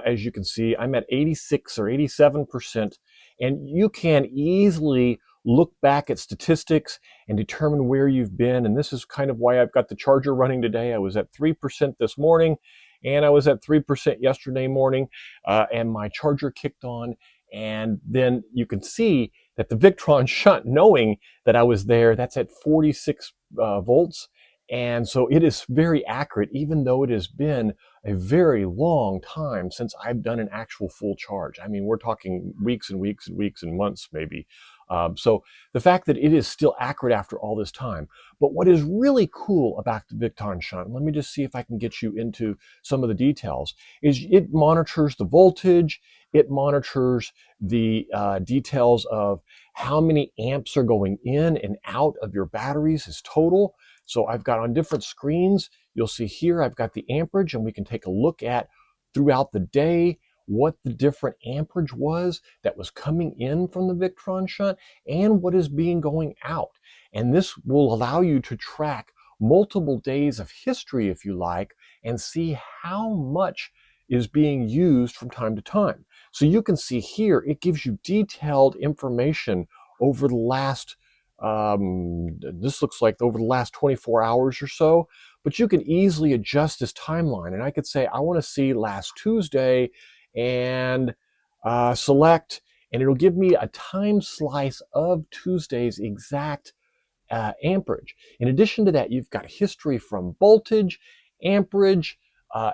As you can see, I'm at 86 or 87%, and you can easily look back at statistics and determine where you've been. And this is kind of why I've got the charger running today. I was at 3% this morning, and I was at 3% yesterday morning, and my charger kicked on. And then you can see that the Victron shunt, knowing that I was there, that's at 46 volts. And so it is very accurate, even though it has been a very long time since I've done an actual full charge. I mean, we're talking weeks and weeks and weeks and months, maybe. So the fact that it is still accurate after all this time. But what is really cool about the Victron shunt, let me just see if I can get you into some of the details, is it monitors the voltage, it monitors the details of how many amps are going in and out of your batteries as total. So I've got on different screens, you'll see here I've got the amperage, and we can take a look at throughout the day what the different amperage was that was coming in from the Victron shunt and what is being going out. And this will allow you to track multiple days of history, if you like, and see how much is being used from time to time. So you can see here, it gives you detailed information over the last, this looks like over the last 24 hours or so, but you can easily adjust this timeline. And I could say, I want to see last Tuesday and select, and it'll give me a time slice of Tuesday's exact amperage. In addition to that, you've got history from voltage, amperage,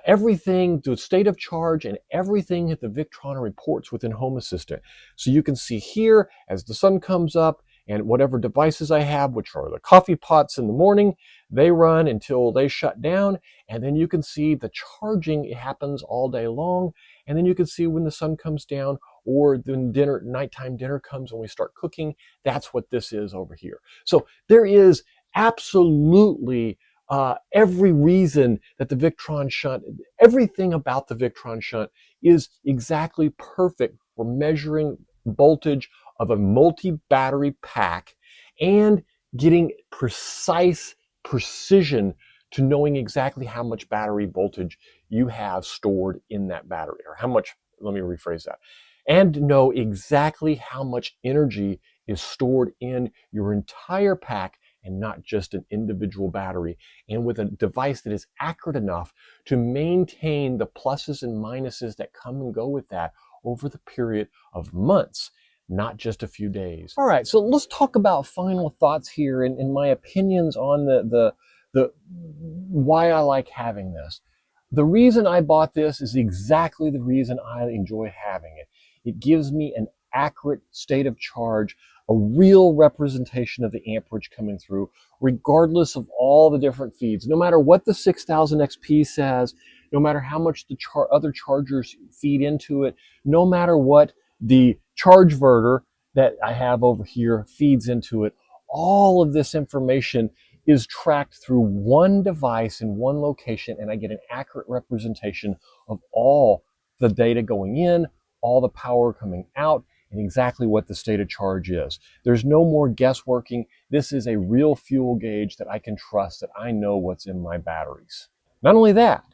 everything, the state of charge, and everything that the Victron reports within Home Assistant. So you can see here, as the sun comes up, and whatever devices I have, which are the coffee pots in the morning, they run until they shut down. And then you can see the charging, it happens all day long. And then you can see when the sun comes down, or when dinner, nighttime dinner comes, when we start cooking. That's what this is over here. So there is absolutely every reason that the Victron shunt, everything about the Victron shunt is exactly perfect for measuring voltage of a multi-battery pack and getting precise precision to knowing exactly how much battery voltage you have stored in that battery, or how much, let me rephrase that, and know exactly how much energy is stored in your entire pack and not just an individual battery, and with a device that is accurate enough to maintain the pluses and minuses that come and go with that over the period of months, not just a few days. All right, so let's talk about final thoughts here and my opinions on the why I like having this. The reason I bought this is exactly the reason I enjoy having it. It gives me an accurate state of charge, a real representation of the amperage coming through, regardless of all the different feeds. No matter what the 6000 XP says, no matter how much the other chargers feed into it, no matter what the Chargeverter that I have over here feeds into it, all of this information is tracked through one device in one location, and I get an accurate representation of all the data going in, all the power coming out, and exactly what the state of charge is. There's no more guessworking. This is a real fuel gauge that I can trust, that I know what's in my batteries. Not only that,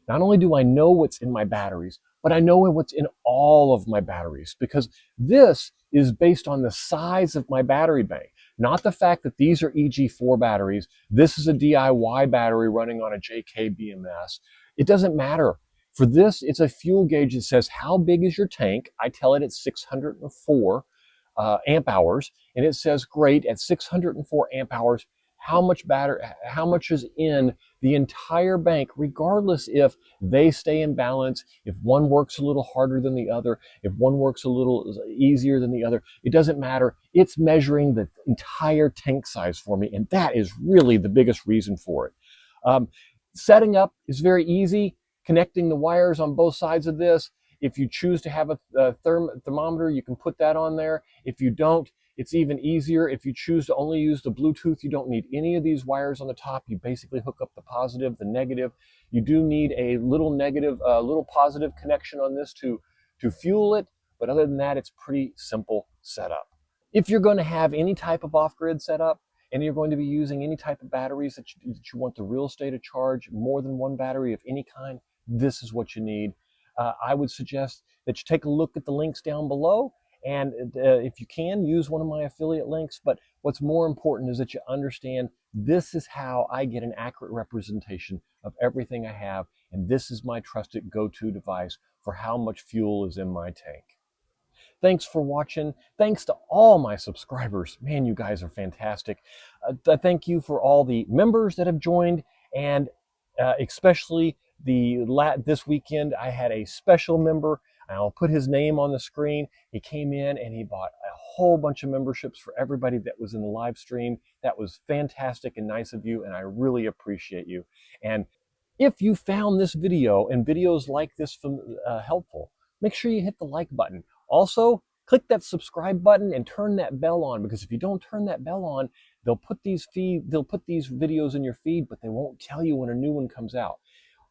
not only do I know what's in my batteries, but I know what's in all of my batteries, because this is based on the size of my battery bank, not the fact that these are EG4 batteries. This is a DIY battery running on a JK BMS. It doesn't matter. For this, it's a fuel gauge that says, how big is your tank? I tell it it's 604 amp hours, and it says, great, at 604 amp hours, how much is in the entire bank, regardless if they stay in balance, if one works a little harder than the other, if one works a little easier than the other. It doesn't matter. It's measuring the entire tank size for me, and that is really the biggest reason for it. Setting up is very easy. Connecting the wires on both sides of this. If you choose to have a thermometer, you can put that on there. If you don't, it's even easier. If you choose to only use the Bluetooth, you don't need any of these wires on the top. You basically hook up the positive, the negative. You do need a little negative, little positive connection on this to fuel it. But other than that, it's pretty simple setup. If you're going to have any type of off-grid setup, and you're going to be using any type of batteries that you want the real state of charge, more than one battery of any kind, this is what you need. I would suggest that you take a look at the links down below. And if you can, use one of my affiliate links. But what's more important is that you understand this is how I get an accurate representation of everything I have. And this is my trusted go-to device for how much fuel is in my tank. Thanks for watching. Thanks to all my subscribers. Man, you guys are fantastic. Thank you for all the members that have joined, and especially this weekend I had a special member. I'll put his name on the screen. He came in and he bought a whole bunch of memberships for everybody that was in the live stream. That was fantastic and nice of you, and I really appreciate you. And if you found this video and videos like this helpful, make sure you hit the like button. Also, click that subscribe button and turn that bell on, because if you don't turn that bell on, they'll put these videos in your feed, but they won't tell you when a new one comes out.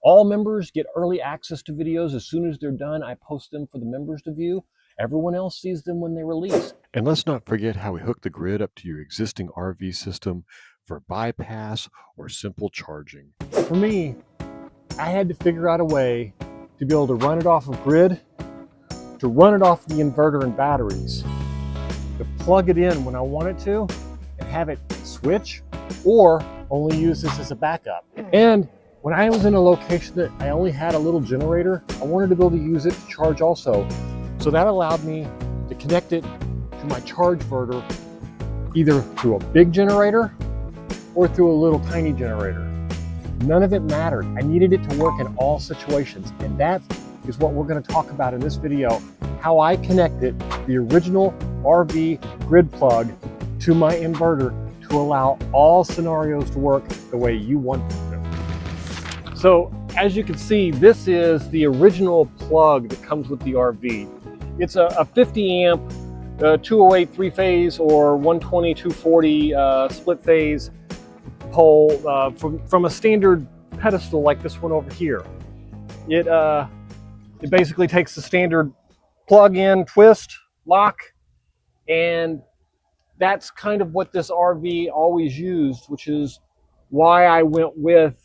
All members get early access to videos. As soon as they're done, I post them for the members to view. Everyone else sees them when they release. And let's not forget how we hook the grid up to your existing RV system for bypass or simple charging. For me, I had to figure out a way to be able to run it off of grid, to run it off the inverter and batteries, to plug it in when I want it to, and have it switch, or only use this as a backup. And when I was in a location that I only had a little generator, I wanted to be able to use it to charge also. So that allowed me to connect it to my Chargeverter, either through a big generator or through a little tiny generator. None of it mattered. I needed it to work in all situations. And that is what we're going to talk about in this video, how I connected the original RV grid plug to my inverter to allow all scenarios to work the way you want them to. So as you can see, this is the original plug that comes with the RV. It's a 50 amp 208 3-phase or 120 240 split phase pole from a standard pedestal like this one over here. It basically takes the standard plug-in, twist, lock, and that's kind of what this RV always used, which is why I went with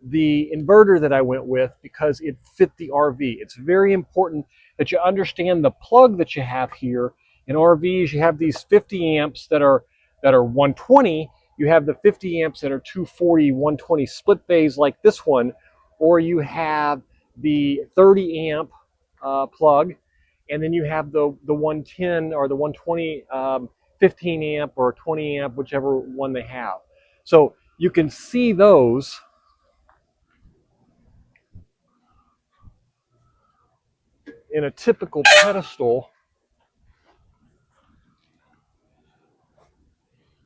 the inverter that I went with, because it fit the RV. It's very important that you understand the plug that you have here. In RVs, you have these 50 amps that are 120. You have the 50 amps that are 240, 120 split phase like this one, or you have the 30 amp plug, and then you have the 110 or the 120 15 amp or 20 amp, whichever one they have. So you can see those. In a typical pedestal,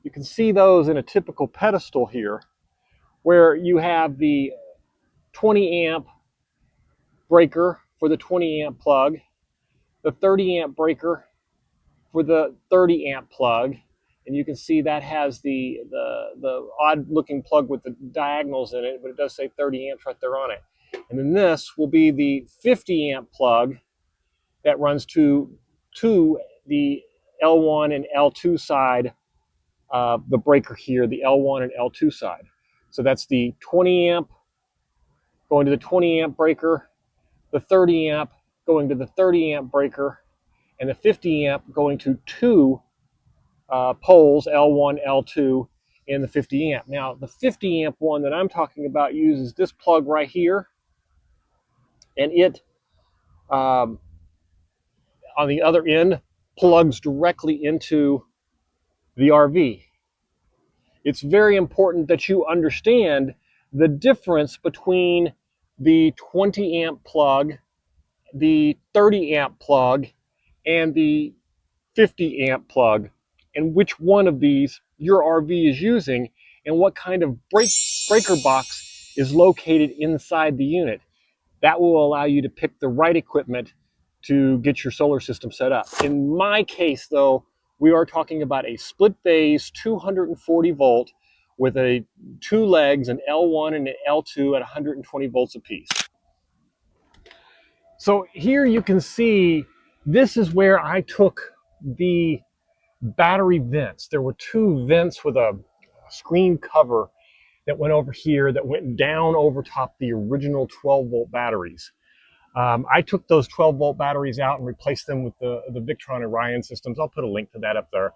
you can see those in a typical pedestal here, where you have the 20 amp breaker for the 20 amp plug, the 30 amp breaker for the 30 amp plug, and you can see that has the odd looking plug with the diagonals in it, but it does say 30 amps right there on it. And then this will be the 50 amp plug that runs to the L1 and L2 side of the breaker here, the L1 and L2 side. So that's the 20 amp going to the 20 amp breaker, the 30 amp going to the 30 amp breaker, and the 50 amp going to two poles, L1, L2, and the 50 amp. Now, the 50 amp one that I'm talking about uses this plug right here, and it, on the other end, plugs directly into the RV. It's very important that you understand the difference between the 20 amp plug, the 30 amp plug, and the 50 amp plug, and which one of these your RV is using, and what kind of breaker box is located inside the unit. That will allow you to pick the right equipment to get your solar system set up. In my case, though, we are talking about a split phase 240 volt with two legs, an L1 and an L2 at 120 volts apiece. So here you can see, this is where I took the battery vents. There were two vents with a screen cover that went over here that went down over top the original 12 volt batteries. I took those 12-volt batteries out and replaced them with the Victron Orion systems. I'll put a link to that up there.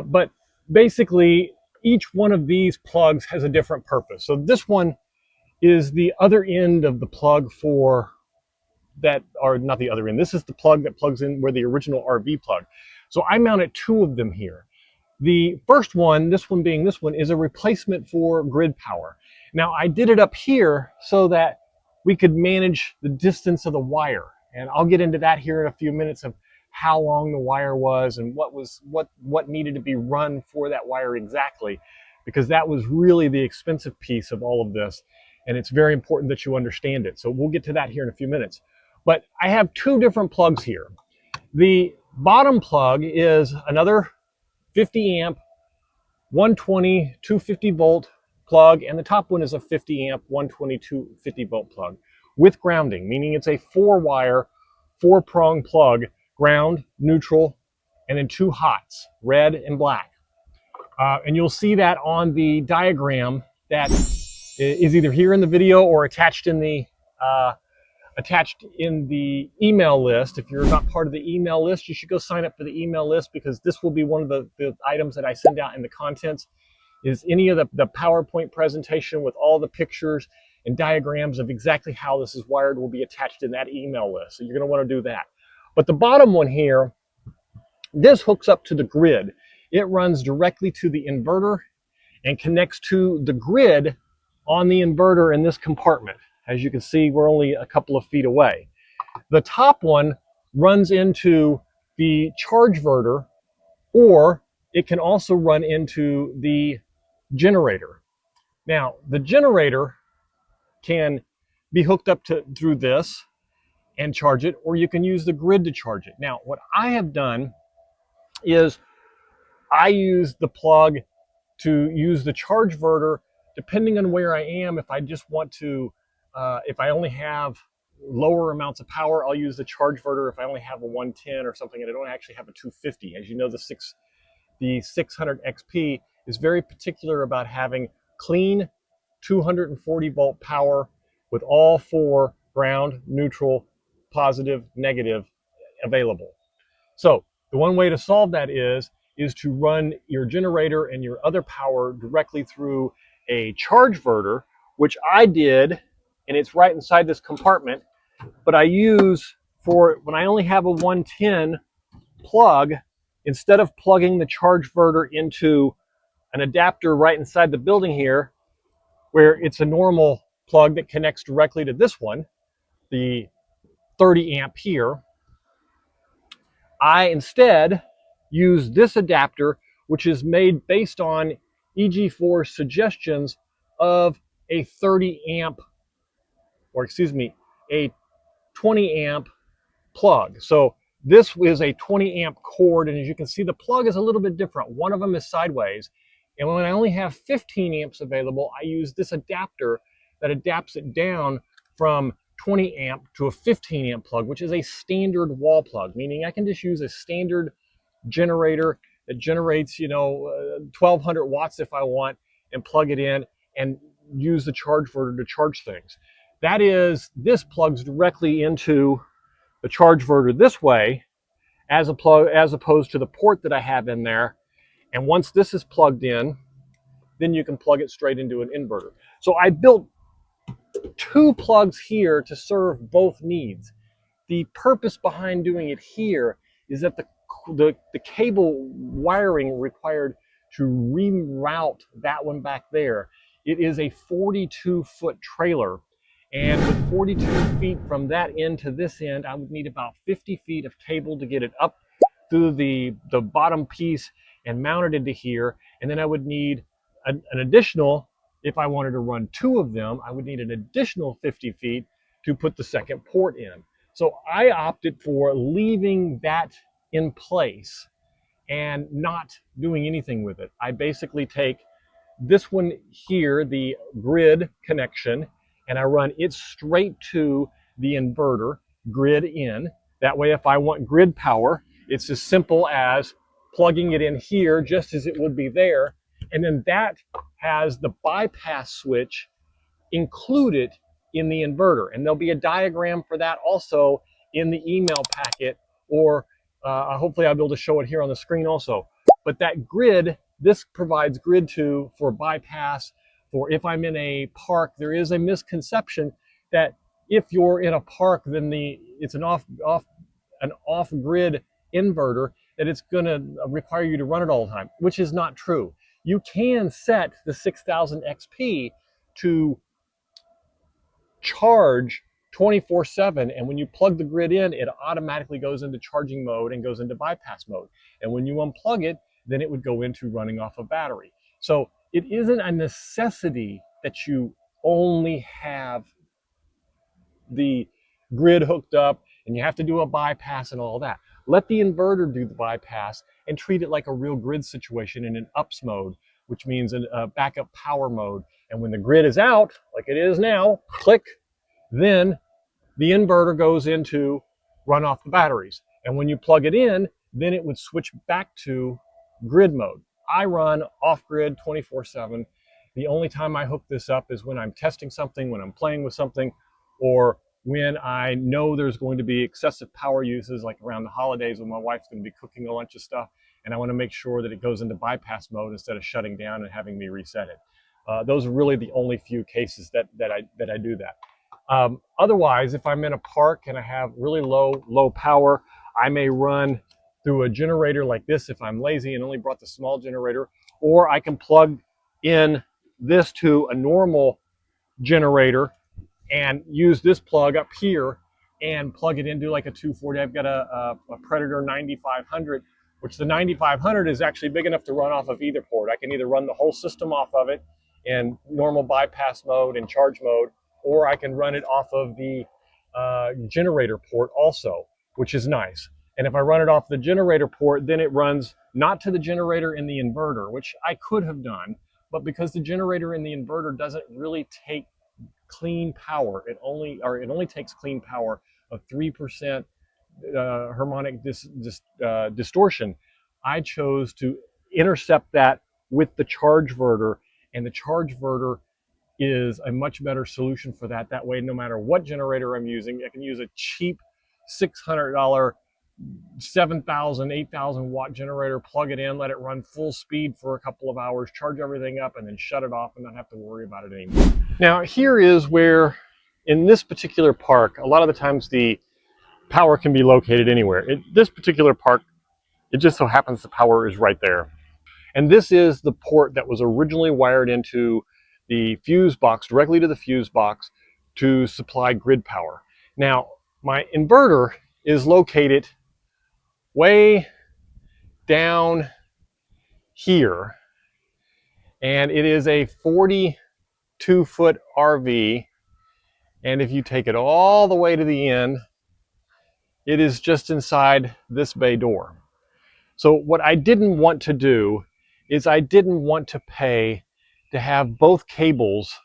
But basically, each one of these plugs has a different purpose. So this one is the other end of the plug for that, or not the other end. This is the plug that plugs in where the original RV plug. So I mounted two of them here. The first one, this one being this one, is a replacement for grid power. Now I did it up here so that we could manage the distance of the wire. And I'll get into that here in a few minutes of how long the wire was and what needed to be run for that wire exactly, because that was really the expensive piece of all of this. And it's very important that you understand it. So we'll get to that here in a few minutes. But I have two different plugs here. The bottom plug is another 50 amp, 120, 250 volt plug, and the top one is a 50 amp, 120, 250 volt plug with grounding, meaning it's a 4-wire, 4-prong plug, ground, neutral, and then 2 hots, red and black. And you'll see that on the diagram that is either here in the video or attached in the email list. If you're not part of the email list, you should go sign up for the email list, because this will be one of the items that I send out in the contents, is any of the PowerPoint presentation with all the pictures and diagrams of exactly how this is wired will be attached in that email list. So you're going to want to do that. But the bottom one here, this hooks up to the grid. It runs directly to the inverter and connects to the grid on the inverter in this compartment. As you can see, we're only a couple of feet away. The top one runs into the Chargeverter, or it can also run into the generator. Now, the generator can be hooked up through this and charge it, or you can use the grid to charge it. Now, what I have done is I use the plug to use the Chargeverter depending on where I am. If I just want to, if I only have lower amounts of power, I'll use the Chargeverter. If I only have a 110 or something and I don't actually have a 250, as you know, the 600 XP is very particular about having clean 240 volt power with all 4 ground, neutral, positive, negative available. So the one way to solve that is to run your generator and your other power directly through a Chargeverter, which I did, and it's right inside this compartment. But I use, for when I only have a 110 plug, instead of plugging the Chargeverter into an adapter right inside the building here, where it's a normal plug that connects directly to this one, the 30 amp here, I instead use this adapter, which is made based on EG4's suggestions of a 30 amp, or excuse me, a 20 amp plug. So this is a 20 amp cord, and as you can see, the plug is a little bit different. One of them is sideways, and when I only have 15 amps available, I use this adapter that adapts it down from 20 amp to a 15 amp plug, which is a standard wall plug, meaning I can just use a standard generator that generates, 1200 watts if I want, and plug it in and use the Chargeverter to charge things. This plugs directly into the Chargeverter this way, as opposed to the port that I have in there. And once this is plugged in, then you can plug it straight into an inverter. So I built 2 plugs here to serve both needs. The purpose behind doing it here is that the cable wiring required to reroute that one back there, it is a 42-foot trailer. And with 42 feet from that end to this end, I would need about 50 feet of cable to get it up through the bottom piece and mount it into here. And then I would need an additional, if I wanted to run 2 of them, I would need an additional 50 feet to put the second port in. So I opted for leaving that in place and not doing anything with it. I basically take this one here, the grid connection, and I run it straight to the inverter, grid in. That way, if I want grid power, it's as simple as plugging it in here, just as it would be there. And then that has the bypass switch included in the inverter. And there'll be a diagram for that also in the email packet, or hopefully I'll be able to show it here on the screen also. But that grid, this provides grid for bypass. For if I'm in a park, there is a misconception that if you're in a park, then it's an off-grid inverter, that it's going to require you to run it all the time, which is not true. You can set the 6000 XP to charge 24/7, and when you plug the grid in, it automatically goes into charging mode and goes into bypass mode. And when you unplug it, then it would go into running off a battery. So it isn't a necessity that you only have the grid hooked up and you have to do a bypass and all that. Let the inverter do the bypass and treat it like a real grid situation in an UPS mode, which means a backup power mode. And when the grid is out, like it is now, click, then the inverter goes into run off the batteries. And when you plug it in, then it would switch back to grid mode. I run off-grid 24/7. The only time I hook this up is when I'm testing something, when I'm playing with something, or when I know there's going to be excessive power uses, like around the holidays when my wife's going to be cooking a bunch of stuff, and I want to make sure that it goes into bypass mode instead of shutting down and having me reset it. Those are really the only few cases that I do that. Otherwise, if I'm in a park and I have really low power, I may run through a generator like this if I'm lazy and only brought the small generator, or I can plug in this to a normal generator and use this plug up here and plug it into like a 240. I've got a Predator 9500, which the 9500 is actually big enough to run off of either port. I can either run the whole system off of it in normal bypass mode and charge mode, or I can run it off of the generator port also, which is nice. And if I run it off the generator port, then it runs not to the generator in the inverter, which I could have done, but because the generator in the inverter doesn't really take clean power, it only takes clean power of 3% harmonic distortion. I chose to intercept that with the Chargeverter, and the Chargeverter is a much better solution for that. That way, no matter what generator I'm using, I can use a cheap $600 7,000, 8,000 watt generator, plug it in, let it run full speed for a couple of hours, charge everything up, and then shut it off and not have to worry about it anymore. Now, here is where, in this particular park, a lot of the times the power can be located anywhere. This particular park, it just so happens the power is right there. And this is the port that was originally wired into the fuse box, directly to the fuse box, to supply grid power. Now, my inverter is located way down here, and it is a 42-foot RV, and if you take it all the way to the end, it is just inside this bay door. So what I didn't want to do is I didn't want to pay to have both cables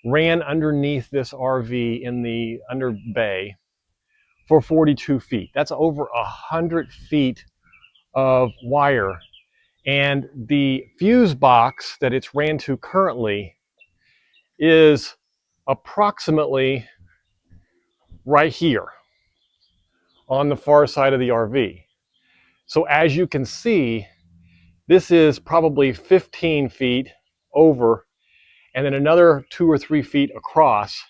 ran underneath this RV in the under bay for 42 feet. That's over 100 feet of wire. And the fuse box that it's ran to currently is approximately right here on the far side of the RV. So as you can see, this is probably 15 feet over and then another 2 or 3 feet across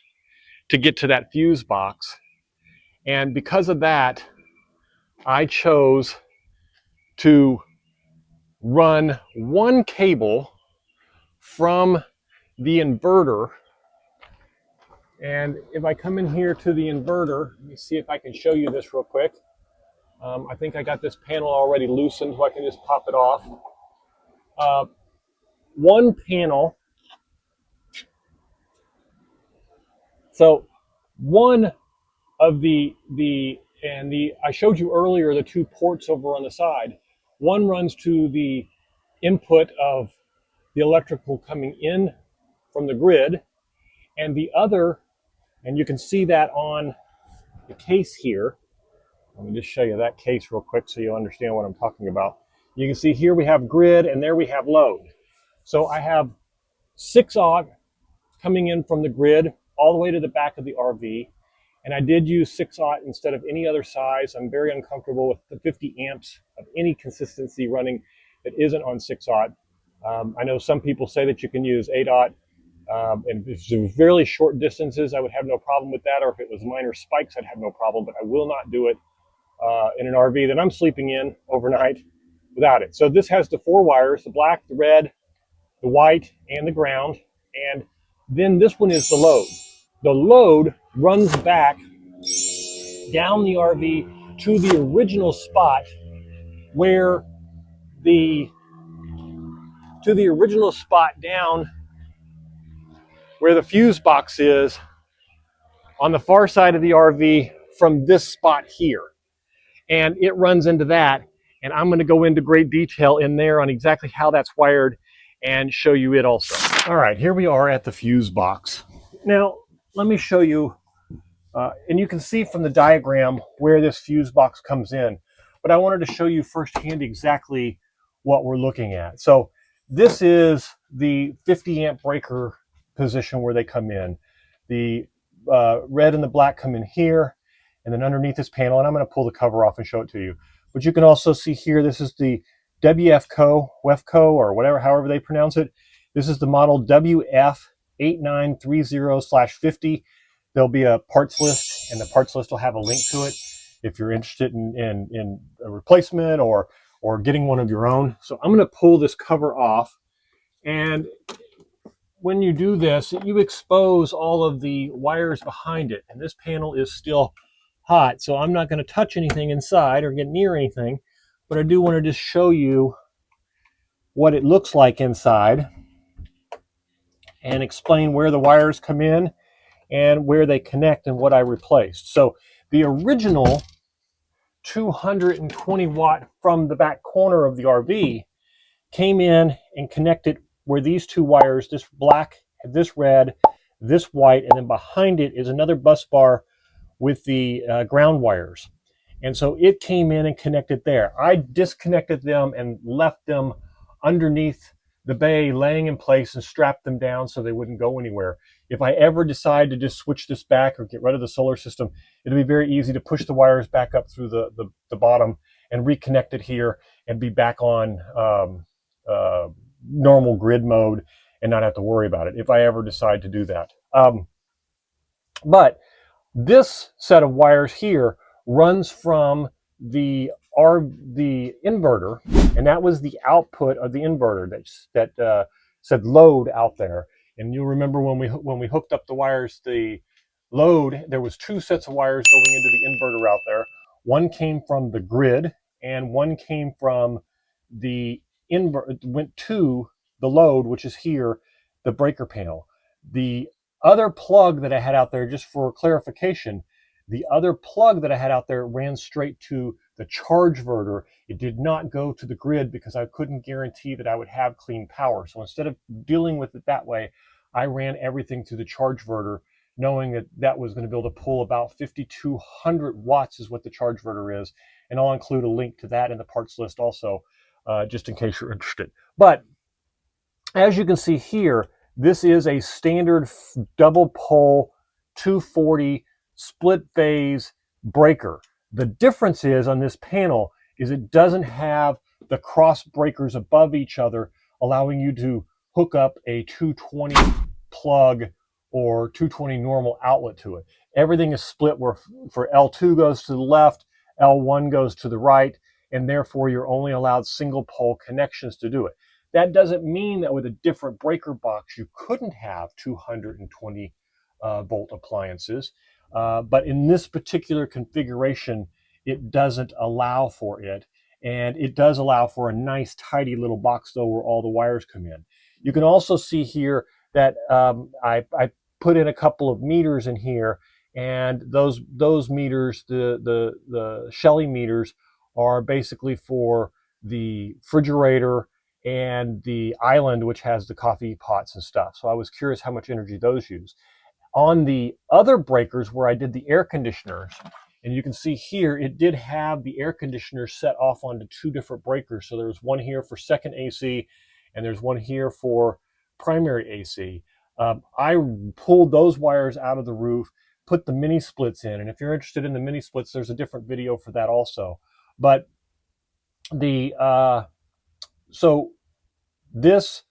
to get to that fuse box. And because of that, I chose to run one cable from the inverter. And if I come in here to the inverter, let me see if I can show you this real quick. I think I got this panel already loosened, so I can just pop it off. One panel. So one of I showed you earlier the two ports over on the side. One runs to the input of the electrical coming in from the grid, and the other, and you can see that on the case here. Let me just show you that case real quick so you'll understand what I'm talking about. You can see here we have grid and there we have load. So I have 6 aught coming in from the grid all the way to the back of the RV. And I did use 6/0 instead of any other size. I'm very uncomfortable with the 50 amps of any consistency running that isn't on 6/0. I know some people say that you can use 8/0. And if it was fairly short distances, I would have no problem with that. Or if it was minor spikes, I'd have no problem. But I will not do it in an RV that I'm sleeping in overnight without it. So this has the 4 wires, the black, the red, the white, and the ground. And then this one is the load. The load runs back down the RV to the original spot where down where the fuse box is on the far side of the RV from this spot here. And it runs into that. And I'm going to go into great detail in there on exactly how that's wired and show you it also. All right, here we are at the fuse box. Now, let me show you, and you can see from the diagram where this fuse box comes in. But I wanted to show you firsthand exactly what we're looking at. So this is the 50 amp breaker position where they come in. The red and the black come in here, and then underneath this panel, and I'm going to pull the cover off and show it to you. But you can also see here, this is the WFCO, or whatever, however they pronounce it. This is the model WF8930/50. There'll be a parts list, and the parts list will have a link to it if you're interested in a replacement or getting one of your own. So I'm going to pull this cover off, and when you do this, you expose all of the wires behind it, and this panel is still hot, so I'm not going to touch anything inside or get near anything, but I do want to just show you what it looks like inside and explain where the wires come in and where they connect and what I replaced. So the original 220 watt from the back corner of the RV came in and connected where these 2 wires, this black, this red, this white, and then behind it is another bus bar with the ground wires. And so it came in and connected there. I disconnected them and left them underneath the bay, laying in place, and strapped them down so they wouldn't go anywhere. If I ever decide to just switch this back or get rid of the solar system, it'll be very easy to push the wires back up through the bottom and reconnect it here and be back on normal grid mode and not have to worry about it if I ever decide to do that. But this set of wires here runs from the inverter, and that was the output of the inverter that said load out there. And you'll remember when we hooked up the wires, the load, there was 2 sets of wires going into the inverter out there. One came from the grid, and one came from the inverter, went to the load, which is here, the breaker panel. The other plug that I had out there, just for clarification, the other plug that I had out there ran straight to the Chargeverter. It did not go to the grid because I couldn't guarantee that I would have clean power. So instead of dealing with it that way, I ran everything through the Chargeverter, knowing that that was going to be able to pull about 5,200 watts is what the Chargeverter is. And I'll include a link to that in the parts list also, just in case you're interested. But as you can see here, this is a standard double pole 240 split phase breaker. The difference is on this panel is it doesn't have the cross breakers above each other, allowing you to hook up a 220 plug or 220 normal outlet to it. Everything is split where for L2 goes to the left, L1 goes to the right, and therefore you're only allowed single pole connections to do it. That doesn't mean that with a different breaker box you couldn't have 220 volt appliances, but in this particular configuration it doesn't allow for it, and it does allow for a nice tidy little box though where all the wires come in. You can also see here that I put in a couple of meters in here, and those meters, the Shelly meters, are basically for the refrigerator and the island, which has the coffee pots and stuff. So I was curious how much energy those use. On the other breakers where I did the air conditioners, and you can see here, it did have the air conditioner set off onto 2 different breakers. So there's one here for second AC, and there's one here for primary AC. I pulled those wires out of the roof, put the mini splits in. And if you're interested in the mini splits, there's a different video for that also. But so this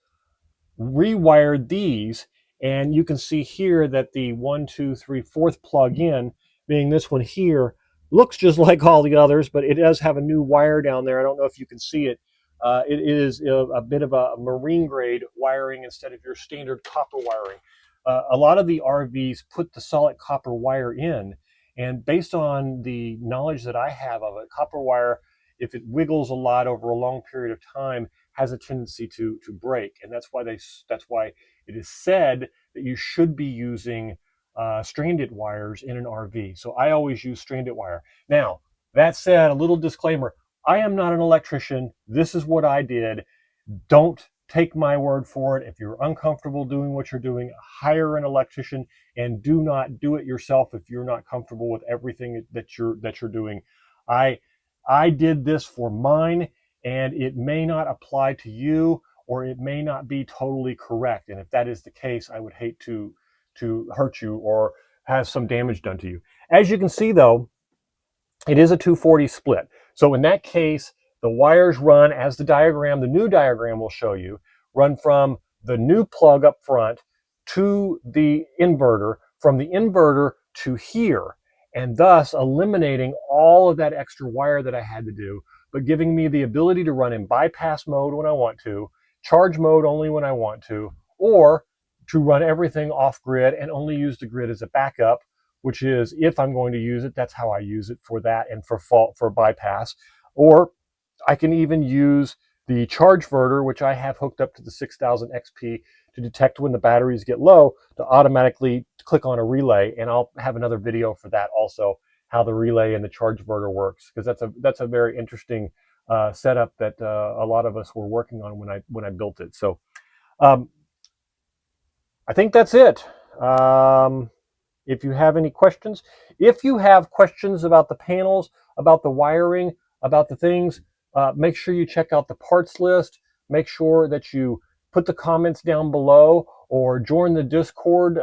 rewired these, and you can see here that the 1, 2, 3, 4th plug in, being this one here, looks just like all the others, but it does have a new wire down there. I don't know if you can see it. It is a bit of a marine grade wiring instead of your standard copper wiring. A lot of the RVs put the solid copper wire in, and based on the knowledge that I have of it, copper wire, if it wiggles a lot over a long period of time, has a tendency to break, and that's why it is said that you should be using stranded wires in an RV. So I always use stranded wire. Now, that said, a little disclaimer: I am not an electrician. This is what I did. Don't take my word for it. If you're uncomfortable doing what you're doing, hire an electrician, and do not do it yourself if you're not comfortable with everything that you're doing. I did this for mine, and it may not apply to you, or it may not be totally correct. And if that is the case, I would hate to hurt you or have some damage done to you. As you can see, though, it is a 240 split. So in that case, the wires run, as the new diagram will show you, run from the new plug up front to the inverter, from the inverter to here, and thus eliminating all of that extra wire that I had to do, but giving me the ability to run in bypass mode when I want to, charge mode only when I want to, or to run everything off grid and only use the grid as a backup, which is, if I'm going to use it, that's how I use it, for that and for bypass. Or I can even use the Chargeverter, which I have hooked up to the 6000 XP, to detect when the batteries get low, to automatically click on a relay. And I'll have another video for that also, how the relay and the Chargeverter works, because that's a very interesting setup that a lot of us were working on when I built it. So I think that's it. If you have any questions, if you have questions about the panels, about the wiring, about the things, make sure you check out the parts list. Make sure that you put the comments down below, or join the Discord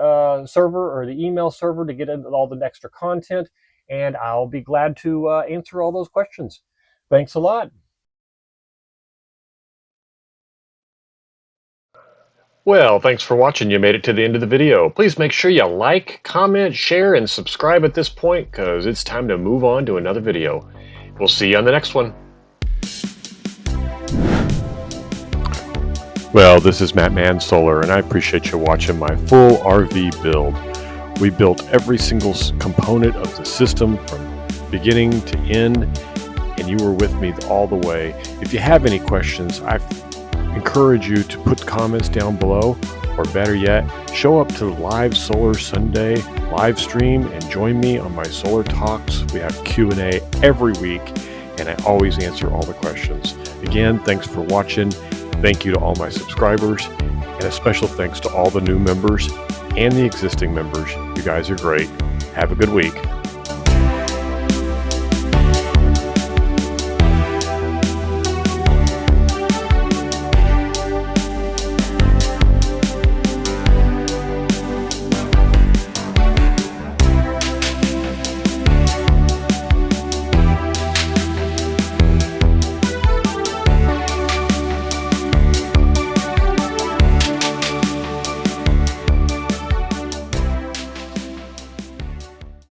server or the email server to get into all the extra content, and I'll be glad to answer all those questions. Thanks a lot. Well, thanks for watching. You made it to the end of the video. Please make sure you like, comment, share, and subscribe at this point, because it's time to move on to another video. We'll see you on the next one. Well, this is Matt Man Solar, and I appreciate you watching my full RV build. We built every single component of the system from beginning to end, and you were with me all the way. If you have any questions, I encourage you to put comments down below, or better yet, show up to the Live Solar Sunday live stream and join me on my Solar Talks. We have Q&A every week, and I always answer all the questions. Again, thanks for watching. Thank you to all my subscribers, and a special thanks to all the new members and the existing members. You guys are great. Have a good week.